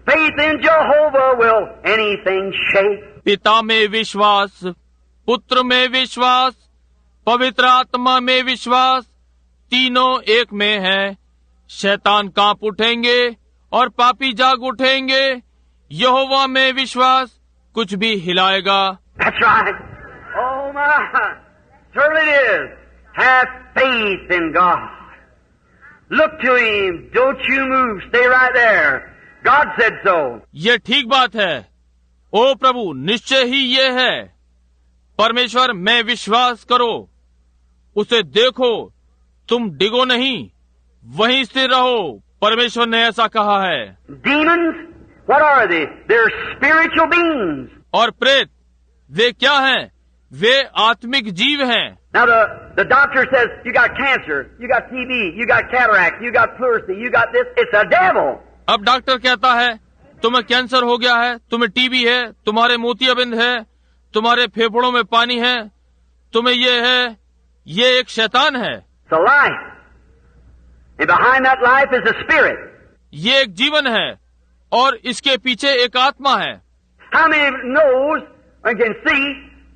Faith in Jehovah will anything shake. पिता में विश्वास, पुत्र में विश्वास, पवित्र आत्मा में विश्वास, तीनों एक में है। शैतान कांप उठेंगे और पापी जाग उठेंगे। यहोवा में विश्वास कुछ भी हिलाएगा। That's right. Oh my, certainly it is. Have faith in God. Look to Him. Don't you move. Stay right there. God said so. ये ठीक बात है। ओ प्रभु, निश्चय ही ये है। परमेश्वर में विश्वास करो, उसे देखो, तुम डिगो नहीं, वहीं स्थिर रहो। परमेश्वर ने ऐसा कहा है। Demons, what are they? They're spiritual beings. और प्रेत वे क्या हैं? वे आत्मिक जीव हैं। Now the doctor says you got cancer, you got TB, you got cataract, you got pleurisy, you got this. It's a devil. अब डॉक्टर कहता है तुम्हें कैंसर हो गया है, तुम्हें टीबी है, तुम्हारे मोतियाबिंद है, तुम्हारे फेफड़ों में पानी है, तुम्हें ये है, ये एक शैतान है। It's a life. And behind that life is a spirit. ये एक जीवन है और इसके पीछे एक आत्मा है। How many knows and can see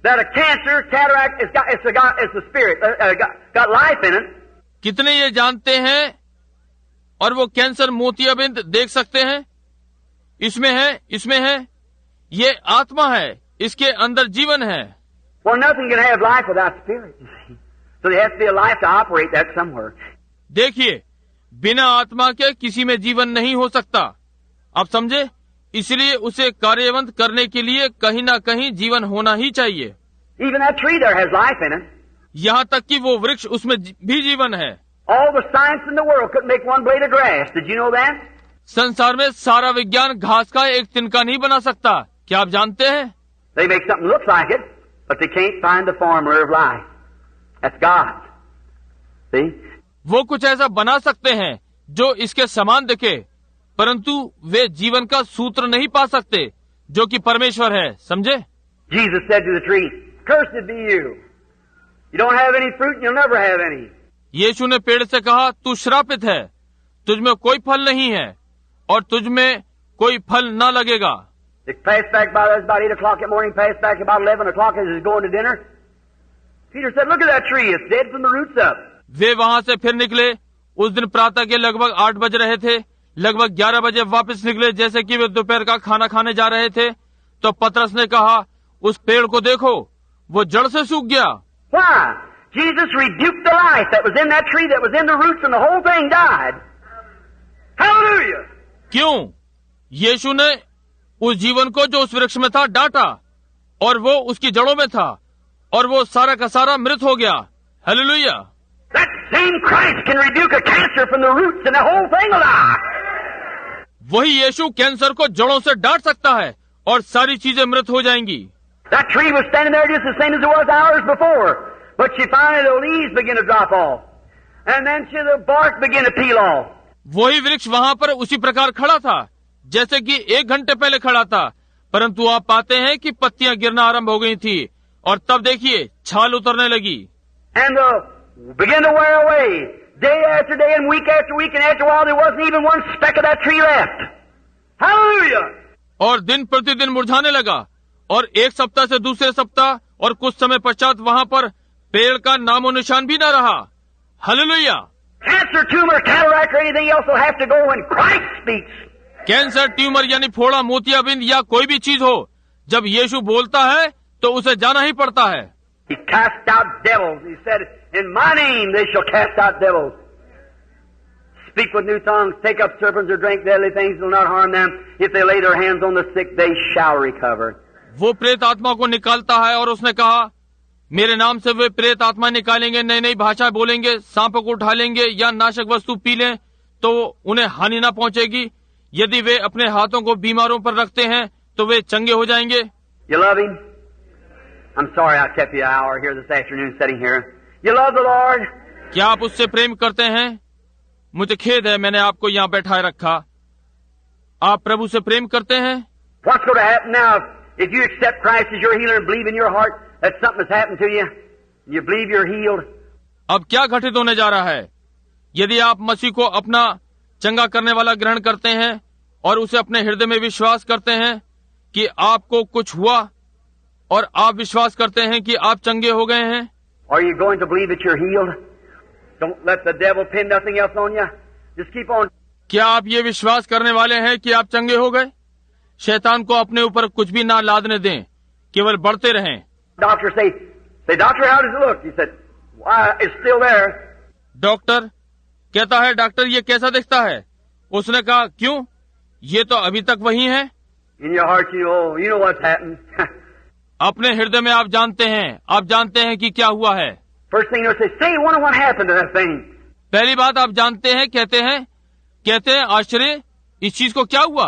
that a cancer, cataract, it's a spirit, got life in it? कितने ये जानते हैं और वो कैंसर मोतियाबिंद देख सकते हैं? इसमें है, ये आत्मा है, इसके अंदर जीवन है। Well, nothing can have life without spirit, you see. So there has to be a life to operate that somewhere. देखिए, बिना आत्मा के किसी में जीवन नहीं हो सकता। आप समझे? इसलिए उसे कार्यवंत करने के लिए कहीं ना कहीं जीवन होना ही चाहिए। Even that tree there has life in it. यहाँ तक कि वो वृक्ष, उसमें भी जीवन है। All the science in the world couldn't make one blade of grass. Did you know that? संसार में सारा विज्ञान घास का एक तिनका नहीं बना सकता। क्या आप जानते हैं? They make something look like it, but they can't find the formula of life. That's God. See? वो कुछ ऐसा बना सकते हैं जो इसके समान दिखे, परंतु वे जीवन का सूत्र नहीं पा सकते जो कि परमेश्वर है। समझे? Jesus said to the tree, "Cursed be you. You don't have any fruit and you'll never have any." यीशु ने पेड़ से कहा, तू श्रापित है, तुझमें कोई फल नहीं है और तुझमें कोई फल न लगेगा। They passed back by us about 8 o'clock in the morning, passed back about 11 o'clock as he was going to dinner. Peter said, "Look at that tree. It's dead from the roots up." वे वहां से फिर निकले। उस दिन प्रातः के लगभग 8 बज रहे थे। लगभग 11 बजे वापस निकले जैसे कि वे दोपहर का खाना खाने जा रहे थे। तो पतरस ने कहा, उस पेड़ को देखो, वो जड़ से सूख गया। Why? Jesus rebuked the life that was in that tree, that was in the roots, and the whole thing died. Hallelujah! क्यों? यीशु ने उस जीवन को जो उस वृक्ष में था डांटा और वो उसकी जड़ों में था और वो सारा का सारा मृत हो गया। Hallelujah! That same Christ can rebuke a cancer from the roots and the whole thing will die. वही यीशु कैंसर को जड़ों से डांट सकता है और सारी चीजें मृत हो जाएंगी। That tree was standing there just the same as it was hours before, but she finally the leaves began to drop off, and then the bark began to peel off. वही वृक्ष वहां पर उसी प्रकार खड़ा था जैसे कि 1 घंटे पहले खड़ा था, परंतु आप पाते हैं कि पत्तियां गिरना आरंभ हो गई थी और तब देखिए छाल उतरने लगी। and began to wear away. Day after day and week after week, and after a while there wasn't even one speck of that tree left. Hallelujah! और दिन प्रतिदिन मुरझाने लगा, और एक सप्ताह से दूसरे सप्ताह और कुछ समय पश्चात वहाँ पर पेड़ का नामो निशान भी न रहा। Hallelujah! Cancer, tumor, cataract, or anything else will have to go when Christ speaks. Cancer, tumour यानी फोड़ा, मोतियाबिंद या कोई भी चीज हो, जब यीशु बोलता है तो उसे जाना ही पड़ता है। He cast out devils. He said, "In my name they shall cast out devils. Speak with new tongues, take up serpents or drink deadly things, will not harm them. If they lay their hands on the sick, they shall recover." वो प्रेत आत्मा को निकालता है और उसने कहा, मेरे नाम से वे प्रेत आत्मा निकालेंगे, नई नई भाषा बोलेंगे, सांपों को उठा लेंगे या नाशक वस्तु पी लें तो उन्हें हानि न पहुंचेगी। यदि वे अपने हाथों को बीमारों पर रखते हैं तो वे चंगे हो जाएंगे। You love him? I'm sorry I kept you an hour here this afternoon sitting here. You love the Lord? क्या आप उससे प्रेम करते हैं? मुझे खेद है मैंने आपको यहाँ बैठाए रखा। आप प्रभु से प्रेम करते हैं? What's going to happen now if you accept Christ as your healer and believe in your heart that something has happened to you? You believe you're healed? अब क्या घटित होने जा रहा है यदि आप मसीह को अपना चंगा करने वाला ग्रहण करते हैं और उसे अपने हृदय में विश्वास करते हैं कि आपको कुछ हुआ और आप विश्वास करते हैं कि आप चंगे हो गए हैं? Are you going to believe that you're healed? Don't let the devil pin nothing else on you. Just keep on. क्या आप ये विश्वास करने वाले हैं कि आप चंगे हो गए? शैतान को अपने ऊपर कुछ भी ना लादने दें, केवल बढ़ते रहें। Doctor say, doctor, how does it look? He said, why, it's still there. Doctor कहता है, डॉक्टर ये कैसा दिखता है? उसने कहा, क्यों? ये तो अभी तक वही है। In your heart you know what's happened. अपने हृदय में आप जानते हैं कि क्या हुआ है। First thing they'll say, wonder what happened to that thing. पहली बात आप जानते हैं, कहते हैं आश्चर्य, इस चीज को क्या हुआ?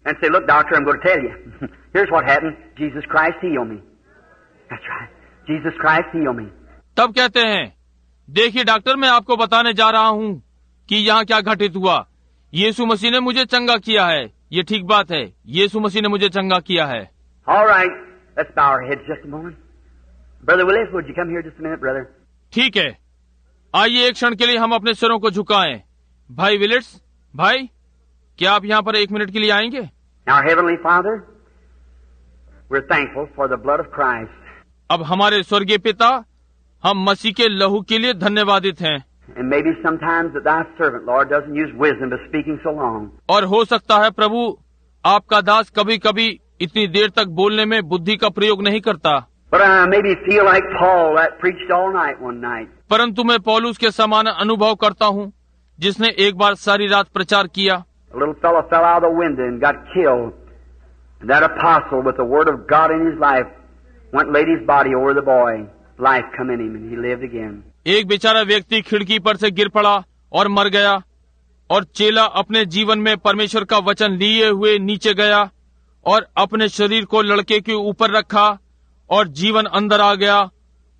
And say, look, doctor, I'm going to tell you. Here's what happened. Jesus Christ healed me. That's right. Jesus Christ healed me. तब कहते हैं, देखिए डॉक्टर, मैं आपको बताने जा रहा हूँ कि यहाँ क्या घटित हुआ। यीशु मसीह ने मुझे चंगा किया है। ये ठीक बात है, यीशु मसीह ने मुझे चंगा किया है। All right. Let's bow our heads just a moment. Brother Willis, would you come here just a minute, brother? ठीक है, आइए एक क्षण के लिए हम अपने सिरों को झुकाएं। भाई विलिट्स, भाई, क्या आप यहाँ पर एक मिनट के लिए आएंगे? Now, Heavenly Father, we're thankful for the blood of Christ. अब हमारे स्वर्गीय पिता, हम मसीह के लहू के लिए धन्यवादित हैं। And maybe sometimes that thy servant, Lord, doesn't use wisdom by speaking so long. और हो सकता है प्रभु, आपका दास कभी कभी इतनी देर तक बोलने में बुद्धि का प्रयोग नहीं करता। But I maybe feel like Paul that preached all night one night. परंतु मैं पौलुस के समान अनुभव करता हूँ, जिसने एक बार सारी रात प्रचार किया। A little fellow fell out of the window and got killed. And that apostle, with the word of God in his life, went and laid his body over the boy. Life come in him and he lived again. एक बेचारा व्यक्ति खिड़की पर से गिर पड़ा और मर गया, और चेला अपने जीवन में परमेश्वर का वचन लिए हुए नीचे गया और अपने शरीर को लड़के के ऊपर रखा और जीवन अंदर आ गया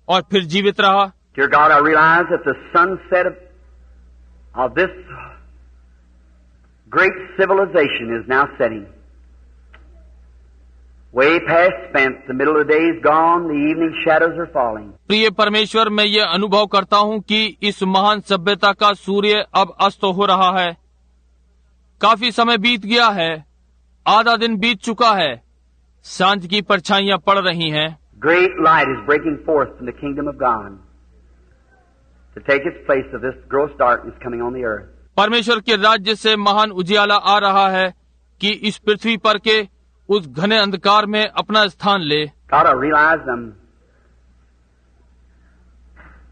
और फिर जीवित रहा। Dear God, I realize that the sunset of this great civilization is now setting. Way past spent, the middle of the day is gone, the evening shadows are falling. प्रिय परमेश्वर, मैं ये अनुभव करता हूँ कि इस महान सभ्यता का सूर्य अब अस्त हो रहा है। काफी समय बीत गया है, आधा दिन बीत चुका है, सांझ की परछाइयां पड़ रही हैं। Great light is breaking forth from the kingdom of God to take its place of this gross darkness coming on the earth. परमेश्वर के राज्य से महान उजियाला आ रहा है कि इस पृथ्वी पर के उस घने अंधकार में अपना स्थान ले। God, I realize I'm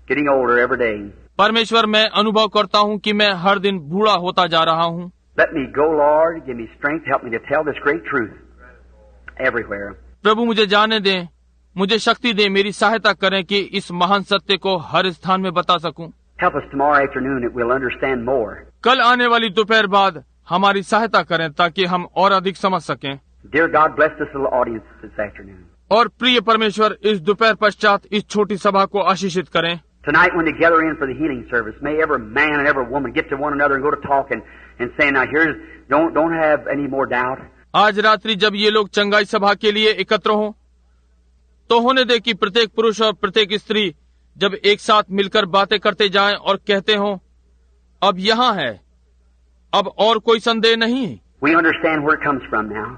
getting older every day. परमेश्वर, मैं अनुभव करता हूँ कि मैं हर दिन बूढ़ा होता जा रहा हूँ। Let me go, Lord. Give me strength. Help me to tell this great truth everywhere. प्रभु, मुझे जाने दें, मुझे शक्ति दें, मेरी सहायता करें कि इस महान सत्य को हर स्थान में बता सकूं। Help us tomorrow afternoon that we'll understand more. कल आने वाली दोपहर बाद हमारी सहायता करें ताकि हम और अधिक समझ सकें। Dear God, bless this little audience this afternoon. और प्रिय परमेश्वर, इस दोपहर पश्चात इस छोटी सभा को आशीषित करें। Tonight when they gather in for the healing service, may every man and every woman get to one another and go to talk and say, now here's, don't have any more doubt. आज रात्रि जब ये लोग चंगाई सभा के लिए एकत्र हों, तो होने दे कि प्रत्येक पुरुष और प्रत्येक स्त्री जब एक साथ मिलकर बातें करते जाएं और कहते हों, अब यहाँ है, अब और कोई संदेह नहीं। We understand where it comes from now.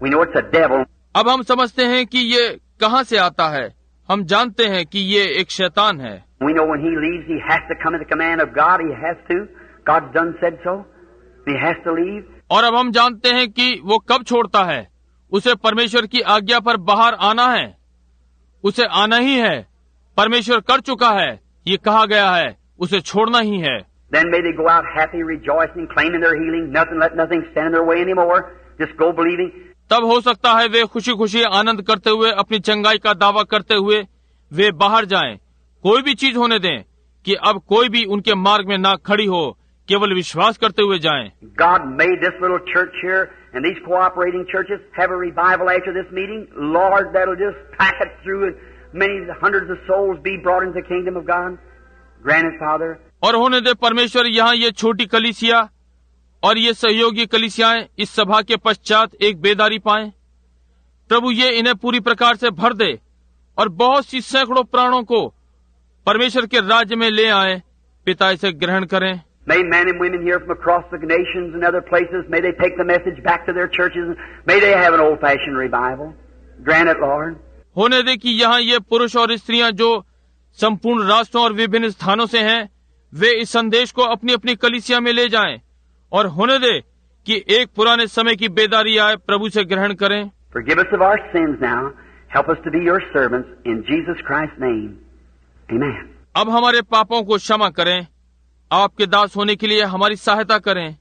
We know it's a devil. अब हम समझते हैं कि ये कहाँ से आता है। हम जानते हैं कि ये एक शैतान है। We know when he leaves, he has to come at the command of God. He has to. God's done said so. He has to leave. और अब हम जानते हैं कि वो कब छोड़ता है। उसे परमेश्वर की आज्ञा पर बाहर आना है। उसे आना ही है। परमेश्वर कर चुका है। ये कहा गया है, उसे छोड़ना ही है। Then may they go out happy, rejoicing, claiming their healing. Let nothing stand in their way anymore. Just go believing. तब हो सकता है वे खुशी खुशी आनंद करते हुए, अपनी चंगाई का दावा करते हुए वे बाहर जाएं। कोई भी चीज होने दें कि अब कोई भी उनके मार्ग में ना खड़ी हो, केवल विश्वास करते हुए जाएं। God made this little church here and these cooperating churches have a revival after this meeting. Lord, that'll just pack it through and many hundreds of souls be brought into the kingdom of God. Grant it, Father. और होने दे परमेश्वर यहाँ ये छोटी कलीसिया और ये सहयोगी कलीसियाएं इस सभा के पश्चात एक बेदारी पाएं। प्रभु ये इन्हें पूरी प्रकार से भर दे और बहुत सी सैकड़ों प्राणों को परमेश्वर के राज्य में ले आए। पिता इसे ग्रहण करें। May men and women here from across the nations and other places, may they take the message back to their churches and may they have an old-fashioned revival. Grant it, Lord. होने दे कि यहाँ ये पुरुष और स्त्रियां जो संपूर्ण राष्ट्रों और विभिन्न स्थानों से हैं, वे इस संदेश को अपनी अपनी कलीसिया में ले जाएं और होने दे कि एक पुराने समय की बेदारी आए। प्रभु से ग्रहण करें। Forgive us of our sins now. Help us to be your servants in Jesus Christ's name. Amen. अब हमारे पापों को क्षमा करें। आपके दास होने के लिए हमारी सहायता करें।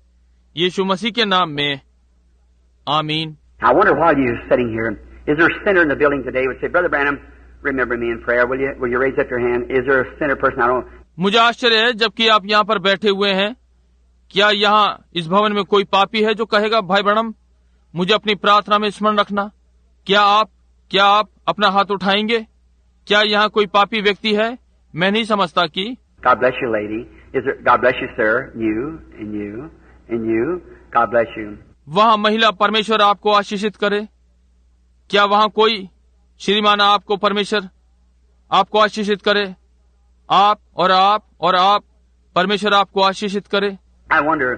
यीशु मसीह के नाम में आमीन। I wonder while you're sitting here, is there a sinner in the building today who would say, Brother Branham, remember me in prayer, will you raise up your hand? Is there a sinner person? I don't. मुझे आश्चर्य है जबकि आप यहाँ पर बैठे हुए हैं, क्या यहाँ इस भवन में कोई पापी है जो कहेगा, भाई ब्रैनम मुझे अपनी प्रार्थना में स्मरण रखना? क्या आप अपना हाथ उठाएंगे? क्या यहाँ कोई पापी व्यक्ति है? मैं नहीं समझता कि। God bless you, lady. God bless you, sir. You and you and you. God bless you. वहाँ महिला, परमेश्वर आपको आशीषित करे। क्या वहाँ कोई श्रीमान, आपको परमेश्वर आपको आशीषित करे। आप और आप परमेश्वर आपको आशीषित करे। I wonder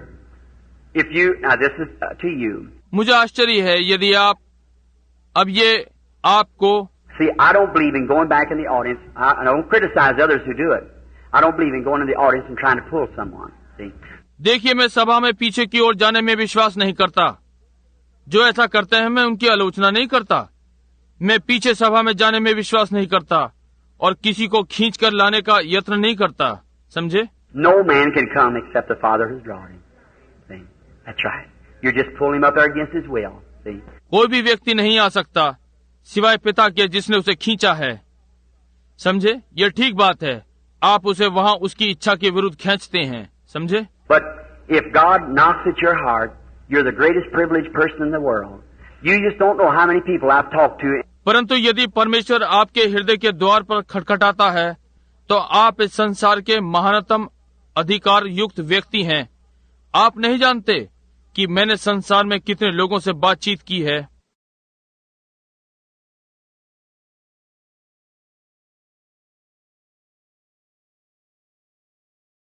if you, now this is to you. मुझे आश्चर्य है यदि आप, अब ये आपको। See, I don't believe in going back in the audience. I don't criticize others who do it. I don't believe in going in the audience and trying to pull someone. See? देखिए, मैं सभा में पीछे की ओर जाने में विश्वास नहीं करता। जो ऐसा करते हैं मैं उनकी आलोचना नहीं करता। मैं पीछे सभा में जाने में विश्वास नहीं करता और किसी को खींच कर लाने का यत्न नहीं करता। समझे? No man can come except the Father who's drawn him. See? That's right. You just pull him up there against his will. See? कोई भी व्यक्ति नहीं आ सकता सिवाय पिता के जिसने उसे खींचा है। समझे? ये ठीक बात है। आप उसे वहाँ उसकी इच्छा के विरुद्ध खींचते हैं। समझे? But if God knocks at your heart, you're the greatest privileged person in the world. You just don't know how many people I've talked to. परंतु यदि परमेश्वर आपके हृदय के द्वार पर खटखटाता है तो आप इस संसार के महानतम अधिकार युक्त व्यक्ति हैं। आप नहीं जानते कि मैंने संसार में कितने लोगों से बातचीत की है।